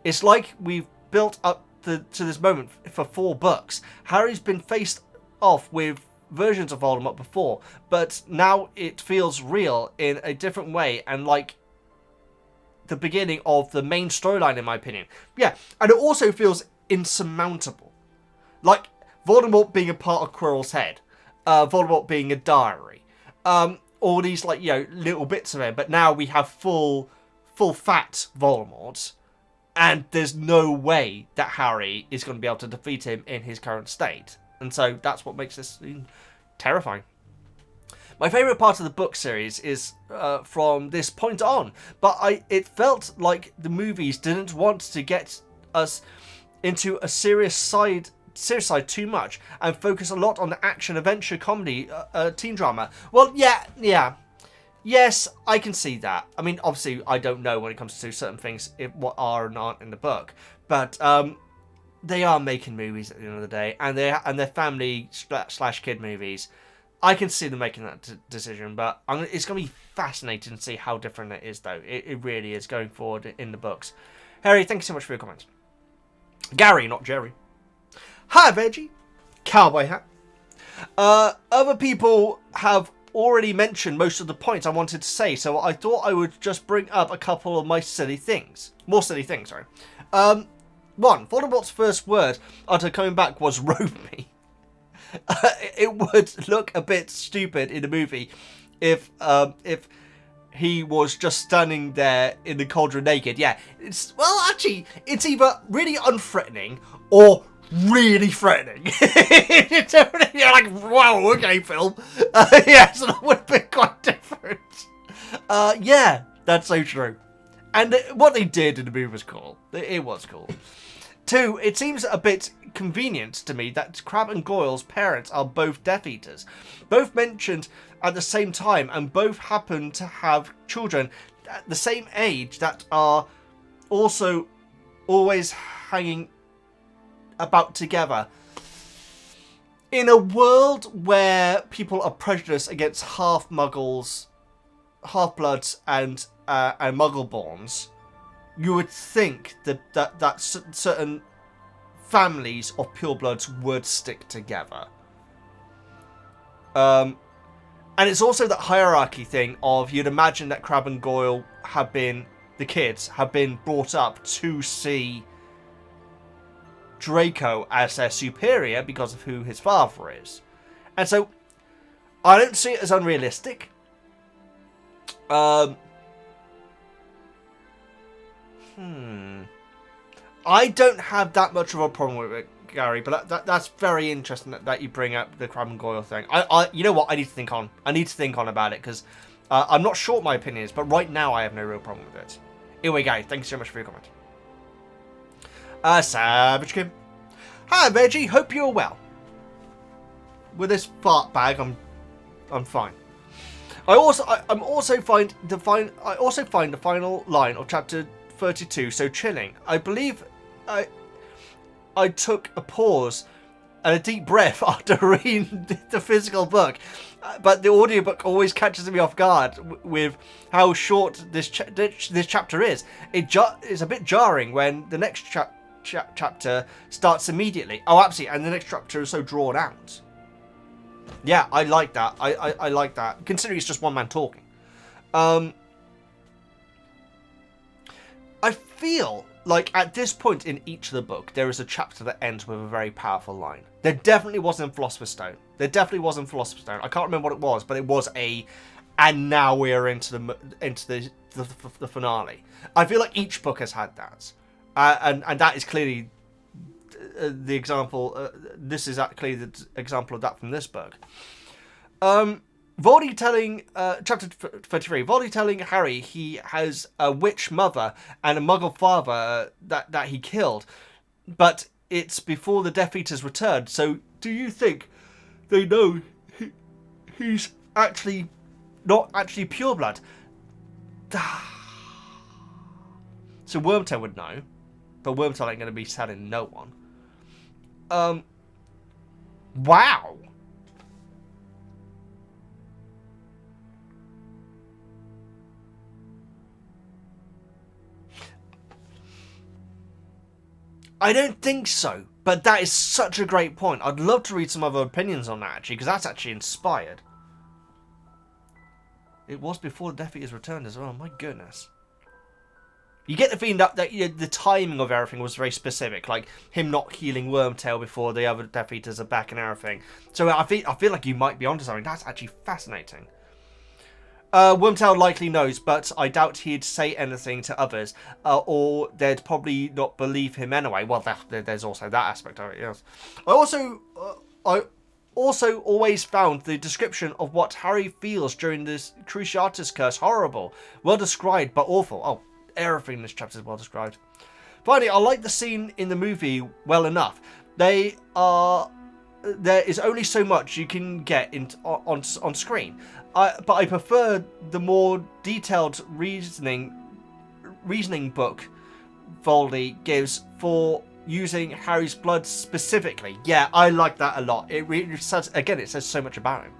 Speaker 1: It's like we've built up to this moment for 4 books. Harry's been faced off with versions of Voldemort before, but now it feels real in a different way and like the beginning of the main storyline, in my opinion. Yeah, and it also feels insurmountable. Like Voldemort being a part of Quirrell's head, Voldemort being a diary, all these like, you know, little bits of him, but now we have full fat Voldemort, and there's no way that Harry is going to be able to defeat him in his current state. And so that's what makes this terrifying. My favourite part of the book series is from this point on, but it felt like the movies didn't want to get us into a serious side too much and focus a lot on the action, adventure, comedy, teen drama. Well, yeah. Yes, I can see that. I mean, obviously, I don't know when it comes to certain things what are and aren't in the book, but they are making movies at the end of the day, and they're family / kid movies. I can see them making that decision, but it's going to be fascinating to see how different it is, though. It really is going forward in the books. Harry, thank you so much for your comments. Gary, not Jerry. Hi, Veggie. Cowboy hat. Other people have already mentioned most of the points I wanted to say, so I thought I would just bring up a couple of my silly things. More silly things, sorry. One, Voldemort's first word after coming back was "robe me." It would look a bit stupid in the movie if he was just standing there in the cauldron naked. Yeah, actually, it's either really unthreatening or really threatening. You're like, wow, okay, Phil. Yeah, so that would have been quite different. Yeah, that's so true. And what they did in the movie was cool. It was cool. Two, it seems a bit convenient to me that Crabbe and Goyle's parents are both Death Eaters. Both mentioned at the same time, and both happen to have children at the same age that are also always hanging about together. In a world where people are prejudiced against half muggles, half bloods, and muggle-borns, you would think that certain families of purebloods would stick together. And it's also that hierarchy thing of, you'd imagine that Crabbe and Goyle the kids have been brought up to see Draco as their superior because of who his father is. And so, I don't see it as unrealistic. I don't have that much of a problem with it, Gary, but that's very interesting that you bring up the Crabbe and Goyle thing. You know what? I need to think on about it, because I'm not sure what my opinion is, but right now I have no real problem with it. Anyway, guys, thank you so much for your comment. Savage Kim. Hi, Veggie. Hope you're well. With this fart bag, I'm fine. I also find the final line of chapter 32 so chilling. I believe I took a pause and a deep breath after reading the physical book, but the audiobook always catches me off guard with how short this chapter is. It's a bit jarring when the next chapter starts immediately. Oh, absolutely, and the next chapter is so drawn out. Yeah, I like that. I like that, considering it's just one man talking. I feel like at this point in each of the book, there is a chapter that ends with a very powerful line. There definitely was in Philosopher's Stone. I can't remember what it was, but it was and now we're into the finale. I feel like each book has had that, and that is clearly the example. This is actually the example of that from this book. Voldy telling, chapter 33, Voldy telling Harry he has a witch mother and a muggle father that he killed, but it's before the Death Eaters returned. So do you think they know he's actually not actually pureblood? So Wormtail would know, but Wormtail ain't going to be telling no one. Wow. I don't think so. But that is such a great point. I'd love to read some other opinions on that, actually, because that's actually inspired. It was before the Death Eaters returned as well. My goodness. You get the feeling that the timing of everything was very specific, like him not healing Wormtail before the other Death Eaters are back and everything. So I feel like you might be onto something. That's actually fascinating. Wormtail likely knows, but I doubt he'd say anything to others, or they'd probably not believe him anyway. Well, there's also that aspect of it, yes. I also always found the description of what Harry feels during this Cruciatus curse horrible. Well described, but awful. Oh, everything in this chapter is well described. Finally, I like the scene in the movie well enough. There is only so much you can get on screen. But I prefer the more detailed reasoning book Voldy gives for using Harry's blood specifically. Yeah, I like that a lot. It really says, again, it says so much about him.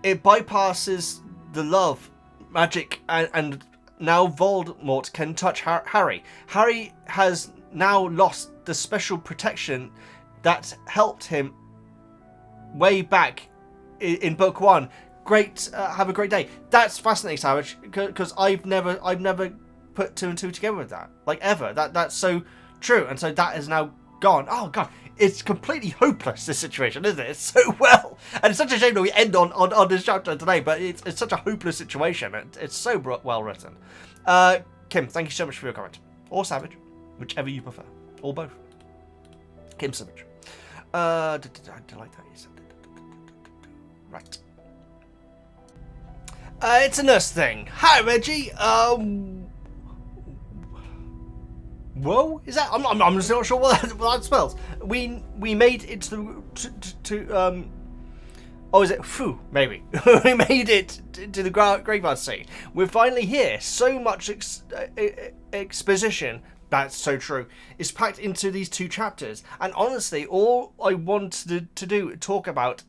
Speaker 1: It bypasses the love, magic, and now Voldemort can touch Harry. Harry has now lost the special protection that helped him way back in book 1. Great, have a great day. That's fascinating, Savage, because I've never put 2 and 2 together with that, like ever. That's so true, and so that is now gone. Oh god, it's completely hopeless, this situation, isn't it? It's so well, and it's such a shame that we end on this chapter today. But it's such a hopeless situation. It's so well written. Kim, thank you so much for your comment, or Savage, whichever you prefer, or both. Kim Savage. I like that you said. Right. It's a nurse thing. Hi, Reggie. Whoa, is that? I'm just not sure what that spells. We made it to oh, is it? Phew, maybe. We made it to the graveyard scene. We're finally here. So much exposition. That's so true. It's packed into these 2 chapters, and honestly, all I wanted to do talk about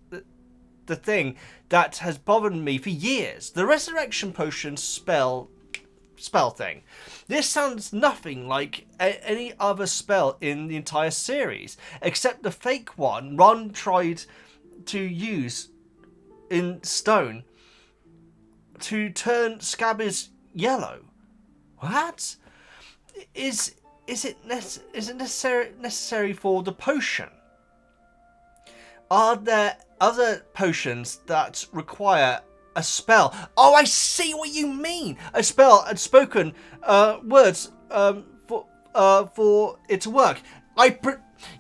Speaker 1: the thing that has bothered me for years: the resurrection potion spell thing. This sounds nothing like any other spell in the entire series, except the fake one Ron tried to use in Stone to turn Scabies yellow. What? Is it necessary for the potion? Are there other potions that require a spell? Oh, I see what you mean. A spell and spoken words for it to work.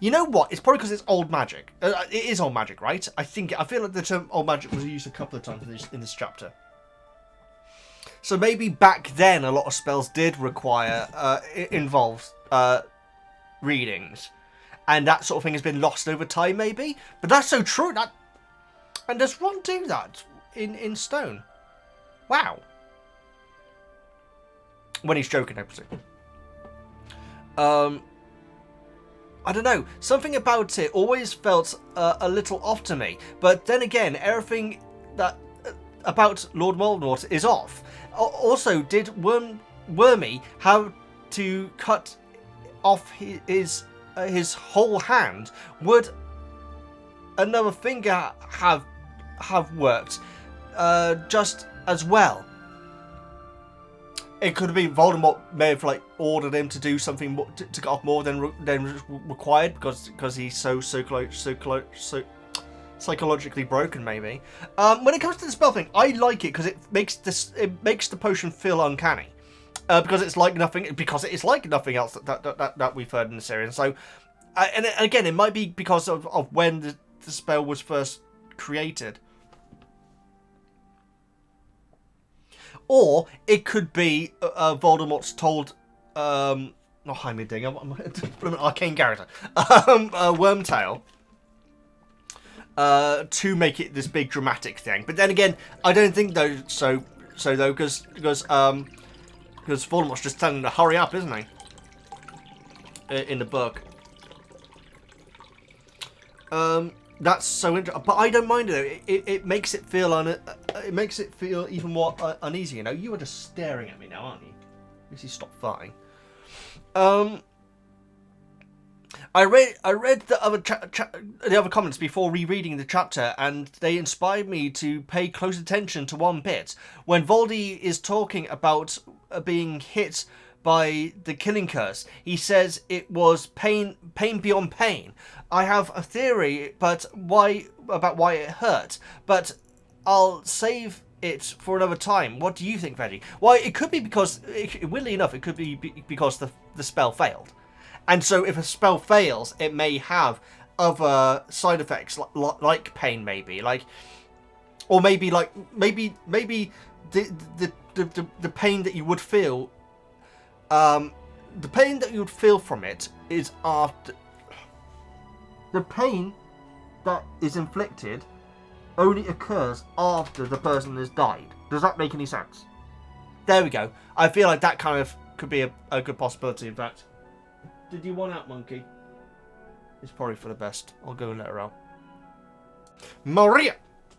Speaker 1: You know what? It's probably because it's old magic. It is old magic, right? I feel like the term old magic was used a couple of times in this chapter. So maybe back then a lot of spells did require involve readings, and that sort of thing has been lost over time, maybe. But that's so true. And does Ron do that in Stone? Wow. When he's joking, I presume. I don't know. Something about it always felt a little off to me. But then again, everything that about Lord Voldemort is off. Also, did Wormy have to cut off his whole hand? Would another finger have worked just as well? It could have been Voldemort may have ordered him to do something more, to cut off more than required because he's so psychologically broken, maybe. When it comes to the spell thing, I like it because it makes the potion feel uncanny, because it's like nothing else that we've heard in the series. So, and again, it might be because of when the spell was first created, or it could be Voldemort's told not Heimding, I'm an arcane character, Wormtail. To make it this big dramatic thing, but then again, I don't think though. So though, because Voldemort's just telling him to hurry up, isn't he? In the book. That's so interesting, but I don't mind it. It makes it feel it makes it feel even more uneasy. You know, you are just staring at me now, aren't you? At least you stop farting. I read the other comments before rereading the chapter, and they inspired me to pay close attention to one bit. When Voldy is talking about being hit by the killing curse, he says it was pain beyond pain. I have a theory, but why it hurt, but I'll save it for another time. What do you think, Veggie? Well, it could be because, weirdly enough, it could be because the spell failed. And so if a spell fails, it may have other side effects like pain, maybe, or maybe the pain that you would feel, the pain that you would feel from it is after the pain that is inflicted only occurs after the person has died. Does that make any sense? There we go. I feel like that kind of could be a good possibility, in fact. Did you want out, monkey? It's probably for the best. I'll go and let her out. Maria!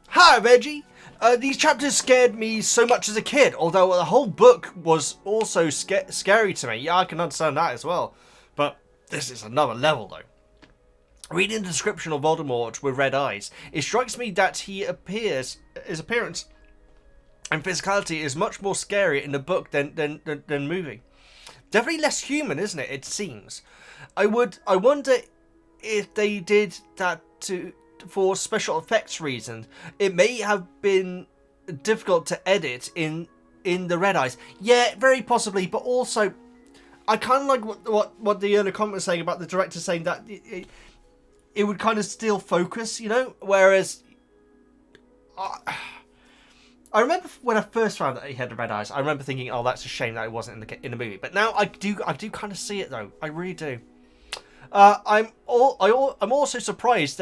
Speaker 1: Hi, Veggie! These chapters scared me so much as a kid, although the whole book was also scary to me. Yeah, I can understand that as well. But this is another level, though. Reading the description of Voldemort with red eyes, it strikes me that his appearance and physicality is much more scary in the book than movie. Definitely less human, isn't it? It seems. I wonder if they did that for special effects reasons. It may have been difficult to edit in the red eyes. Yeah, very possibly. But also, I kind of like what the earlier comment was saying about the director saying that it would kind of still focus, you know. Whereas, I remember when I first found that he had the red eyes, I remember thinking, "Oh, that's a shame that it wasn't in the movie." But now I do kind of see it though. I really do. I'm also surprised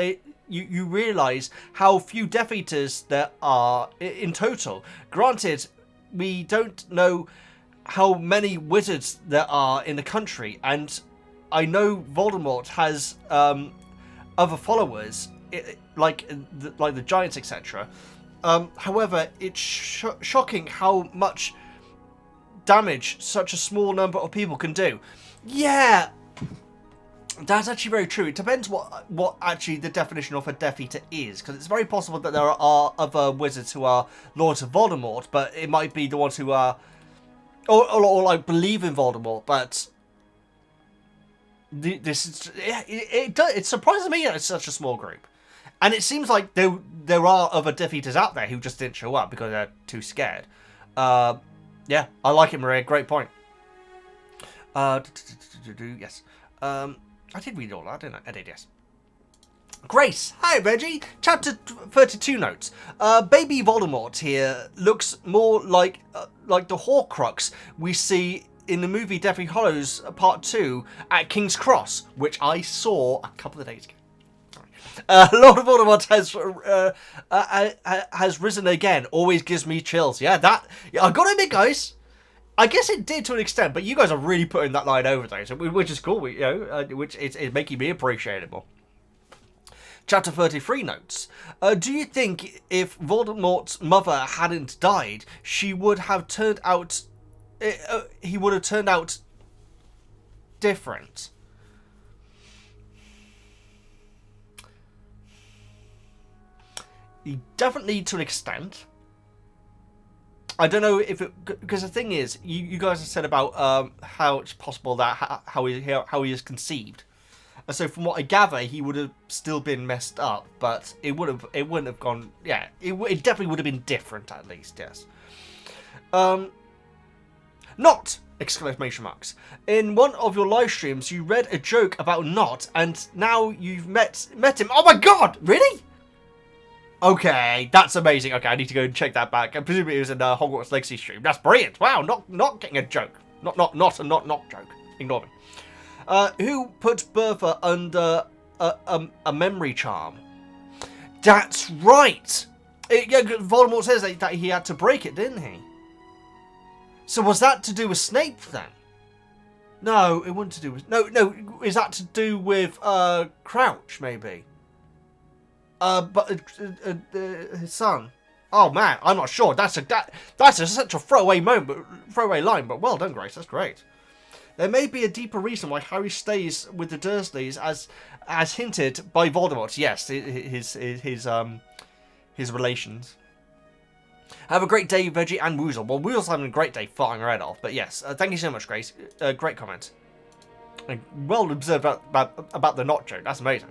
Speaker 1: you realise how few Death Eaters there are in total. Granted, we don't know how many wizards there are in the country, and I know Voldemort has other followers, like the giants, etc. However, it's shocking how much damage such a small number of people can do. Yeah, that's actually very true. It depends what actually the definition of a Death Eater is, because it's very possible that there are other wizards who are Lords of Voldemort, but it might be the ones who are or like believe in Voldemort. But this is it surprises me that it's such a small group. And it seems like there are other Death Eaters out there who just didn't show up because they're too scared. Yeah, I like it, Maria. Great point. Yes. I did read all that, didn't I? I did, yes. Grace. Hi, Veggie. Chapter 32 notes. Baby Voldemort here looks more like the Horcrux we see in the movie Deathly Hallows Part 2 at King's Cross, which I saw a couple of days ago. Lord of Voldemort has risen again. Always gives me chills. Yeah, I gotta admit, guys, I guess it did to an extent, but you guys are really putting that line over there, which is cool. Which is making me appreciate it more. Chapter 33 notes. Do you think if Voldemort's mother hadn't died, she would have turned out? He would have turned out different. Definitely to an extent. I don't know if it, because the thing is, you guys have said about how it's possible that how he is conceived, and so from what I gather, he would have still been messed up, but it wouldn't have gone. Yeah, it definitely would have been different at least. Yes. Not! Exclamation marks. In one of your live streams, you read a joke about Not, and now you've met him. Oh my God! Really? Okay, that's amazing. Okay, I need to go and check that back. And presumably it was in the Hogwarts Legacy stream. That's brilliant. Wow, not getting a joke. Not joke. Ignore me. Who put Bertha under a memory charm? That's right. Yeah, Voldemort says that he had to break it, didn't he? So was that to do with Snape then? No, it wasn't to do with... No, is that to do with Crouch, maybe? But his son. Oh man, I'm not sure. That's such a throwaway line. But well done, Grace. That's great. There may be a deeper reason why Harry stays with the Dursleys, as hinted by Voldemort. Yes, his relations. Have a great day, Veggie and Woozle. Well, Woozle's having a great day firing her head off. But yes, thank you so much, Grace. Great comment. And well observed about the not joke. That's amazing.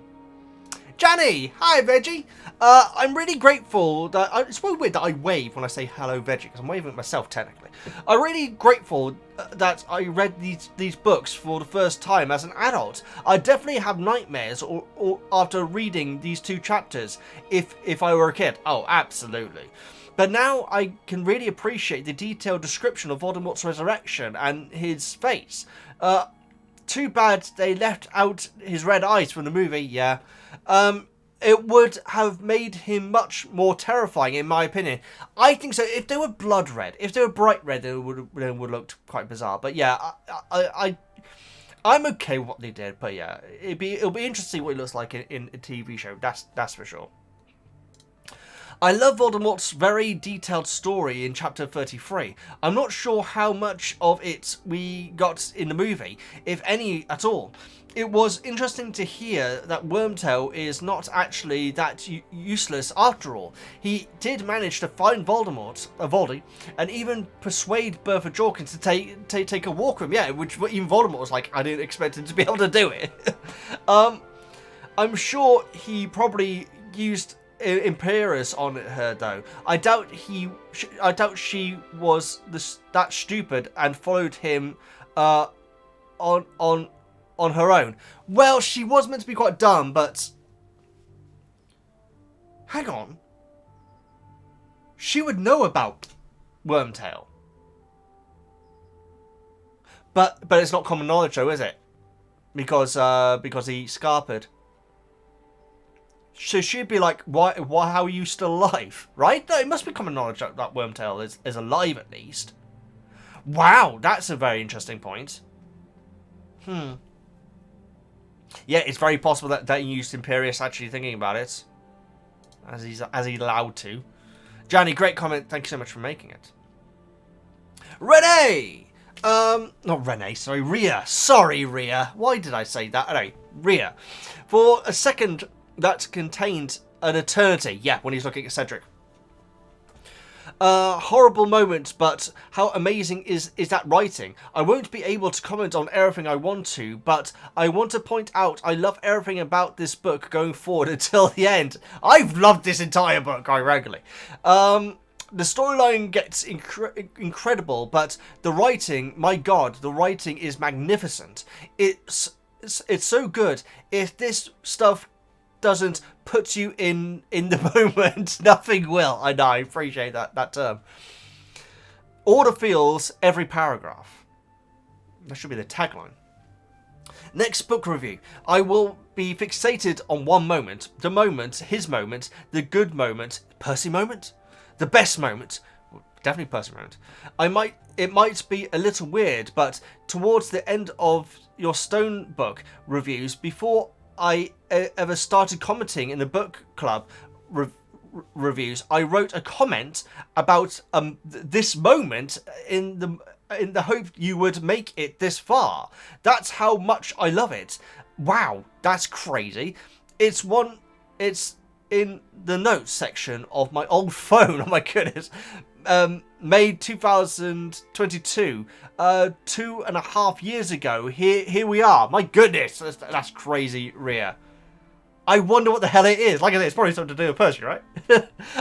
Speaker 1: Janny! Hi, Veggie! I'm really grateful that... it's really weird that I wave when I say hello, Veggie, because I'm waving at myself, technically. I'm really grateful that I read these books for the first time as an adult. I definitely have nightmares or after reading these 2 chapters if I were a kid. Oh, absolutely. But now I can really appreciate the detailed description of Voldemort's resurrection and his face. Too bad they left out his red eyes from the movie, yeah. It would have made him much more terrifying, in my opinion. I think so. If they were blood red, if they were bright red, it would have looked quite bizarre. But yeah, I'm okay with what they did. But yeah, it'll be interesting what it looks like in a TV show. That's for sure. I love Voldemort's very detailed story in Chapter 33. I'm not sure how much of it we got in the movie, if any at all. It was interesting to hear that Wormtail is not actually that useless after all. He did manage to find Voldy, and even persuade Bertha Jorkins to take a walk with him. Yeah, which even Voldemort was like, I didn't expect him to be able to do it. I'm sure he probably used Imperius on her though. I doubt she was that stupid and followed him on her own. Well, she was meant to be quite dumb, but hang on. She would know about Wormtail. But it's not common knowledge though, is it? Because he scarpered. So she'd be like, why, how are you still alive? Right? No, it must be common knowledge that Wormtail is alive at least. Wow, that's a very interesting point. Yeah, it's very possible that he used Imperius actually thinking about it. As he's allowed to. Johnny, great comment. Thank you so much for making it. Renee! Not Renee, sorry, Rhea. Sorry, Rhea. Why did I say that? Anyway, Rhea. For a second... that contained an eternity. Yeah, when he's looking at Cedric. Horrible moment, but how amazing is that writing? I won't be able to comment on everything I want to, but I want to point out I love everything about this book going forward until the end. I've loved this entire book, ironically. The storyline gets incredible, but the writing, my god, the writing is magnificent. It's so good. If this stuff doesn't put you in the moment, nothing will. I know, I appreciate that term. All the feels, every paragraph. That should be the tagline. Next book review. I will be fixated on one moment. The moment, his moment, the good moment, Percy moment, the best moment, definitely Percy moment. It might be a little weird, but towards the end of your Stone book reviews, before I ever started commenting in the book club reviews, I wrote a comment about this moment in the hope you would make it this far. That's how much I love it. Wow, that's crazy. It's in the notes section of my old phone. Oh my goodness. May 2022, 2.5 years ago. Here we are. My goodness, that's crazy, Rhea. I wonder what the hell it is. Like I said, it's probably something to do with Percy, right?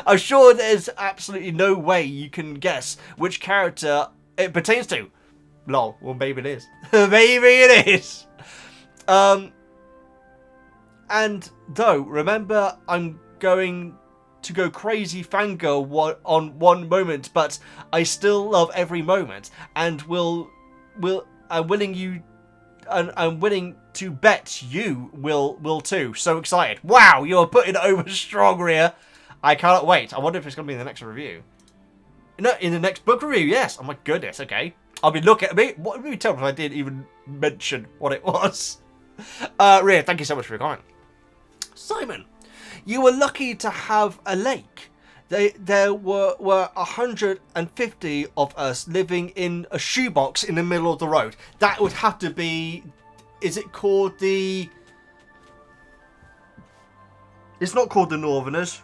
Speaker 1: I'm sure there's absolutely no way you can guess which character it pertains to. Lol. Well, maybe it is. Maybe it is. And though, remember, I'm going to go crazy fangirl on one moment, but I still love every moment, and I'm willing to bet you will too. So excited! Wow, you're putting it over strong, Rhea. I cannot wait. I wonder if it's going to be in the next review. No, in the next book review. Yes. Oh my goodness. Okay. I'll be looking at me. What would be terrible if I didn't even mention what it was? Rhea, thank you so much for your comment. Simon. You were lucky to have a lake. there were 150 of us living in a shoebox in the middle of the road. That would have to be... Is it called the... It's not called the Northerners.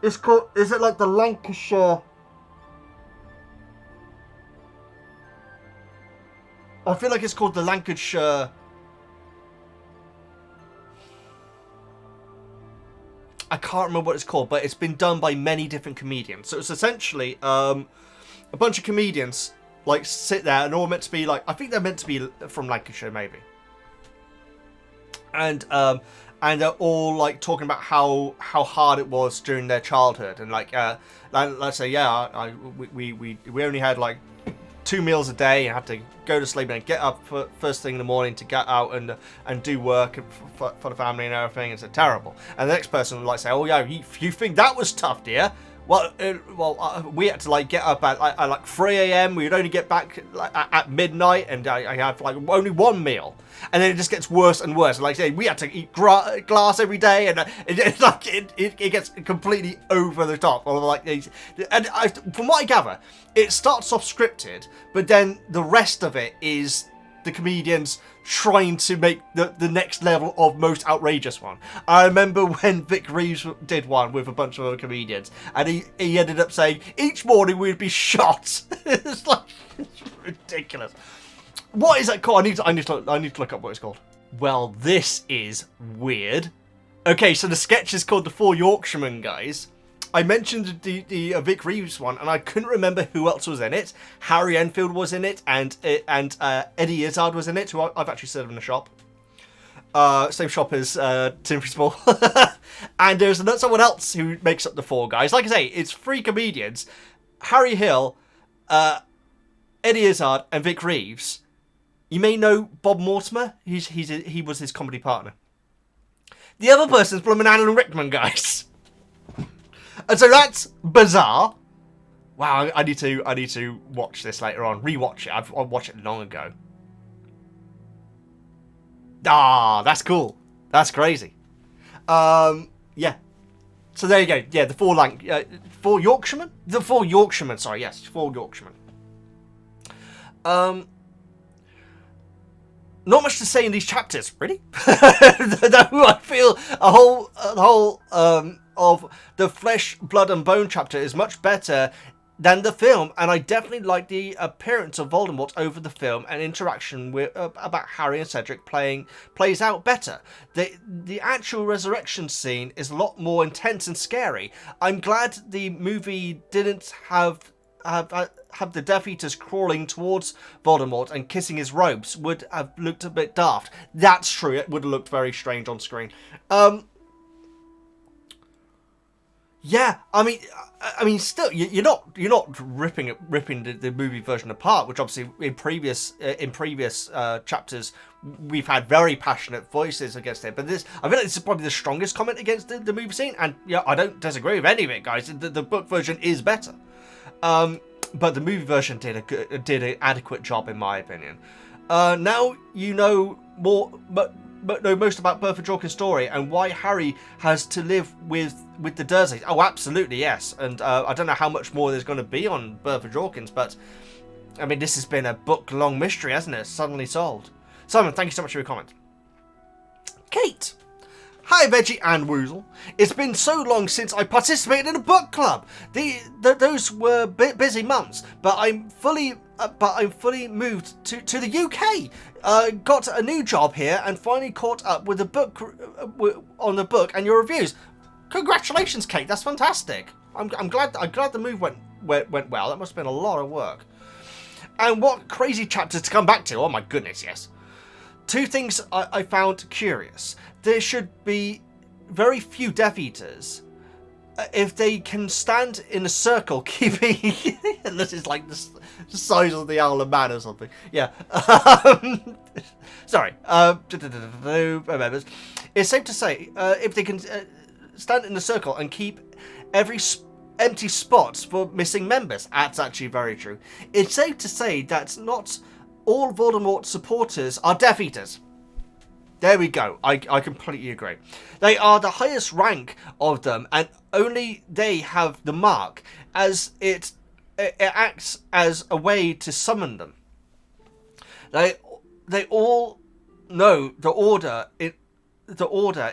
Speaker 1: It's called... Is it like the Lancashire... I feel like it's called the Lancashire... I can't remember what it's called, but it's been done by many different comedians. So it's essentially a bunch of comedians like sit there and all meant to be like, I think they're meant to be from Lancashire maybe, and they're all like talking about how hard it was during their childhood, and like let's say we only had like 2 meals a day and had to go to sleep and get up for first thing in the morning to get out and do work for the family and everything. It's terrible. And the next person would like say, oh yeah, you think that was tough, dear? Well, we had to like get up at like 3 a.m. We would only get back like, at midnight, and I have like only 1 meal, and then it just gets worse and worse. Like I say, we had to eat glass every day, and it gets completely over the top. From what I gather, it starts off scripted, but then the rest of it is the comedians trying to make the next level of most outrageous one. I remember when Vic Reeves did one with a bunch of other comedians, and he ended up saying, each morning we'd be shot. It's like, it's ridiculous. What is that called? I need to look up what it's called. Well, this is weird. Okay, so the sketch is called The Four Yorkshiremen, guys. I mentioned the Vic Reeves one, and I couldn't remember who else was in it. Harry Enfield was in it, and Eddie Izzard was in it, who I've actually served in the shop. Same shop as Timothy Small. And there's someone else who makes up the four guys. Like I say, it's 3 comedians. Harry Hill, Eddie Izzard, and Vic Reeves. You may know Bob Mortimer. He was his comedy partner. The other person's blooming Alan Rickman, guys. And so that's bizarre. Wow, I need to watch this later on. Rewatch it. I watched it long ago. Ah, that's cool. That's crazy. Yeah. So there you go. Yeah, the 4 Yorkshiremen? The 4 Yorkshiremen, sorry, yes, 4 Yorkshiremen. Not much to say in these chapters, really. Though I feel a whole of the Flesh, Blood and Bone chapter is much better than the film, and I definitely like the appearance of Voldemort over the film, and interaction with about Harry and Cedric plays out better. The actual resurrection scene is a lot more intense and scary. I'm glad the movie didn't have the Death Eaters crawling towards Voldemort and kissing his robes. Would have looked a bit daft. That's true. It would have looked very strange on screen. Yeah, I mean, still, you're not ripping the movie version apart, which obviously in previous chapters we've had very passionate voices against it. But I feel like this is probably the strongest comment against the movie scene, and yeah, I don't disagree with any of it, guys. The book version is better, but the movie version did an adequate job in my opinion. Now you know more, but know most about Bertha Jorkins' story and why Harry has to live with the Dursleys. Oh, absolutely, yes. And I don't know how much more there's going to be on Bertha Jorkins, but I mean, this has been a book-long mystery, hasn't it? Suddenly solved. Simon, thank you so much for your comment. Kate. Hi, Veggie and Woozle. It's been so long since I participated in a book club. Those were busy months, but I'm fully moved to the UK. Got a new job here and finally caught up with the book on the book and your reviews. Congratulations, Kate. That's fantastic. I'm glad the move went well. That must have been a lot of work. And what crazy chapters to come back to. Oh my goodness, yes. 2 things I found curious. There should be very few Death Eaters. If they can stand in a circle, keeping... This is like the size of the Owl of Man or something. Yeah. Sorry. It's safe to say, if they can stand in a circle and keep every empty spots for missing members. That's actually very true. It's safe to say that not all Voldemort supporters are Death Eaters. There we go. I completely agree. They are the highest rank of them, and only they have the mark, as it acts as a way to summon them. They all know the order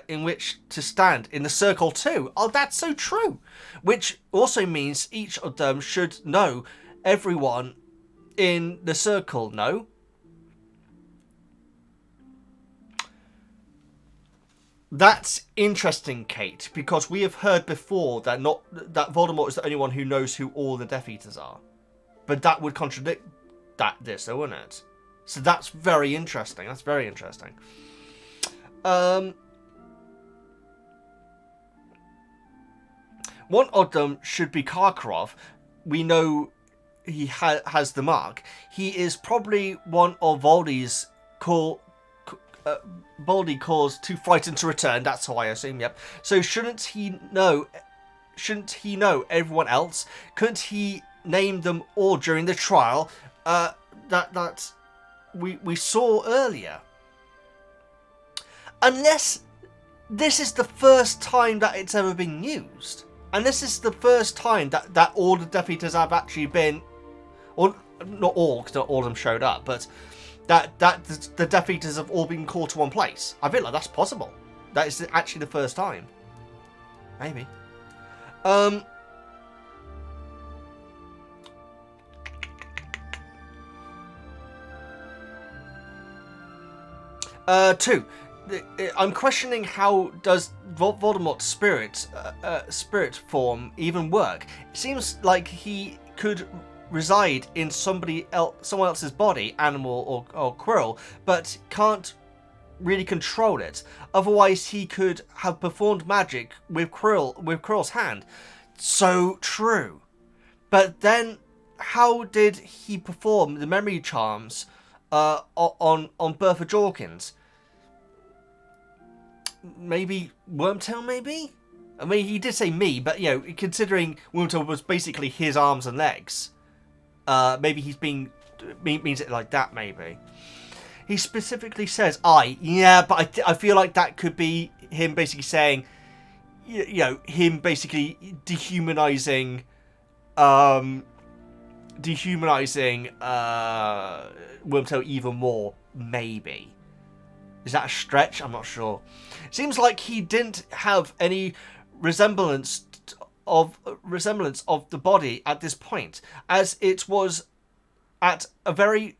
Speaker 1: in which to stand in the circle too. Oh, that's so true. Which also means each of them should know everyone in the circle. No. That's interesting, Kate, because we have heard before that Voldemort is the only one who knows who all the Death Eaters are. But that would contradict this, though, wouldn't it? So that's very interesting. That's very interesting. One of them should be Karkaroff. We know he has the mark. He is probably one of Voldy's Baldy calls too frightened to return. That's how I assume. Yep. So shouldn't he know everyone else? Couldn't he name them all during the trial? That we saw earlier. Unless this is the first time that it's ever been used, and this is the first time that all the Death Eaters have actually been, or not all, because not all of them showed up, but that the Death Eaters have all been called to one place. I feel like that's possible. That is actually the first time. Maybe. 2. I'm questioning how does Voldemort's spirit form even work? It seems like he could reside in someone else's body, animal or Quirrell, but can't really control it. Otherwise, he could have performed magic with Quirrell's hand. So true. But then, how did he perform the memory charms on Bertha Jorkins? Maybe Wormtail, maybe? I mean, he did say me, but, you know, considering Wormtail was basically his arms and legs, maybe he's means it like that, maybe. He specifically says, yeah, but I feel like that could be him basically saying, you know, him basically dehumanizing Wormtail even more, maybe. Is that a stretch? I'm not sure. Seems like he didn't have any resemblance of the body at this point, as it was at the very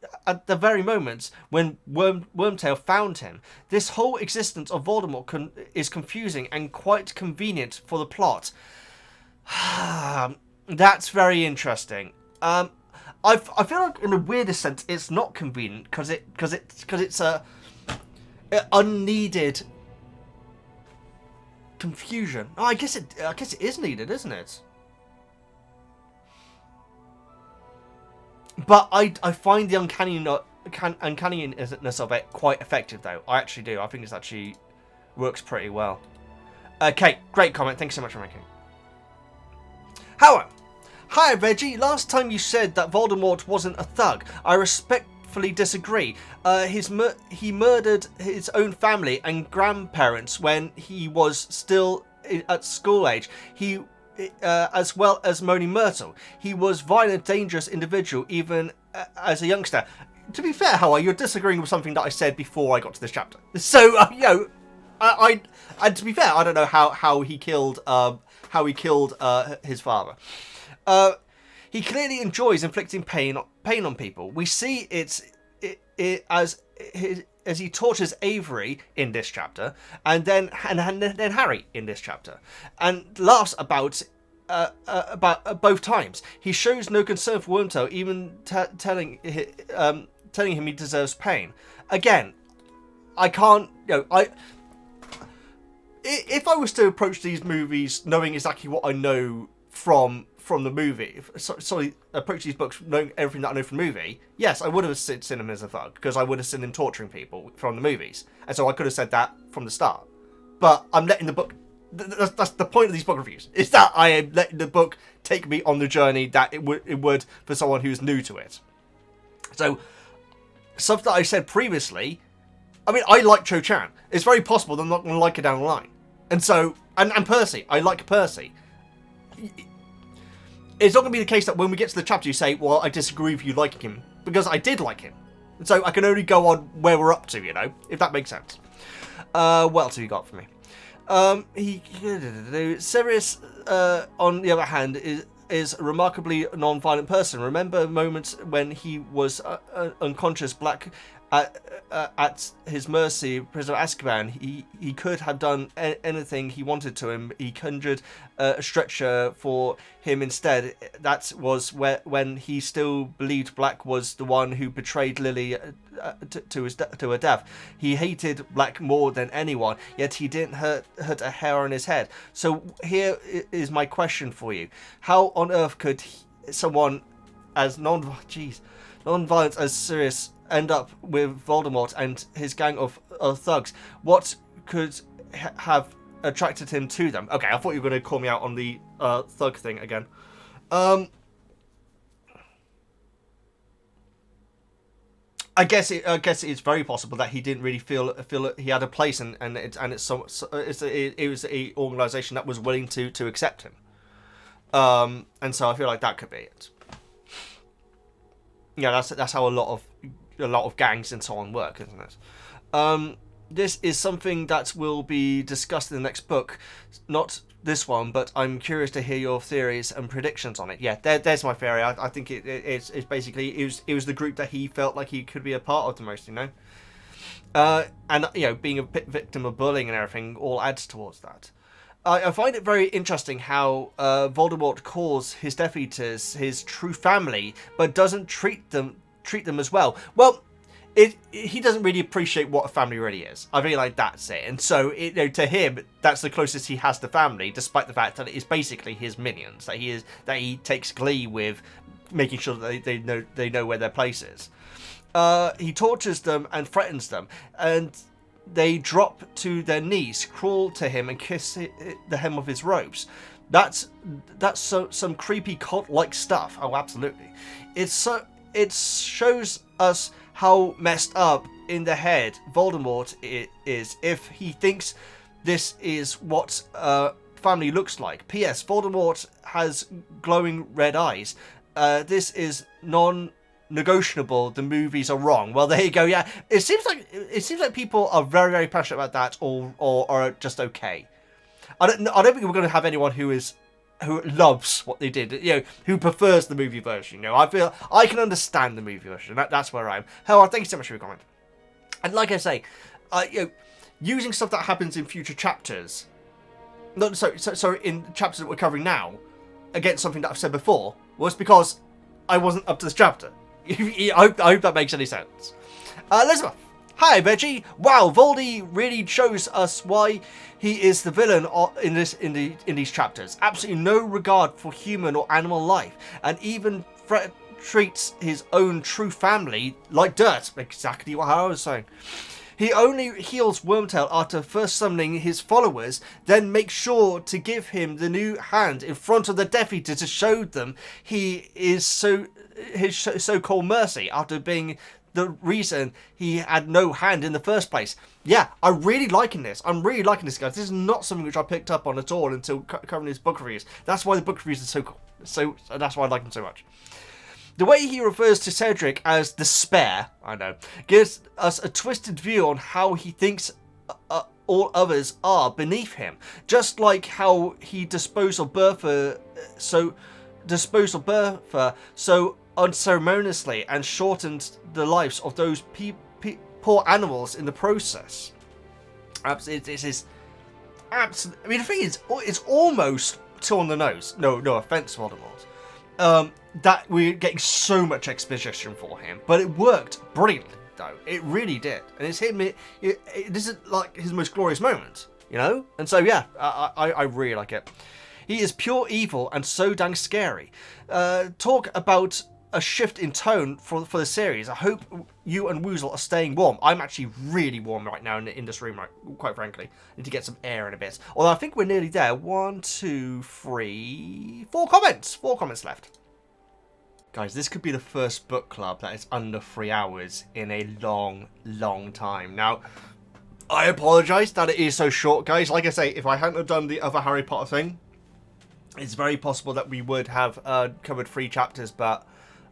Speaker 1: moment when Wormtail found him. This whole existence of Voldemort is confusing and quite convenient for the plot. That's very interesting. I feel like in the weirdest sense it's not convenient because it's a unneeded confusion. Oh, I guess it is needed, isn't it? But I find the uncanniness of it quite effective, though. I actually do. I think it actually works pretty well. Okay, great comment. Thanks so much for making. However, hi Veggie. Last time you said that Voldemort wasn't a thug. I respectfully disagree. He murdered his own family and grandparents when he was still at school age. As well as Moaning Myrtle. He was a violent, dangerous individual, even as a youngster. To be fair, however, you're disagreeing with something that I said before I got to this chapter. So, you know, and to be fair, I don't know how he killed his father. He clearly enjoys inflicting pain on people. We see it as he tortures Avery in this chapter, and then Harry in this chapter, and laughs about both times. He shows no concern for Wormtail, even telling him he deserves pain. Again, I can't. You know, if I was to approach these movies knowing exactly what I know from the movie, approach these books knowing everything that I know from the movie, yes, I would have seen him as a thug, because I would have seen him torturing people from the movies, and so I could have said that from the start. But I'm letting the book, that's the point of these book reviews, is that I am letting the book take me on the journey that it would for someone who's new to it. So, stuff that I said previously I mean, I like Cho-Chan. It's very possible that I'm not going to like her down the line. And so, and Percy, I like Percy. It's not going to be the case that when we get to the chapter you say, well, I disagree with you liking him, because I did like him. And so I can only go on where we're up to, you know, if that makes sense. What else have you got for me? Sirius, on the other hand, is a remarkably non-violent person. Remember moments when he was unconscious, Black at his mercy, prisoner of Azkaban. He could have done anything he wanted to him. He conjured a stretcher for him instead. That was when he still believed Black was the one who betrayed Lily to her death. He hated Black more than anyone, yet he didn't hurt a hair on his head. So here is my question for you: how on earth could someone as non-violent as Sirius end up with Voldemort and his gang of thugs? What could have attracted him to them? Okay, I thought you were going to call me out on the thug thing again. I guess it's very possible that he didn't really feel he had a place, and it was a organization that was willing to accept him. And so I feel like that could be it. Yeah, that's how a lot of gangs and so on work, isn't it? This is something that will be discussed in the next book, not this one, but I'm curious to hear your theories and predictions on it. Yeah, there's my theory. I think it's basically it was the group that he felt like he could be a part of the most, you know. And you know, being a victim of bullying and everything all adds towards that. I find it very interesting how Voldemort calls his Death Eaters his true family, but doesn't treat them as well. Well, he doesn't really appreciate what a family really is. I really like that's it. And so, to him, that's the closest he has to family, despite the fact that it is basically his minions that he takes glee with, making sure that they know where their place is. He tortures them and threatens them, and they drop to their knees, crawl to him, and kiss the hem of his robes. That's some creepy cult-like stuff. Oh, absolutely. It shows us how messed up in the head Voldemort is if he thinks this is what family looks like. P.S. Voldemort has glowing red eyes. This is non-negotiable. The movies are wrong. Well, there you go. Yeah, it seems like people are very, very passionate about that, or are just okay. I don't think we're going to have anyone who loves what they did, you know, who prefers the movie version. You know, I feel I can understand the movie version. That's where I am. Howard, thank you so much for your comment. And like I say, you know, using stuff that happens in future chapters, so in chapters that we're covering now, against something that I've said before, was because I wasn't up to this chapter. I hope that makes any sense. Elizabeth, hi Veggie. Wow, Voldy really shows us why he is the villain in these chapters. Absolutely no regard for human or animal life, and even treats his own true family like dirt. Exactly what I was saying. He only heals Wormtail after first summoning his followers, then makes sure to give him the new hand in front of the Death Eater to show them his so-called mercy after being the reason he had no hand in the first place. Yeah, I'm really liking this. I'm really liking this, guys. This is not something which I picked up on at all until covering his book reviews. That's why the book reviews are so cool. So that's why I like them so much. The way he refers to Cedric as the spare, I know, gives us a twisted view on how he thinks all others are beneath him. Just like how he disposed of Bertha so unceremoniously and shortened the lives of those poor animals in the process. Absolutely, this is absolutely. I mean, the thing is, it's almost too on the nose. No offense, Voldemort. That we're getting so much exposition for him, but it worked brilliantly, though. It really did, and it's him. This is like his most glorious moment, you know. And so, yeah, I really like it. He is pure evil and so dang scary. Talk about a shift in tone for the series. I hope you and Woozle are staying warm. I'm actually really warm right now in this room, right, quite frankly. I need to get some air in a bit. Although I think we're nearly there. 1, 2, 3, 4 comments. 4 comments left. Guys, this could be the first book club that is under 3 hours in a long, long time. Now, I apologise that it is so short, guys. Like I say, if I hadn't have done the other Harry Potter thing, it's very possible that we would have covered 3 chapters, but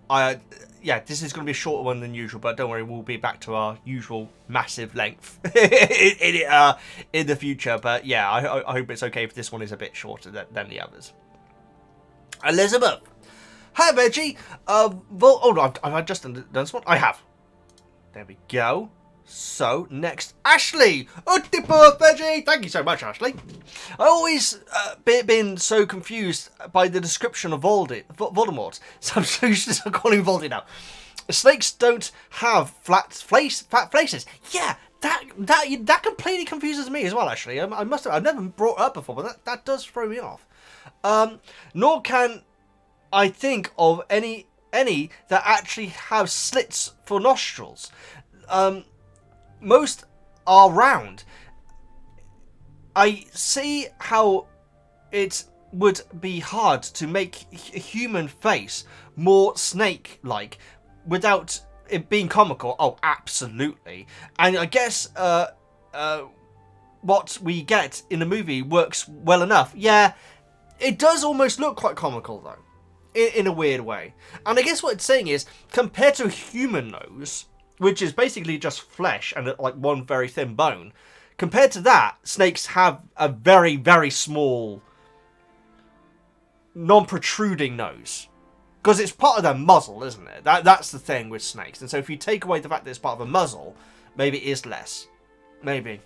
Speaker 1: yeah, this is going to be a shorter one than usual, but don't worry, we'll be back to our usual massive length in the future. But yeah, I hope it's okay if this one is a bit shorter than the others. Elizabeth. Hi, Veggie. Oh, no, have I just done this one? I have. There we go. So, next, Ashley! Uttipur, Veggie! Thank you so much, Ashley. I always been so confused by the description of Voldemort. So I'm so used to calling him Voldy now. Snakes don't have flat faces. Yeah, that completely confuses me as well, actually. I must have, I've never brought it up before, but that does throw me off. Nor can I think of any that actually have slits for nostrils. Most are round. I see how it would be hard to make a human face more snake-like without it being comical. Oh, absolutely. And I guess what we get in the movie works well enough. Yeah, it does almost look quite comical, though, in a weird way. And I guess what it's saying is, compared to a human nose, which is basically just flesh and like one very thin bone, compared to that, snakes have a very, very small, non-protruding nose. Because it's part of their muzzle, isn't it? That's the thing with snakes. And so if you take away the fact that it's part of a muzzle, maybe it is less. Maybe.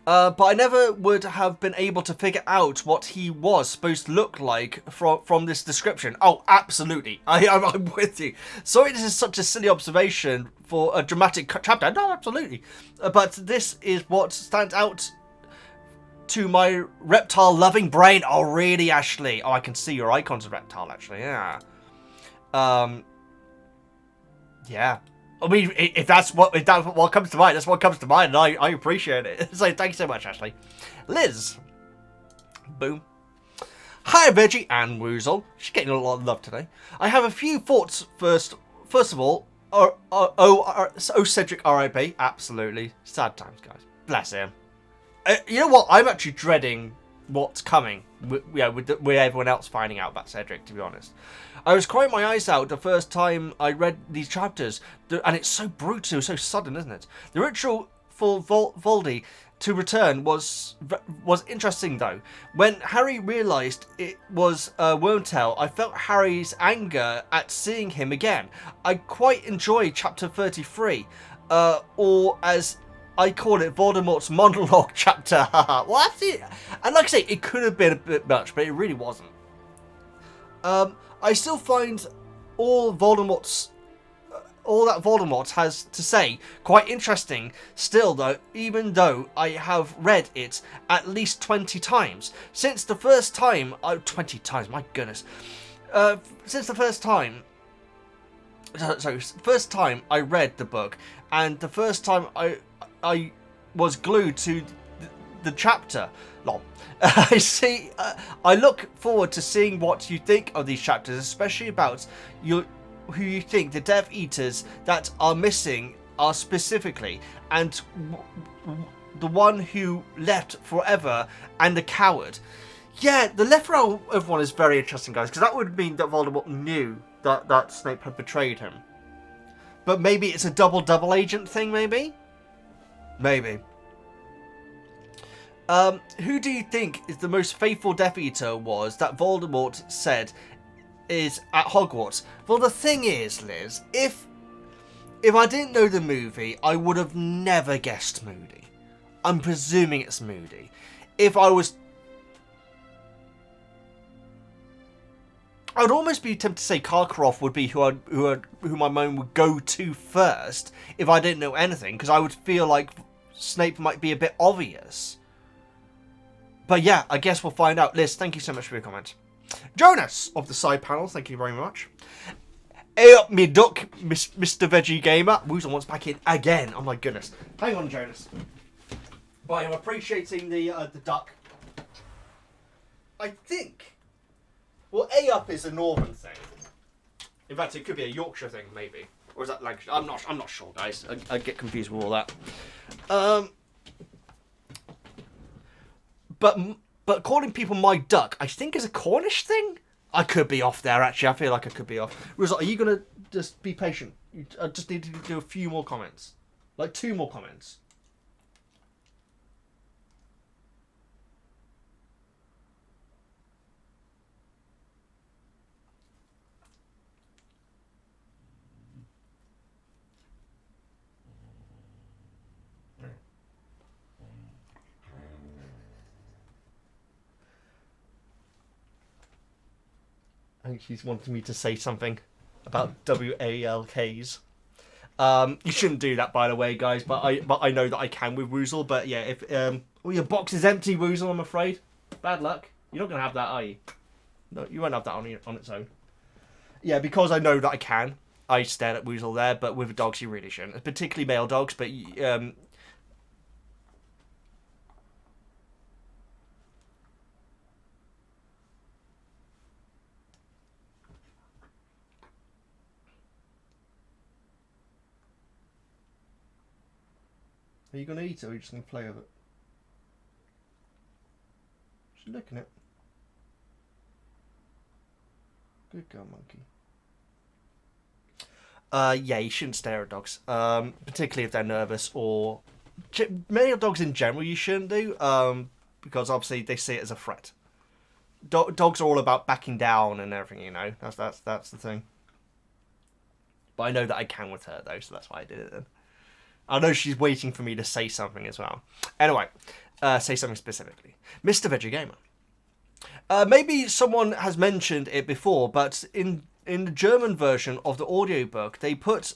Speaker 1: But I never would have been able to figure out what he was supposed to look like from this description. Oh, absolutely. I'm with you. Sorry this is such a silly observation for a dramatic chapter. No, absolutely. But this is what stands out to my reptile-loving brain. Oh, really, Ashley? Oh, I can see your icons of reptile, actually. Yeah. Yeah. I mean, if that's what comes to mind, that's what comes to mind, and I appreciate it. So thank you so much, Ashley. Liz. Boom. Hi, Veggie and Woozle. She's getting a lot of love today. I have a few thoughts first. First of all, Cedric R.I.P. Absolutely. Sad times, guys. Bless him. You know what? I'm actually dreading what's coming with everyone else finding out about Cedric, to be honest. I was crying my eyes out the first time I read these chapters, and it's so brutal, so sudden, isn't it? The ritual for Voldy to return was interesting, though. When Harry realised it was Wormtail, I felt Harry's anger at seeing him again. I quite enjoy chapter 33, or as I call it, Voldemort's monologue chapter. Well, that's it. And like I say, it could have been a bit much, but it really wasn't. I still find all that Voldemort has to say quite interesting still, though, even though I have read it at least 20 times. Since the first time... 20 times, my goodness. Since the first time... Sorry, first time I read the book, and the first time I was glued to the chapter. Lol. I look forward to seeing what you think of these chapters, especially about who you think the Death Eaters that are missing are specifically, and the one who left forever and the coward. Yeah, the left forever one is very interesting, guys, because that would mean that Voldemort knew that Snape had betrayed him. But maybe it's a double agent thing, maybe? Maybe. Who do you think is the most faithful Death Eater was that Voldemort said is at Hogwarts? Well, the thing is, Liz, if I didn't know the movie, I would have never guessed Moody. I'm presuming it's Moody. If I was... I would almost be tempted to say Karkaroff would be who my mind would go to first if I didn't know anything, because I would feel like Snape might be a bit obvious. But yeah, I guess we'll find out. Liz, thank you so much for your comment. Jonas of the side panel, thank you very much. Hey up me duck, Mr. Veggie Gamer. Woozle wants back in again. Oh my goodness. Hang on, Jonas. But I'm appreciating the duck. I think... Well, A up is a northern thing. In fact, it could be a Yorkshire thing, maybe. Or is that Lancashire? I'm not sure, guys. I get confused with all that. But calling people my duck, I think is a Cornish thing. I could be off there, actually. I feel like I could be off. Rizal, are you going to just be patient? I just need to do a few more comments. Like 2 more comments. I think she's wanting me to say something about WALKs. You shouldn't do that, by the way, guys. But I know that I can with Woozle. But yeah, if your box is empty, Woozle, I'm afraid. Bad luck. You're not gonna have that, are you? No, you won't have that on its own. Yeah, because I know that I can. I stared at Woozle there, but with dogs, you really shouldn't, particularly male dogs. But are you going to eat it or are you just going to play with it? Just looking at it. Good girl, monkey. Yeah, you shouldn't stare at dogs. Particularly if they're nervous or... Many dogs in general you shouldn't do. Because obviously they see it as a threat. Dogs are all about backing down and everything, you know. That's the thing. But I know that I can with her, though, so that's why I did it then. I know she's waiting for me to say something as well. Anyway, say something specifically. Mr. Veggie Gamer. Maybe someone has mentioned it before, but in the German version of the audiobook, they put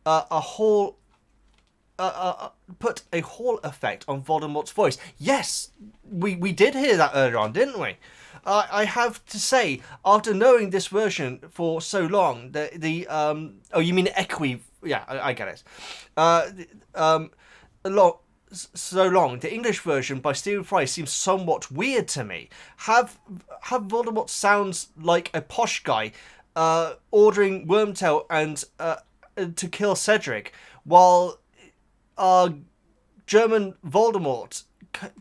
Speaker 1: a hall effect on Voldemort's voice. Yes, we did hear that earlier on, didn't we? I have to say, after knowing this version for so long, oh, you mean Equi? Yeah, I get it. So long. The English version by Stephen Fry seems somewhat weird to me. Have Voldemort sounds like a posh guy ordering Wormtail and to kill Cedric, while German Voldemort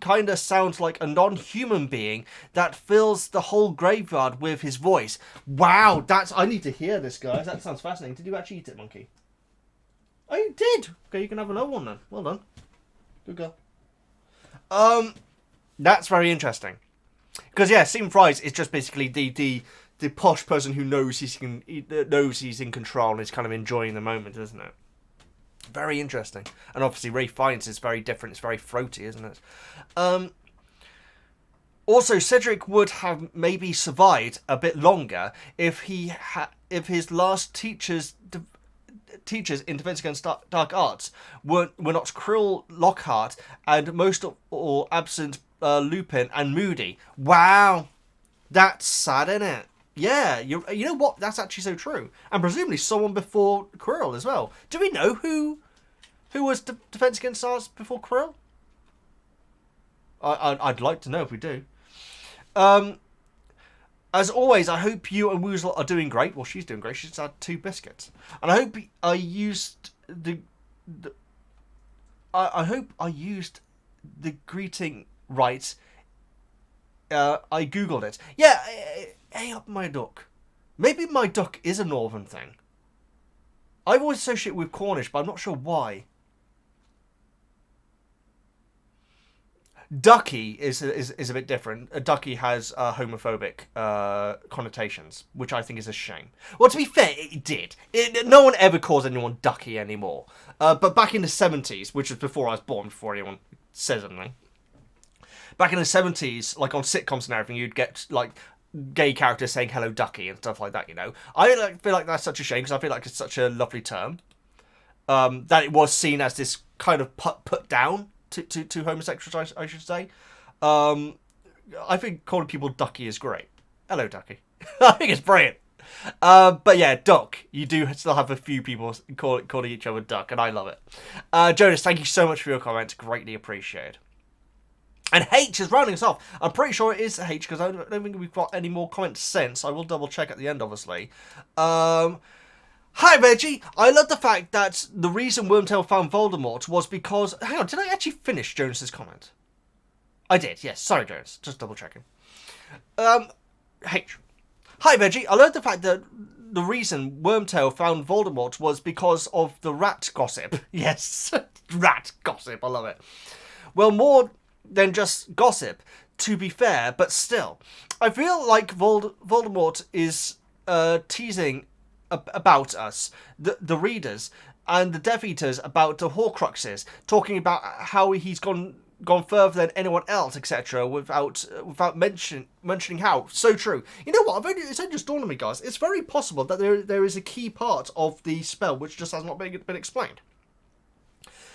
Speaker 1: kind of sounds like a non-human being that fills the whole graveyard with his voice. Wow, I need to hear this, guys. That sounds fascinating. Did you actually eat it, monkey? Oh, you did? Okay, you can have another one then. Well done. Good girl. That's very interesting. Because, yeah, Stephen Fry's is just basically the posh person who knows he's in control and is kind of enjoying the moment, isn't it? Very interesting. And obviously Ray Fiennes is very different. It's very throaty, isn't it? Also, Cedric would have maybe survived a bit longer if his last teachers in Defense Against Dark Arts were not Krill Lockhart and most of all absent Lupin and Moody. Wow, that's sad, isn't it? Yeah, you know what? That's actually so true. And presumably someone before Quirrell as well. Do we know who was Defense Against Dark before Quirrell? I'd like to know if we do. As always, I hope you and Woozle are doing great. Well, she's doing great. She's had 2 biscuits. And I hope I used I hope I used the greeting right. I googled it. Yeah, hey up my duck. Maybe my duck is a northern thing. I've always associated it with Cornish, but I'm not sure why. Ducky is a bit different. A ducky has homophobic connotations, which I think is a shame. Well, to be fair, it did. No one ever calls anyone ducky anymore. But back in the 70s, which was before I was born, before anyone says anything. Back in the 70s, like on sitcoms and everything, you'd get like gay characters saying hello ducky and stuff like that, you know. I feel like that's such a shame because I feel like it's such a lovely term. That it was seen as this kind of put down to homosexuals, I should say. I think calling people ducky is great. Hello, ducky. I think it's brilliant. But yeah, duck. You do still have a few people calling each other duck, and I love it. Jonas, thank you so much for your comments. Greatly appreciated. And H is rounding us off. I'm pretty sure it is H because I don't think we've got any more comments since. I will double check at the end, obviously. Hi, Veggie. I love the fact that the reason Wormtail found Voldemort was because... Hang on, did I actually finish Jonas's comment? I did, yes. Sorry, Jonas. Just double checking. H. Hi, Veggie. I love the fact that the reason Wormtail found Voldemort was because of the rat gossip. Yes, rat gossip. I love it. Well, more than just gossip, to be fair, but still. I feel like Voldemort is teasing about us, the readers, and the Death Eaters about the Horcruxes, talking about how he's gone further than anyone else, etc., without mentioning how. So true. You know what? It's only just dawned on me, guys. It's very possible that there is a key part of the spell which just has not been explained.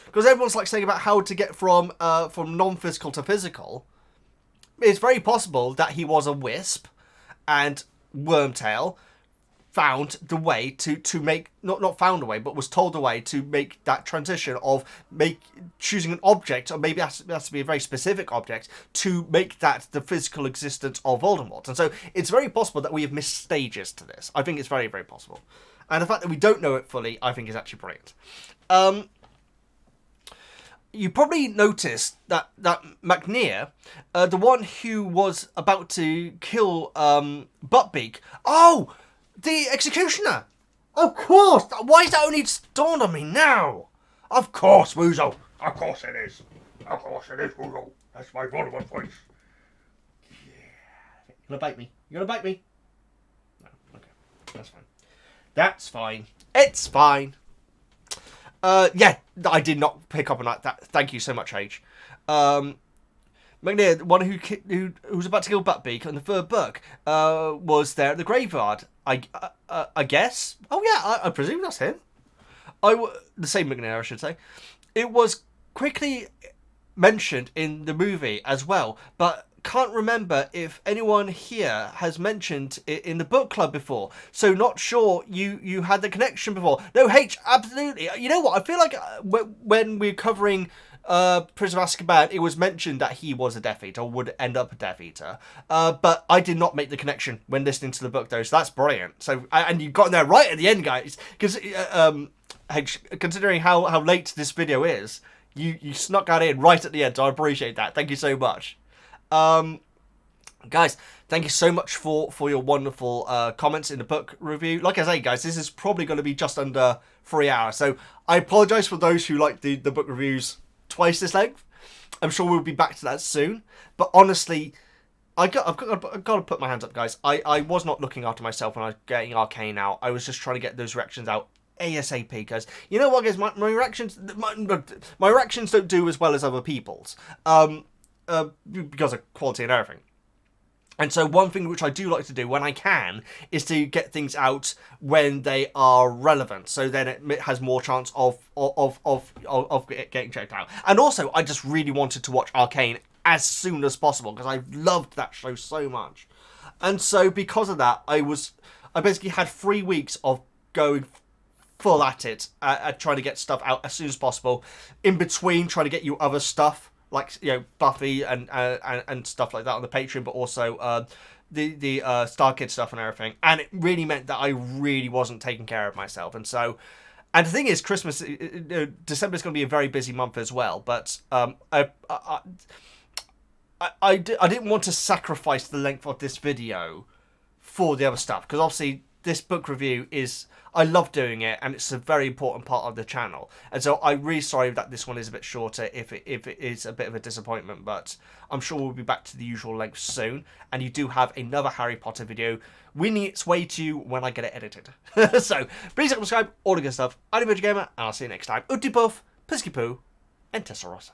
Speaker 1: Because everyone's like saying about how to get from non-physical to physical. It's very possible that he was a wisp, and Wormtail found the way to make, not found a way, but was told a way to make that transition of choosing an object, or maybe it has to be a very specific object, to make that the physical existence of Voldemort. And so it's very possible that we have missed stages to this. I think it's very, very possible. And the fact that we don't know it fully, I think is actually brilliant. You probably noticed that McNear, the one who was about to kill Buttbeak, oh, the executioner! Of course! Why is that only dawned on me now? Of course, Woozle!
Speaker 2: Of course it is. Of course it is, Woozle. That's my Voldemort voice.
Speaker 1: Yeah. You gonna bite me? You gonna bite me? No. Okay. That's fine. That's fine. It's fine. Yeah, I did not pick up on that. Thank you so much, H. McNear, the one who was about to kill Buttbeak in the third book, was there at the graveyard. I guess. Oh yeah, I presume that's him. The same McNair, I should say. It was quickly mentioned in the movie as well, but can't remember if anyone here has mentioned it in the book club before. So not sure you had the connection before. No, H, absolutely. You know what? I feel like when we're covering Prisoner of Azkaban, it was mentioned that he was a Death Eater, or would end up a Death Eater. But I did not make the connection when listening to the book, though, so that's brilliant. So, and you got in there right at the end, guys, because considering how late this video is, you snuck that in right at the end, so I appreciate that. Thank you so much. Guys, thank you so much for your wonderful comments in the book review. Like I say, guys, this is probably going to be just under 3 hours, so I apologise for those who like the book reviews twice this length. I'm sure we'll be back to that soon. But honestly, I've got to put my hands up, guys. I was not looking after myself when I was getting Arcane out. I was just trying to get those reactions out ASAP, because you know what, guys, my reactions don't do as well as other people's, because of quality and everything. And so one thing which I do like to do when I can is to get things out when they are relevant, so then it has more chance of getting checked out. And also, I just really wanted to watch Arcane as soon as possible because I loved that show so much. And so because of that, I basically had 3 weeks of going full at it, at trying to get stuff out as soon as possible. In between, trying to get you other stuff, like, you know, Buffy and stuff like that on the Patreon, but also the Star Kid stuff and everything. And it really meant that I really wasn't taking care of myself. And so, and the thing is, Christmas, December is going to be a very busy month as well. But I didn't want to sacrifice the length of this video for the other stuff, because obviously this book review is, I love doing it, and it's a very important part of the channel. And so I'm really sorry that this one is a bit shorter if it is a bit of a disappointment, but I'm sure we'll be back to the usual length soon. And you do have another Harry Potter video winging its way to you when I get it edited. So please subscribe, all the good stuff. I'm VeggieGamer, and I'll see you next time. Utti Puff, Pisky Poo, and Tessarossa.